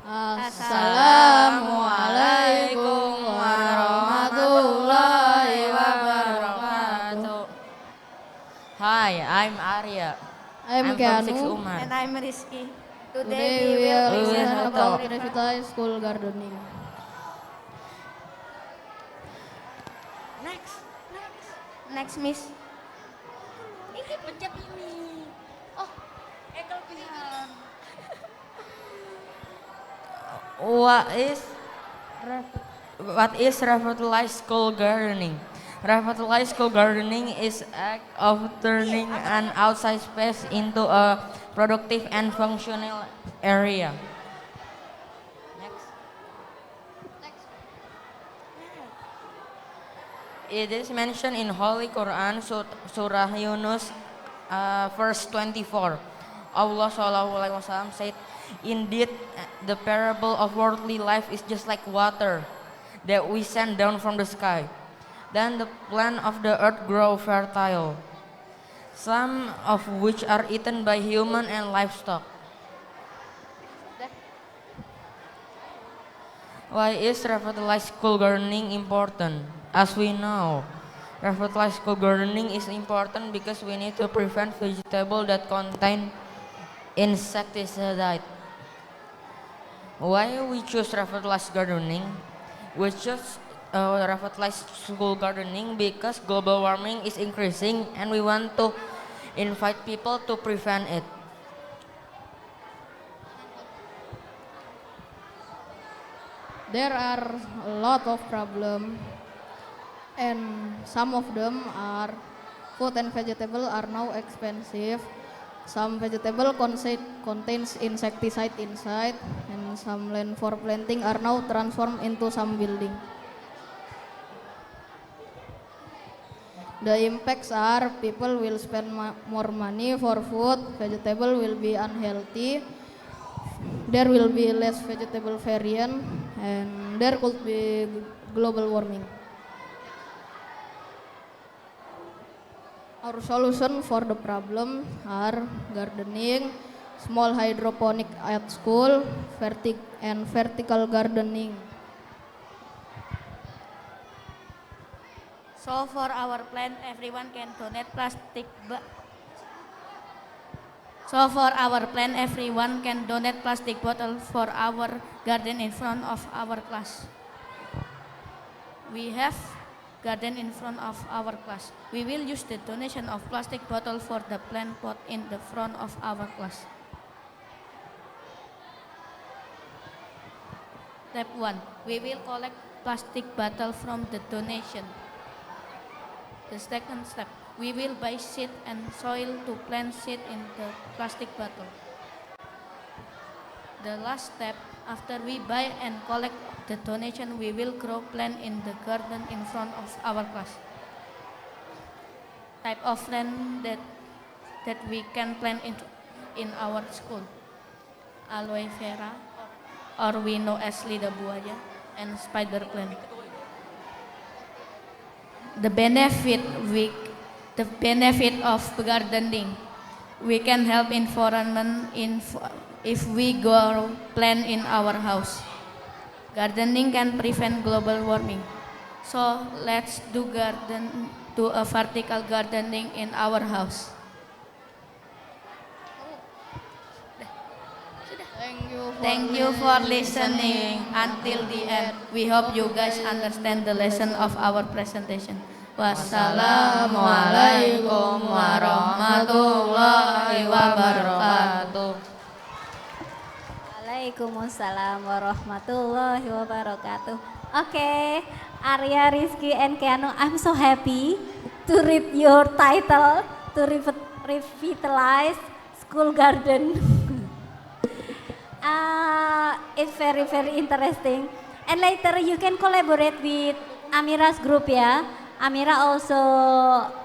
Assalamualaikum warahmatullahi wabarakatuh. Hi, I'm Arya. I'm from Six Keanu. Umar. And I'm Rizky. Today we will listen listen about about revitalize school gardening. Next, Miss. Ini pencet ini. Oh, kelebihan. What is revitalized school gardening? Revitalized school gardening is act of turning an outside space into a productive and functional area. It is mentioned in Holy Quran, Surah Yunus, verse 24. Allah SAW said, "Indeed, the parable of worldly life is just like water that we send down from the sky. Then the plant of the earth grow fertile, some of which are eaten by human and livestock." Why is revitalized school gardening important? As we know, revitalized school gardening is important because we need to prevent vegetables that contain insecticide. Why we choose revitalized gardening? We choose revitalized school gardening because global warming is increasing and we want to invite people to prevent it. There are a lot of problems, and some of them are food and vegetable are now expensive. Some vegetable contains insecticide inside, and some land for planting are now transformed into some building. The impacts are people will spend more money for food, vegetable will be unhealthy, there will be less vegetable variant, and there could be global warming. Our solution for the problem are gardening, small hydroponic at school, vertical gardening. So for our plant, everyone can donate plastic. So for our plant, everyone can donate plastic bottle for our garden in front of our class. we have garden in front of our class. We will use the donation of plastic bottle for the plant pot in the front of our class. Step 1. We will collect plastic bottle from the donation. The second step. We will buy seed and soil to plant seed in the plastic bottle. The last step, after we buy and collect the donation, we will grow plant in the garden in front of our class. Type of plant that we can plant in our school. Aloe vera, or we know as lidah buaya, and spider plant. The benefit of gardening, we can help environment if we grow plant in our house. Gardening can prevent global warming. So let's do a vertical gardening in our house. Thank you for listening until the end. We hope you guys understand the lesson of our presentation. Wassalamualaikum warahmatullahi wabarakatuh. Waalaikumsalam warahmatullahi wabarakatuh. Okay, Arya, Rizky, and Keanu, I'm so happy to read your title, to revitalize school garden. It's very, very interesting. And later you can collaborate with Amira's group, ya. Amira also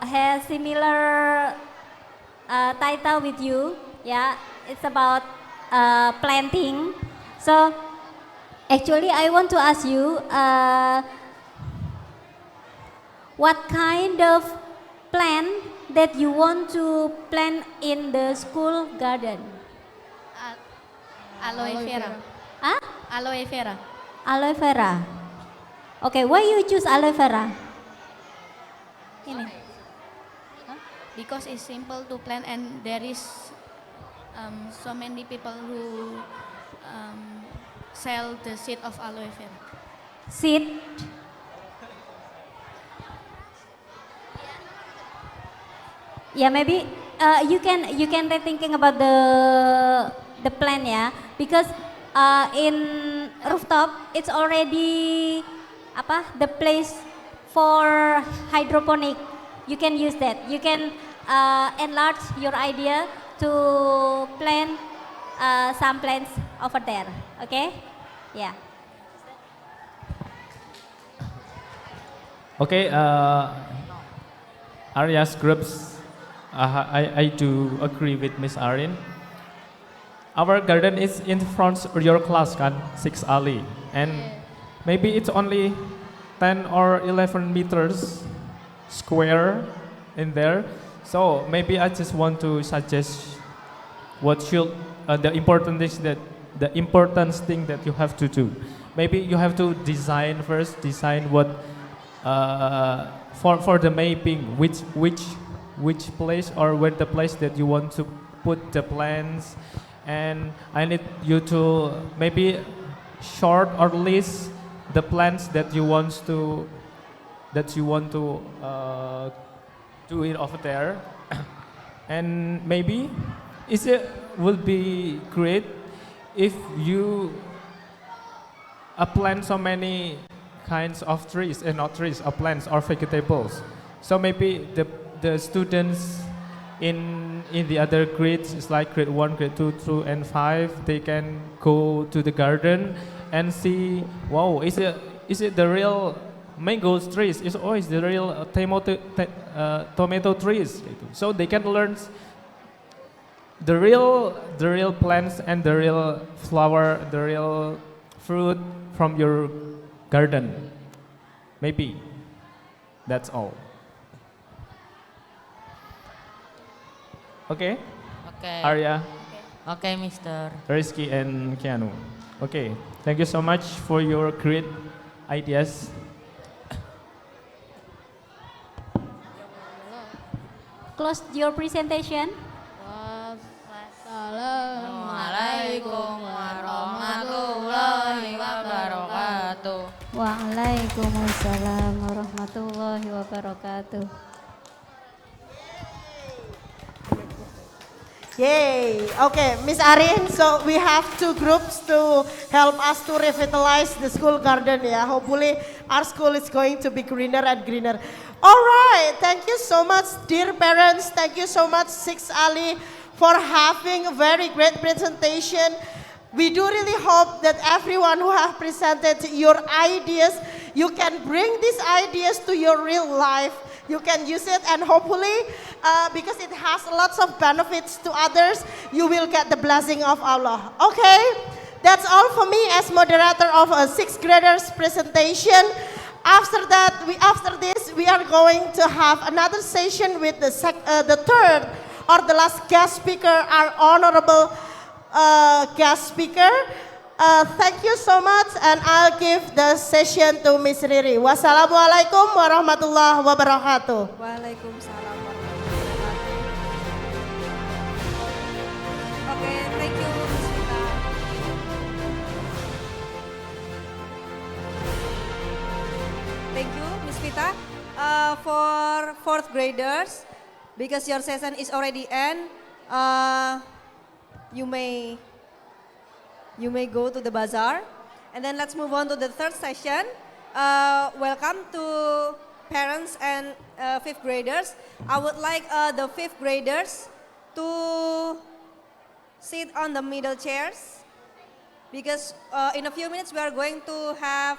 has similar title with you, ya. It's about planting. So actually I want to ask you, what kind of plant that you want to plant in the school garden? Aloe vera. Huh? Aloe vera. Aloe vera. Okay, why you choose aloe vera? Ini. Because it's simple to plant and there is so many people who sell the seed of aloe vera. Seed. Yeah, maybe you can rethinking about the plan, ya, because in rooftop it's already the place for hydroponic. You can use that. You can enlarge your idea to plant some plants over there. Okay? Yeah. Okay, Arya's groups, I do agree with Miss Arin. Our garden is in front of your class, kan, 6 alley, and maybe it's only 10 or 11 meters square in there. So maybe I just want to suggest what should the importance thing that you have to do. Maybe you have to design what for the mapping, which place or where the place that you want to put the plants. And I need you to maybe short or list the plants that you want to do it over there. And maybe it will be great if you plant so many kinds of trees, and not trees, or plants or vegetables. So maybe the students in the other grades, it's like grade 1, grade 2, 2, and 5, they can go to the garden and see, wow, is it the real mango trees? Is the real tomato trees? So they can learn the real plants and the real flower, the real fruit from your garden. Maybe that's all. Okay? Okay. Arya? Okay, Mister. Rizky and Keanu. Okay, thank you so much for your great ideas. Close your presentation. Wassalamualaikum warahmatullahi wabarakatuh. Waalaikumsalam Waalaikumsalam warahmatullahi wabarakatuh. Yay! Okay, Miss Arin, so we have two groups to help us to revitalize the school garden. Yeah, hopefully our school is going to be greener and greener. All right, thank you so much, dear parents. Thank you so much, Six Ali, for having a very great presentation. We do really hope that everyone who have presented your ideas, you can bring these ideas to your real life. You can use it, and hopefully, because it has lots of benefits to others, you will get the blessing of Allah. Okay, that's all for me as moderator of a sixth graders presentation. After this, we are going to have another session with the third or the last guest speaker, our honorable guest speaker. Thank you so much, and I'll give the session to Miss Riri. Wassalamualaikum warahmatullahi wabarakatuh. Waalaikumsalam warahmatullahi wabarakatuh. Okay, thank you, Miss Vita. Thank you, Miss Vita. For fourth graders, because your session is already end, you may go to the bazaar. And then let's move on to the third session. Welcome to parents and fifth graders. I would like the fifth graders to sit on the middle chairs, because in a few minutes we are going to have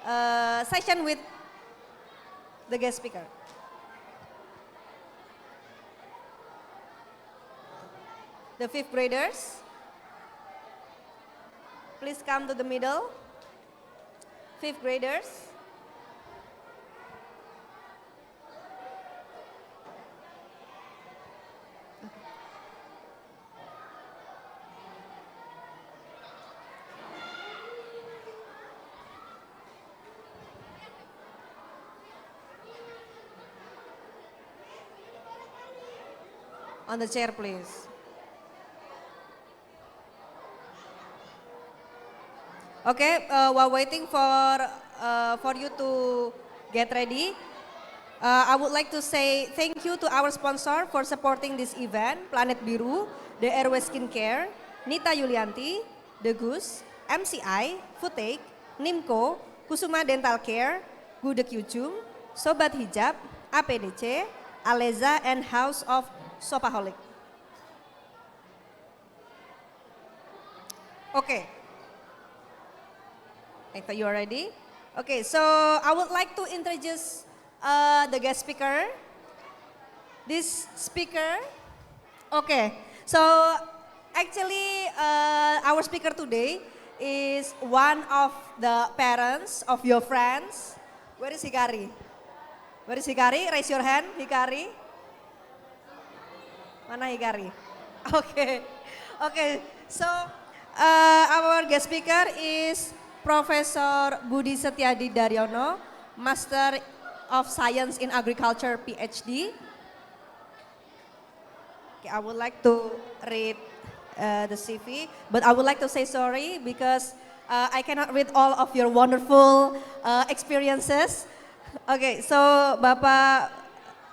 a session with the guest speaker. The fifth graders, please come to the middle. Fifth graders. On the chair, please. Okay, while waiting for you to get ready, I would like to say thank you to our sponsor for supporting this event, Planet Biru, The Airway Skincare, Nita Yulianti, The Goose, MCI, Foodtake, Nimco, Kusuma Dental Care, Gudeg Yucum, Sobat Hijab, APDC, Aleza, and House of Sopaholic. Okay. If you are ready. Okay, so I would like to introduce the guest speaker. This speaker, okay, so actually our speaker today is one of the parents of your friends. Where is Hikari? Where is Hikari? Raise your hand, Hikari. Mana Hikari? Okay, okay, so our guest speaker is Profesor Budi Setiadi Daryono, Master of Science in Agriculture, PhD. Okay, I would like to read the CV, but I would like to say sorry because I cannot read all of your wonderful experiences. Okay, so Bapak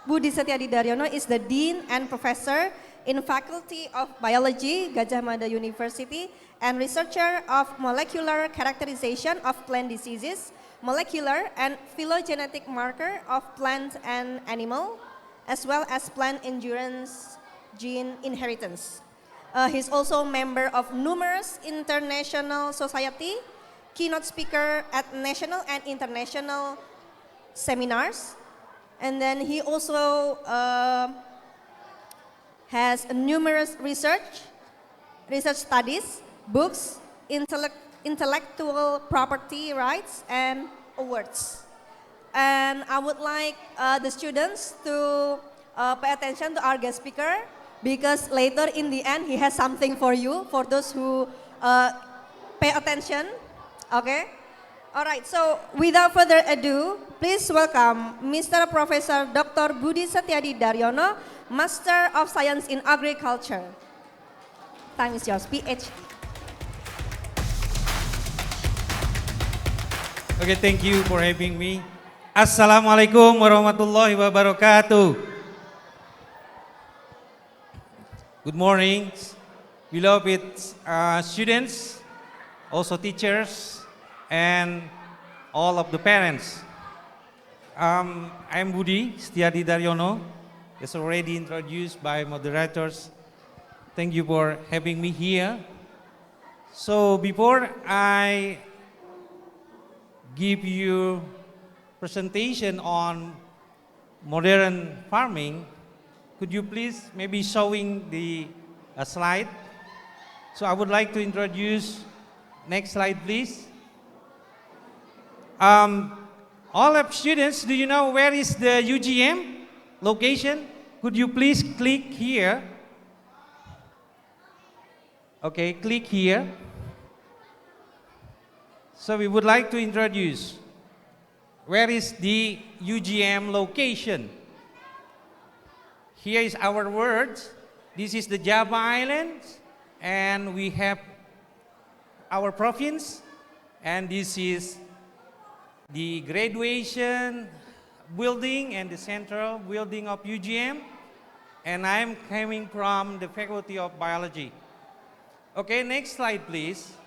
Budi Setiadi Daryono is the Dean and Professor in Faculty of Biology, Gajah Mada University, and researcher of molecular characterization of plant diseases, molecular and phylogenetic marker of plant and animal, as well as plant endurance gene inheritance. He's also a member of numerous international society, keynote speaker at national and international seminars, and then he also has numerous research studies, books, intellectual property rights, and awards. And I would like the students to pay attention to our guest speaker, because later in the end he has something for you, for those who pay attention, okay? All right, so without further ado, please welcome Mr. Professor Dr. Budi Setiadi Daryono, Master of Science in Agriculture. Time is yours, PhD. Okay, thank you for having me. Assalamualaikum warahmatullahi wabarakatuh. Good morning, beloved students, also teachers, and all of the parents. I'm Budi Setiadi Daryono, as already introduced by moderators. Thank you for having me here. So before I give you presentation on modern farming, could you please maybe showing the slide? So I would like to introduce, next slide please. All of students, do you know where is the UGM location? Could you please click here? Okay, click here. So we would like to introduce, where is the UGM location? Here is our words. This is the Java Islands, and we have our province, and this is the graduation building and the central building of UGM, and I'm coming from the Faculty of Biology. Okay, next slide please.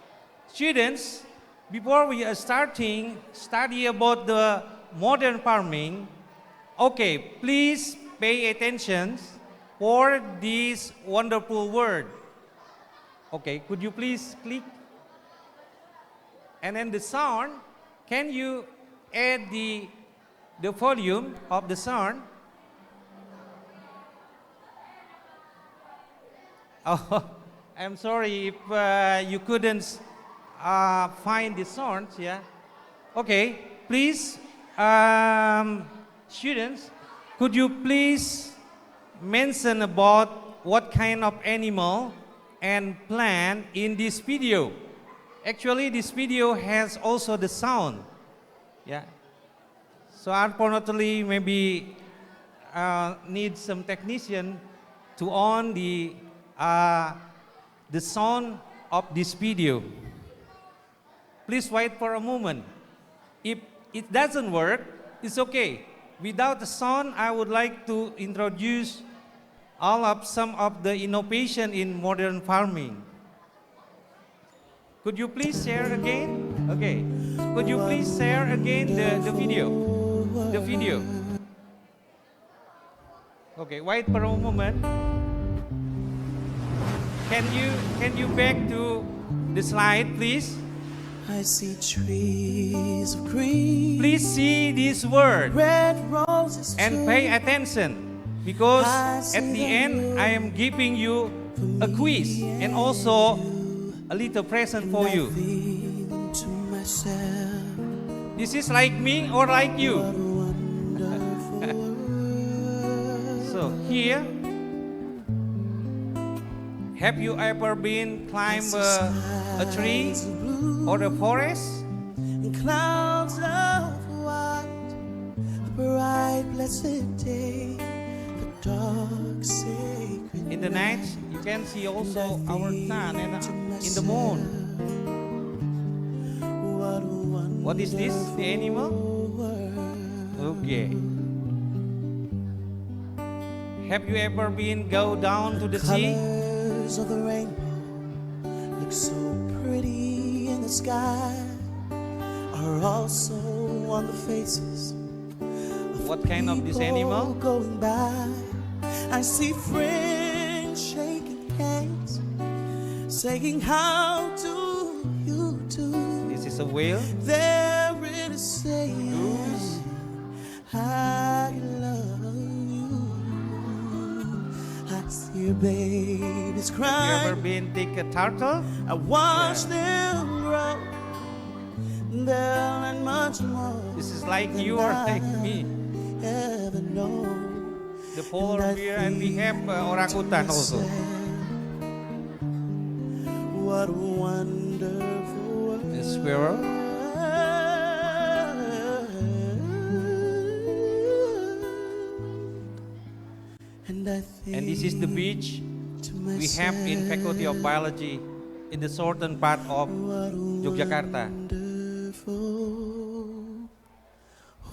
Students, before we are starting study about the modern farming, okay, please pay attention for this wonderful word. Okay, could you please click? And then the sound, can you add the volume of the sound? Oh, I'm sorry if you couldn't find the sounds, yeah? Okay, please, students, could you please mention about what kind of animal and plant in this video? Actually, this video has also the sound, yeah? So unfortunately, maybe need some technician to on the sound of this video. Please wait for a moment. If it doesn't work, it's okay. Without the sound, I would like to introduce some of the innovation in modern farming. Could you please share again? Okay. Could you please share again the video? The video. Okay, wait for a moment. Can you back to the slide, please? I see trees of green. Please see this word Red roses and pay attention, because at the end I am giving you a quiz and also a little present for you. This is like me or like you? So here, have you ever been climb a tree or a forest? In clouds of white, a bright blessed day, the dark sacred in the night, you can see also our sun and in the moon. What is this? The animal? Okay. Have you ever been go down to the sea? Colors of the rainbow look so pretty in the sky, are also on the faces of what kind of this animal? Going by. I see friends shaking hands, saying how do you do. This is a whale. They're really saying I love you. I see babies cry. Have you ever been take a turtle? I watch them grow. They'll learn much more. This is like you or like me. Ever know. The polar bear, and we have orangutan also. What a wonderful world. The squirrel. And this is the beach we have in Faculty of Biology in the southern part of Yogyakarta.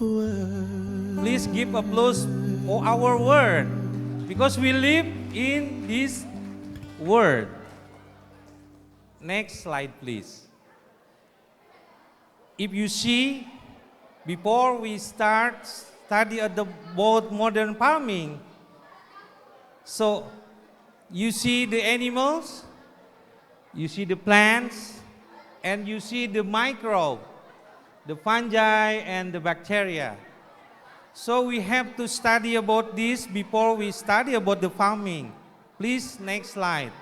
word. Please give applause for our word, because we live in this word. Next slide, please. If you see, before we start study about modern farming, so you see the animals, you see the plants, and you see the microbe, the fungi and the bacteria. So we have to study about this before we study about the farming. Please, next slide.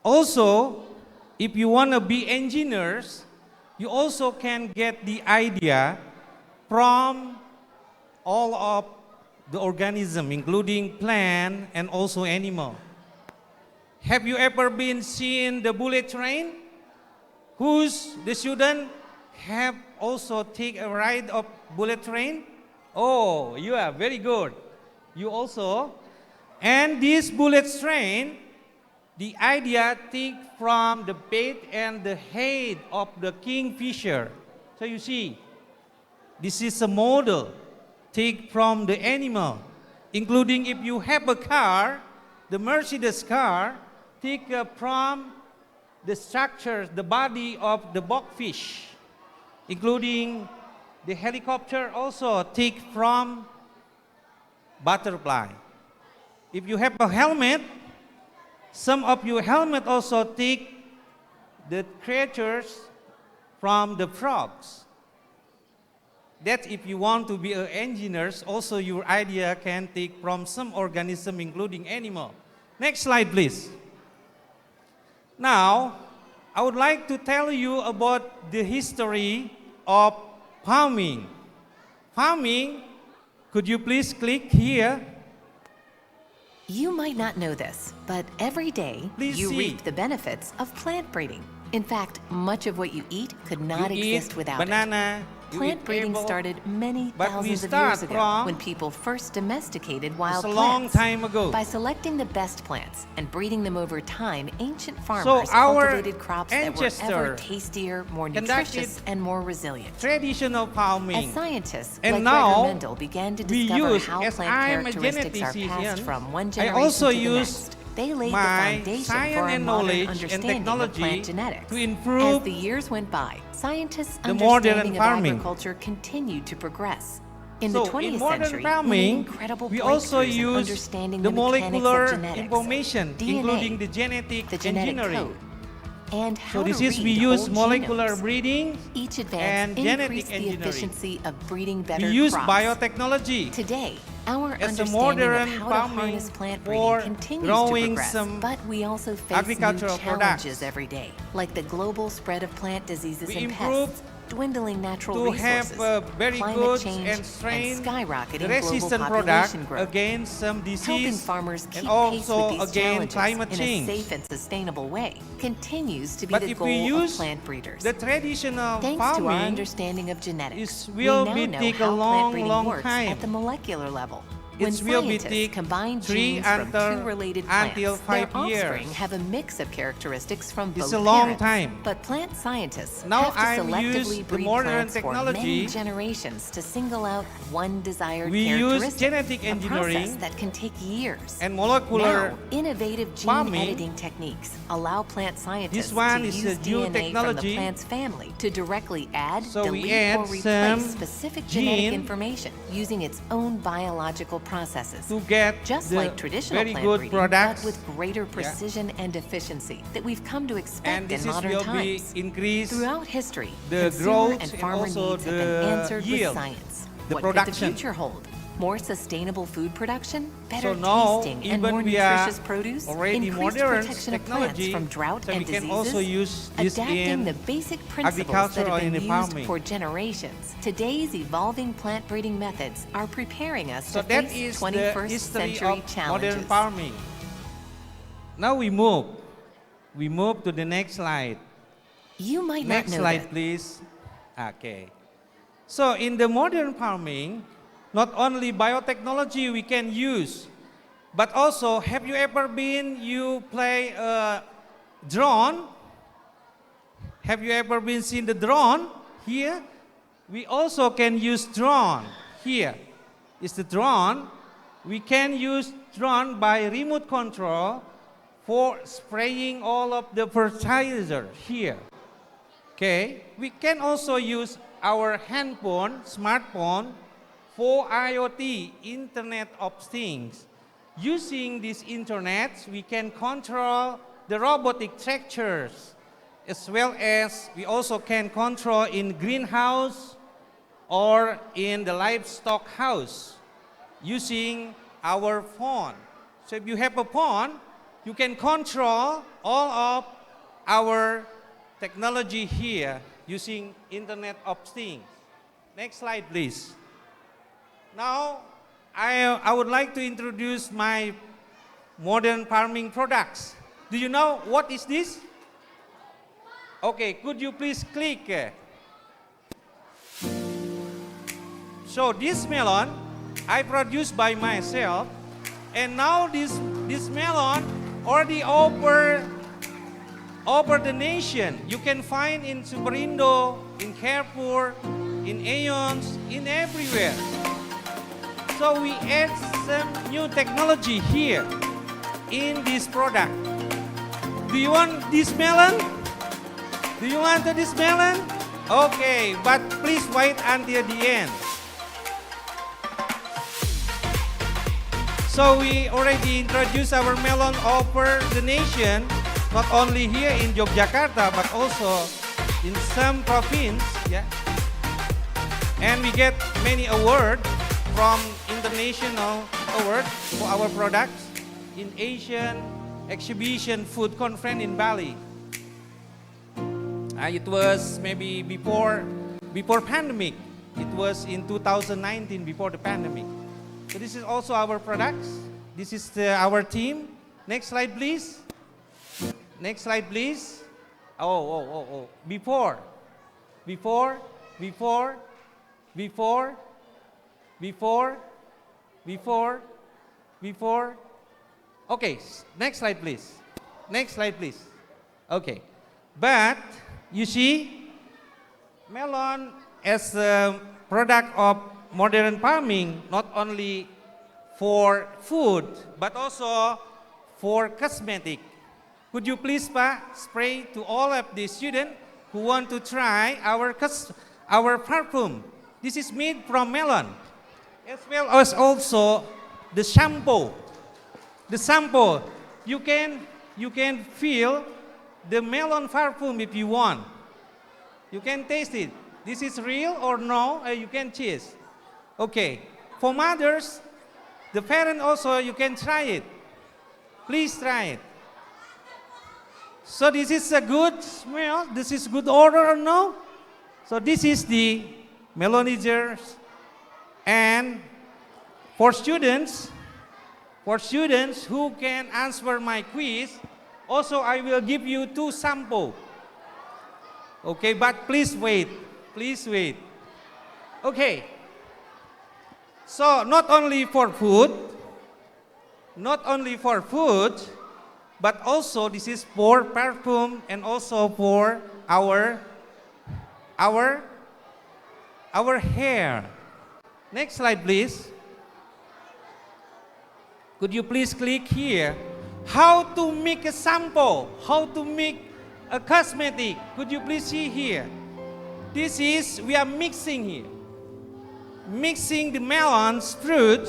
Also, if you want to be engineers, you also can get the idea from all of the organism, including plant and also animal. Have you ever been seen the bullet train? Who's the student have also take a ride of bullet train? Oh, you are very good. You also. And this bullet train, the idea take from the bait and the head of the kingfisher. So you see, this is a model take from the animal, including if you have a car, the Mercedes car, take from the structure, the body of the boxfish, including the helicopter also take from butterfly. If you have a helmet, some of your helmet also take the creatures from the frogs. That if you want to be an engineer, also your idea can take from some organism, including animal. Next slide, please. Now, I would like to tell you about the history of farming. Farming, could you please click here? You might not know this, but every day you reap the benefits of plant breeding. In fact, much of what you eat could not exist without banana, it. Plant breeding started many thousands of years ago when people first domesticated wild plants. A long time ago. By selecting the best plants and breeding them over time, ancient So farmers our cultivated crops that were ever ancestor tastier, more conducted nutritious, and more resilient. Traditional farming. As scientists And like now, Gregor Mendel began to we discover use, how as plant I'm a characteristics are geneticist, passed from one I generation also to the use next, they laid the my foundation science for our and modern knowledge and understanding of technology plant genetics. to improve As the years went by, scientists' the modern understanding of farming. agriculture continued to progress. In So the 20th in modern century, farming, incredible we also breakthroughs in use understanding the mechanics molecular of genetics, information, DNA, including the genetic the genetic engineering. code, and how So this to is read we use whole molecular genomes. breeding Each advance and genetic increased the engineering. efficiency of breeding We better use crops. biotechnology. Today, our as a understanding modern of how to farming harness plant breeding for continues to growing progress, some but we also face new agricultural challenges products. every day, like the global spread of plant diseases We and improve pests, dwindling natural to resources, have very climate good change, and strain skyrocketing the global resistant product population growth. against some Helping disease farmers keep and pace also with these against challenges climate in change. a safe and sustainable way continues to be But the if we goal of use plant breeders. the traditional Thanks to our farming, understanding of genetics, we will now be know take a how long, plant breeding long works time. at the molecular level. When It will be scientists take combine 3 genes from until- two related plants, until their 5 offspring years. have a mix of characteristics from It's both a long parents. time. But plant scientists Now have to I'm selectively use the breed modern plants for many technology. generations to single out one desired We use characteristic. genetic a process engineering that can take years. and molecular Now, innovative gene farming. editing techniques allow plant scientists This one to is use a new DNA from the technology. plant's family to directly add, So we delete, add or replace some specific genetic gene information using its own biological processes. to get Just the like traditional very plant good breeding, products. but with greater precision and efficiency that we've come to expect And this in is modern will times. be increase Throughout history, the consumer growth and and farmer also needs have been the answered yield, with science. the What production. could the future hold? More sustainable food production, better So now, tasting and even more we are nutritious produce, already increased modern protection of plants technology, from drought so and we can diseases, also use this adapting in the basic principles agriculture that or have in been the used farming. for generations. Today's evolving plant breeding methods are preparing us So to that face is the 21st history century of challenges. modern farming. Now we move. We move to the next slide. You might Next not know slide, that. please. Okay. So in the modern farming, not only biotechnology we can use, but also, have you ever been, you play a drone? Have you ever been seen the drone here? We also can use drone. Here is the drone. We can use drone by remote control for spraying all of the fertilizer here. Okay, we can also use our handphone, smartphone, for IoT, Internet of Things. Using this internet, we can control the robotic tractors, as well as we also can control in greenhouse or in the livestock house using our phone. So if you have a phone, you can control all of our technology here using Internet of Things. Next slide, please. Now, I would like to introduce my modern farming products. Do you know what is this? Okay, could you please click? So this melon, I produced by myself, and now this melon already over the nation. You can find in Superindo, in Carrefour, in Aeons, in everywhere. So we add some new technology here in this product. Do you want this melon? Do you want this melon? Okay, but please wait until the end. So we already introduced our melon over the nation, not only here in Yogyakarta, but also in some province, yeah. And we get many awards from international awards for our products in Asian Exhibition Food Conference in Bali. It was maybe before pandemic. It was in 2019, before the pandemic. So this is also our products. This is our team. Next slide, please. Next slide, please. Oh. Before. Okay, next slide, please. Next slide, please. Okay. But, you see, melon as a product of modern farming, not only for food, but also for cosmetic. Could you please, spray to all of the students who want to try our perfume? This is made from melon, as well as also the shampoo. The shampoo, you can feel the melon perfume if you want. You can taste it. This is real or no, you can choose. Okay, for mothers, the parent also, you can try it. Please try it. So this is a good smell, this is good odor or no? So this is the melonizers. And for students who can answer my quiz, also I will give you 2 samples. Okay, but please wait. Okay. So not only for food, but also this is for perfume and also for our hair. Next slide, please. Could you please click here? How to make a sample, how to make a cosmetic. Could you please see here? This is, we are mixing here. Mixing the melons, fruit,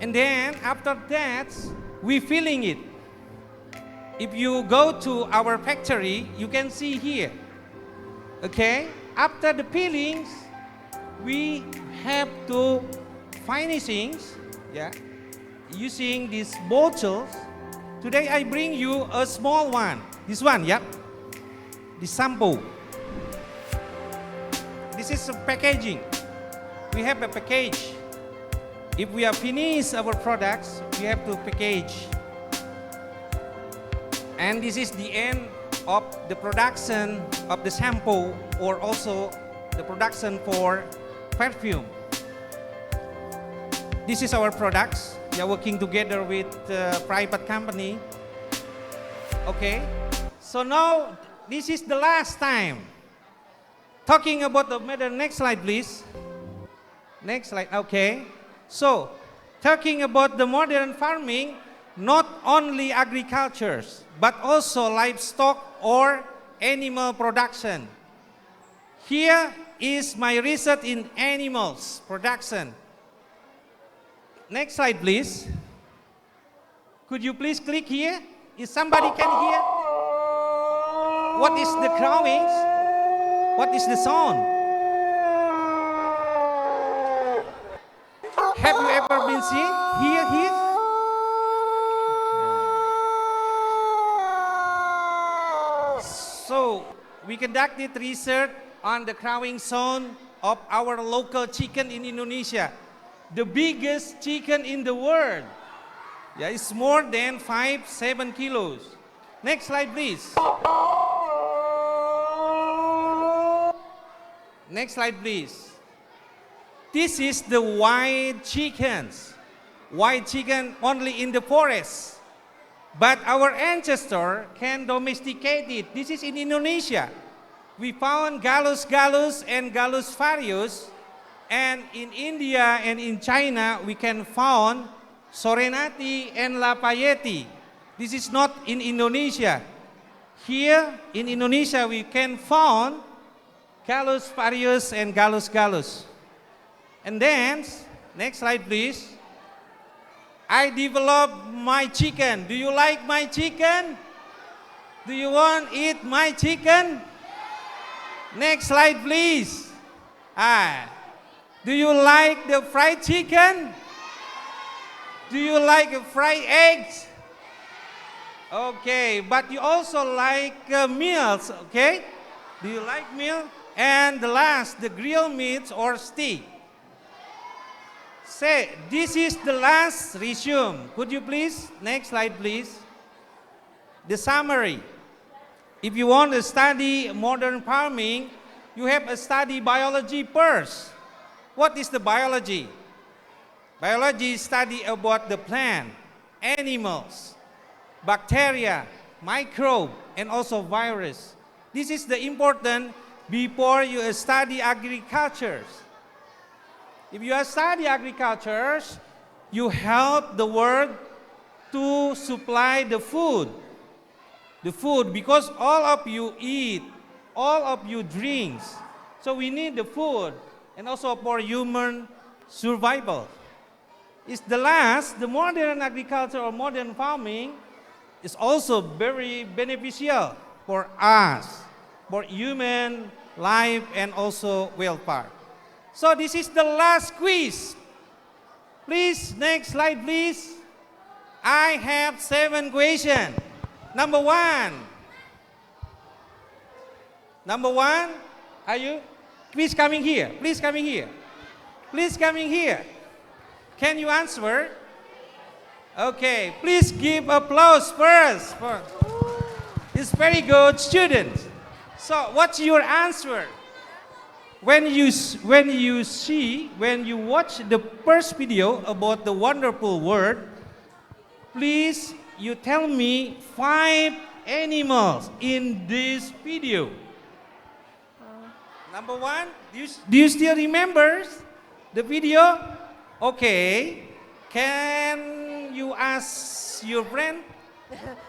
and then after that, we filling it. If you go to our factory, you can see here. Okay, after the peelings, we have to finishings, yeah, using these bottles. Today I bring you a small one. This one, yeah, the sample. This is a packaging. We have a package. If we have finished our products, we have to package. And this is the end of the production of the shampoo, or also the production for perfume. This is our products. We are working together with a private company. Okay, so now this is the last time talking about the matter, next slide, please. Next slide, okay. So, talking about the modern farming, not only agriculture, but also livestock or animal production. Here is my research in animals production. Next slide, please. Could you please click here? If somebody can hear? What is the crowings? What is the sound? Have you ever been seen? Here? So, we conducted research on the crowing sound of our local chicken in Indonesia. The biggest chicken in the world. Yeah, it's more than 5-7 kilos. Next slide, please. Next slide, please. This is the wild chickens. Wild chicken only in the forest. But our ancestor can domesticate it. This is in Indonesia. We found Gallus gallus and Gallus varius. And in India and in China, we can find Sorenati and Lafayette. This is not in Indonesia. Here in Indonesia, we can find Gallus varius and Gallus gallus. And then, next slide please. I developed my chicken. Do you like my chicken? Do you want to eat my chicken? Next slide please. Do you like the fried chicken? Do you like fried eggs? Okay, but you also like meals, okay? Do you like meal? And the last, the grilled meats or steak. Say, this is the last resume. Could you please, next slide please. The summary. If you want to study modern farming, you have to study biology first. What is the biology? Biology is study about the plant, animals, bacteria, microbe, and also virus. This is the important before you study agriculture. If you study agriculture, you help the world to supply the food. The food, because all of you eat, all of you drinks. So we need the food and also for human survival. It's the last, the modern agriculture or modern farming is also very beneficial for us, for human life and also welfare. So this is the last quiz. Please, next slide please. I have 7 questions. Number one, are you? Please coming here, please coming here. Please coming here. Can you answer? Okay, please give applause first. It's very good, students. So what's your answer? When you watch the first video about the wonderful world, please you tell me 5 animals in this video. Number 1, do you still remember the video? Okay, can you ask your friend?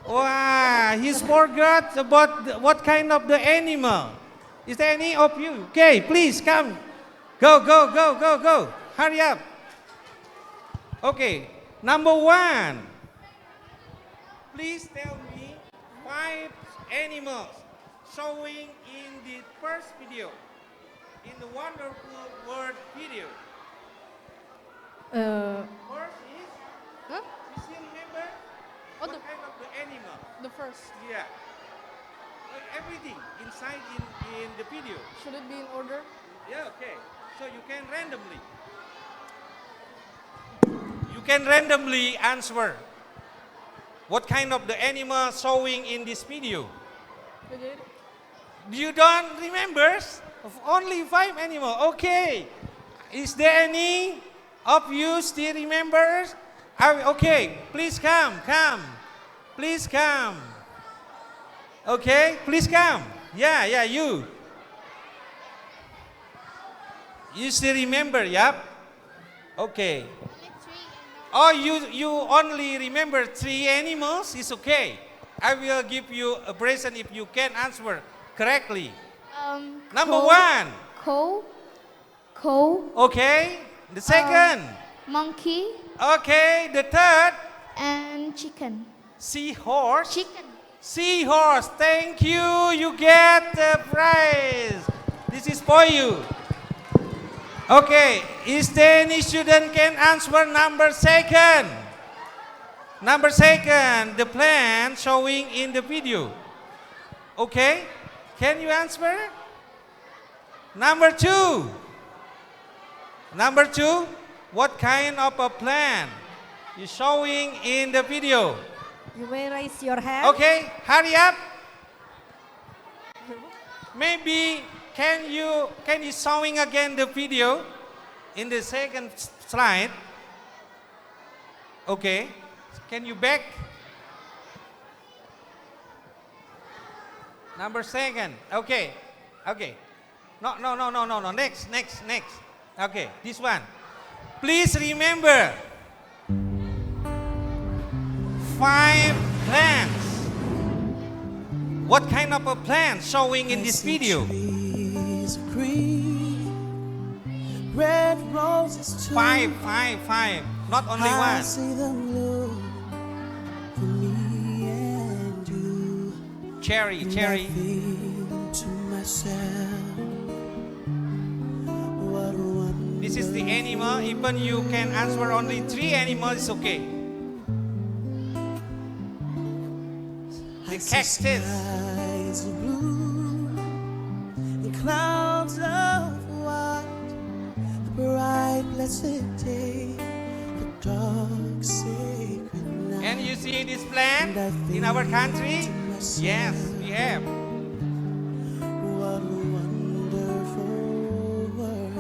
Wow, he's forgot about what kind of the animal. Is there any of you? Okay, please come. Go. Hurry up. Okay, number 1. Please tell me 5 animals showing in the first video, in the wonderful world video. First is, you still remember? What kind of the animal? The first. Yeah. Like everything inside in the video. Should it be in order? Yeah, okay. So you can randomly answer what kind of the animal showing in this video. You don't remember? Only 5 animals. Okay. Is there any of you still remember? Okay, please come. Please come. Okay, please come. Yeah, you. You still remember, yep? Okay. Oh, you only remember 3 animals? It's okay. I will give you a present if you can answer correctly. Number Cow. 1. Cow. Okay. The second. Monkey. Okay. The third. And chicken. Seahorse. Chicken. Seahorse. Thank you. You get the prize. This is for you. Okay. Is there any student can answer number second? Number second, the plant showing in the video. Okay. Can you answer? Number 2. Number 2, what kind of a plant is showing in the video? You may raise your hand. Okay, hurry up. Maybe can you showing again the video in the second slide? Okay, can you back? Number second. Okay, okay. No. Next. Okay, this one. Please remember 5 plants. What kind of a plant showing in this video? Red roses too. 5. Not only I one. see them bloom for me and you. Cherry. And I think to myself, what a wonder. This is the animal. Even you can answer only 3 animals, it's okay. The cactus. Skies of blue and clouds of white. The bright blessed day, the dark sacred night. And you see this plant in our country? Yes, we have. What a wonderful world.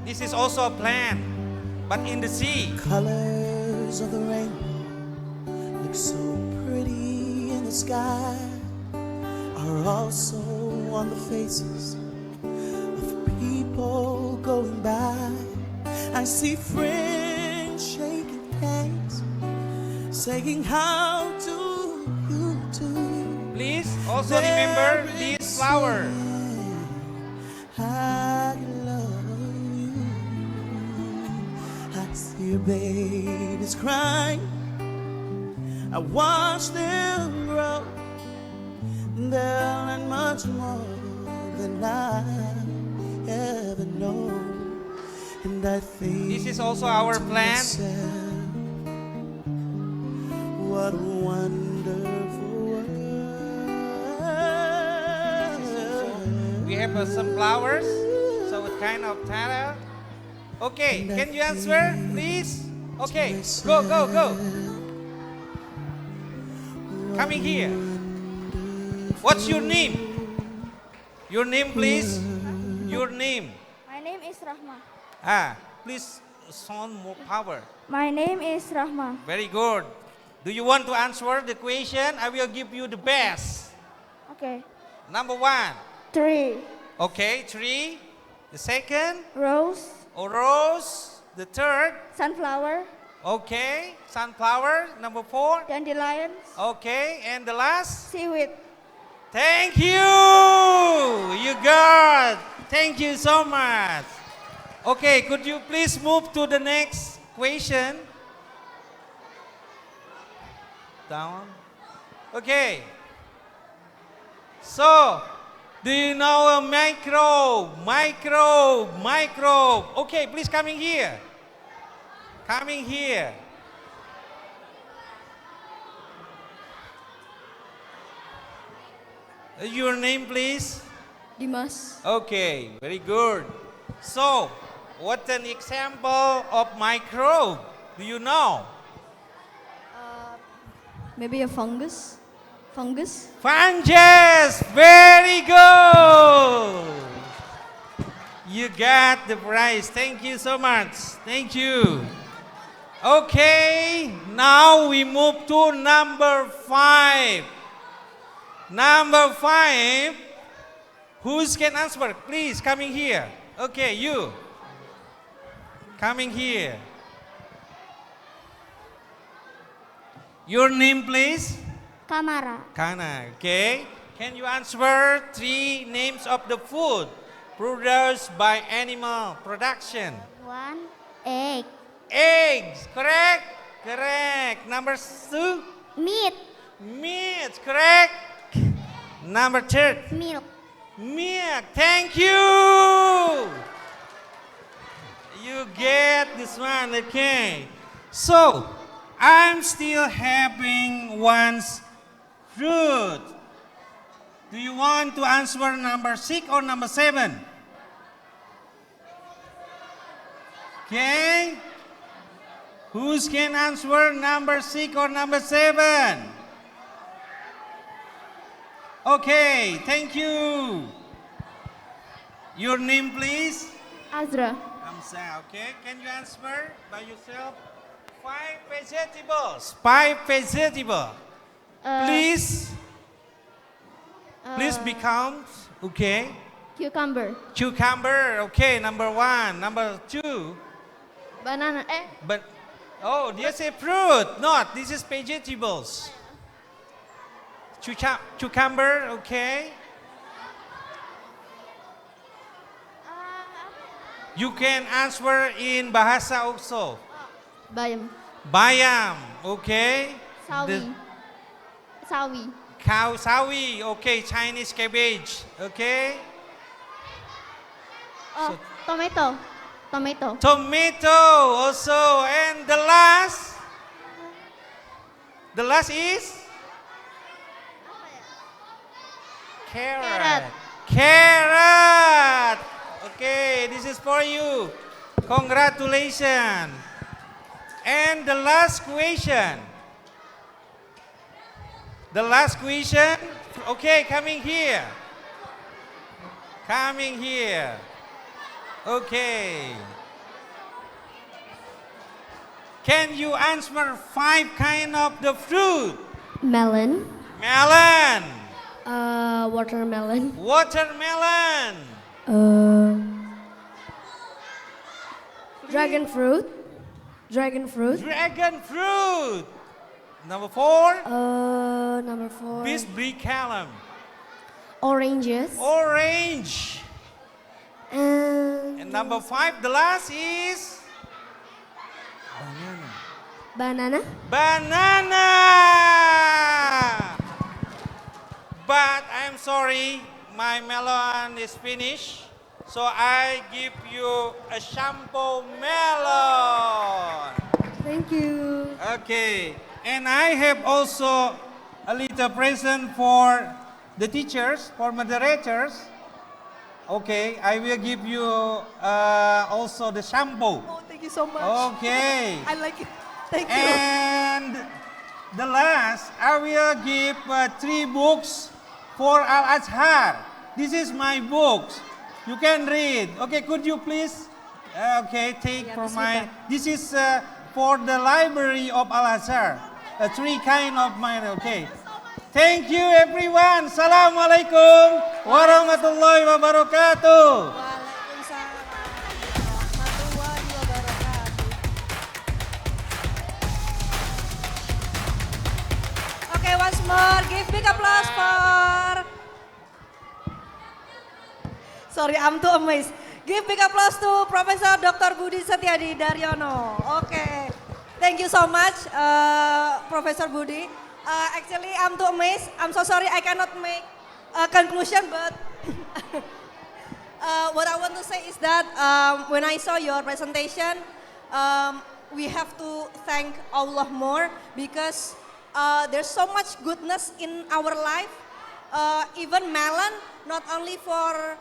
This is also a plant, but in the sea. Colors of the rainbow look so pretty in the sky, are also on the faces of people going by. I see friends shaking hands, saying how do you do. Please also remember this flower. I love you. I see babies crying, I watch them grow. They'll learn much more than I ever know. And I think This is also our to plant. myself, what a wonderful world. We have some flowers, so it's kind of tara. Okay, can you answer, please? Okay, go. Coming here. What's your name? Your name, please. Your name. My name is Rahma. Please sound more power. My name is Rahma. Very good. Do you want to answer the question? I will give you the best. Okay. Number 1. 3. Okay, 3. The second? Rose. Rose. The third? Sunflower. Okay, sunflower. Number 4? Dandelions. Okay, and the last? Seaweed. Thank you! You got. Thank you so much. Okay, could you please move to the next question? Down. Okay. So, do you know a microbe? Microbe. Okay, please coming here. Coming here. Your name, please? Dimas. Okay, very good. So, what's an example of microbe? Do you know? Maybe a fungus. Fungus. Fungus! Very good! You got the prize. Thank you so much. Thank you. Okay, now we move to number 5. Number 5. Who's can answer? Please, coming here. Okay, you. Coming here. Your name, please? Kamara. Kana, okay. Can you answer 3 names of the food produced by animal production? 1. Egg. Eggs, correct? Correct. Number 2? Meat. Meat, correct? Number 3? Milk. Milk, thank you! You get this one, okay. So, I'm still having one's fruit. Do you want to answer number 6 or number 7? Okay. Who's can answer number 6 or number 7? Okay, thank you. Your name, please? Azra. Hamza, okay. Can you answer by yourself? 5 vegetables. 5 vegetables. Please. Please become, okay. Cucumber. Cucumber, okay, number 1. Number 2. Banana. But, oh, this is fruit. Not, this is vegetables. Cucumber, okay. You can answer in Bahasa also. Bayam. Bayam, okay. Sawi. Sawi. Cow sawi, okay. Chinese cabbage, okay. Oh, tomato. Tomato. Tomato also. And the last? The last is? Carrot. Carrot. Okay, this is for you. Congratulations. And the last question. The last question. Okay, coming here. Coming here. Okay. Can you answer 5 kind of the fruit? Melon. Melon. Watermelon. Watermelon. Dragon fruit. Dragon fruit. Dragon fruit. Number 4. Number 4. Bisbicalum. Oranges. Orange. And number 5, the last is banana. Banana. Banana. But I'm sorry, my melon is finished. So I give you a shampoo melon. Thank you. Okay. And I have also a little present for the teachers, for moderators. Okay, I will give you also the shampoo. Oh, thank you so much. Okay. I like it. Thank you. And the last, I will give 3 books for Al-Azhar. This is my books. You can read. Okay, could you please? Okay, take for my. This is for the library of Al-Azhar. 3 kind of mine. Okay. Thank you everyone. Assalamualaikum warahmatullahi wabarakatuh. Okay, once more, give big applause for. Sorry, I'm too amazed. Give big applause to Professor Dr. Budi Setiadi Daryono. Okay, thank you so much, Professor Budi. Actually, I'm too amazed. I'm so sorry I cannot make a conclusion, but what I want to say is that when I saw your presentation, we have to thank Allah more because there's so much goodness in our life. Even melon, not only for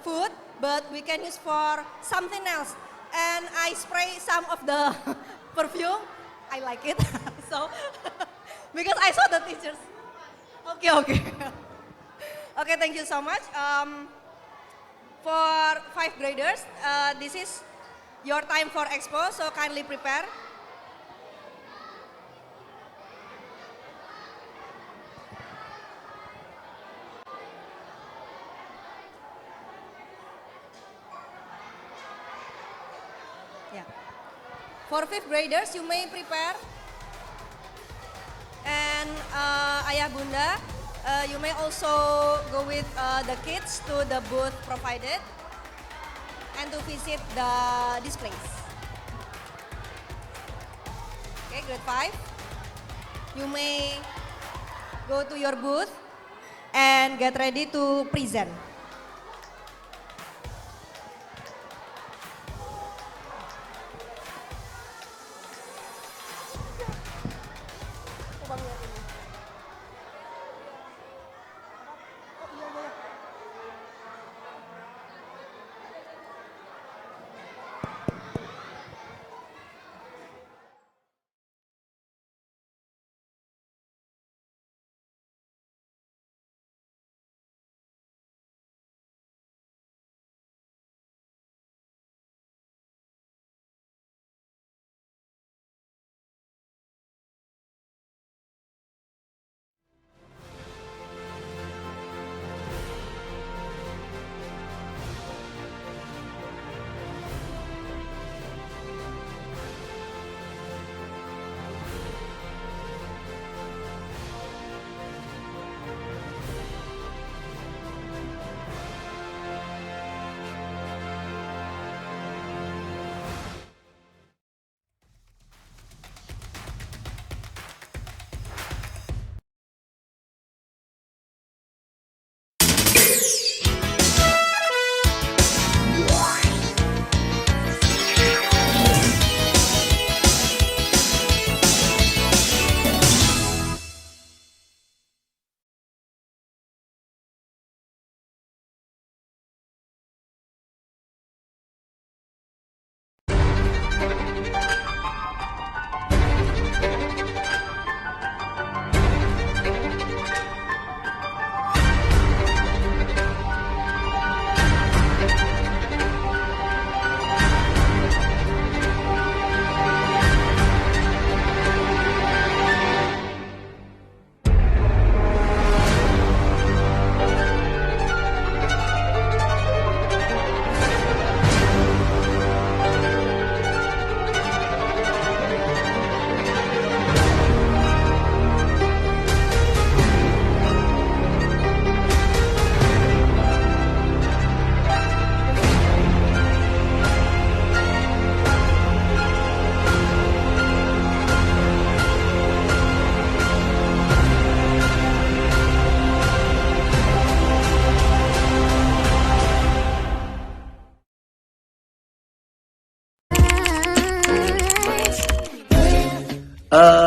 food, but we can use for something else. And I spray some of the perfume. I like it. So, because I saw the teachers. Okay. Okay, thank you so much. For 5 graders, this is your time for expo, so kindly prepare. For fifth graders, you may prepare. And Ayah Bunda, you may also go with the kids to the booth provided and to visit the displays. Okay, grade 5. You may go to your booth and get ready to present.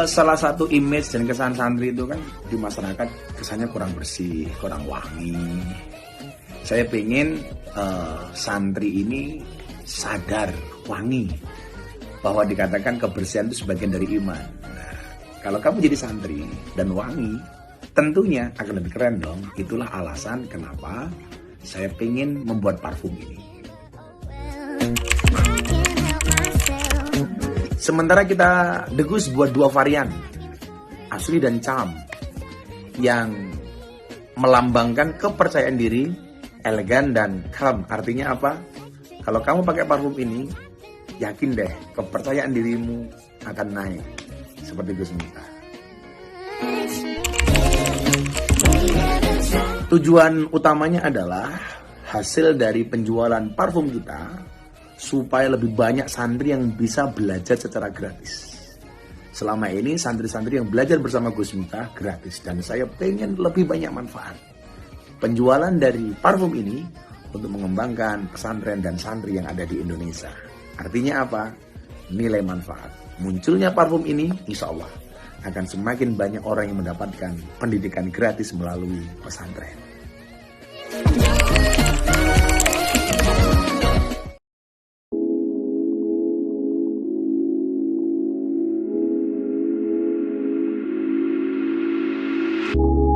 Salah satu image dan kesan santri itu kan di masyarakat kesannya kurang bersih, kurang wangi. Saya pengen santri ini sadar, wangi, bahwa dikatakan kebersihan itu sebagian dari iman. Nah, kalau kamu jadi santri dan wangi, tentunya akan lebih keren dong. Itulah alasan kenapa saya pengen membuat parfum ini. Sementara kita degus buat dua varian, asli dan charm, yang melambangkan kepercayaan diri, elegan dan calm. Artinya apa? Kalau kamu pakai parfum ini, yakin deh kepercayaan dirimu akan naik. Seperti Gus Miftah. Tujuan utamanya adalah hasil dari penjualan parfum kita supaya lebih banyak santri yang bisa belajar secara gratis. Selama ini santri-santri yang belajar bersama Gus Miftah gratis, dan saya pengen lebih banyak manfaat. Penjualan dari parfum ini untuk mengembangkan pesantren dan santri yang ada di Indonesia. Artinya apa? Nilai manfaat. Munculnya parfum ini insya Allah akan semakin banyak orang yang mendapatkan pendidikan gratis melalui pesantren. you.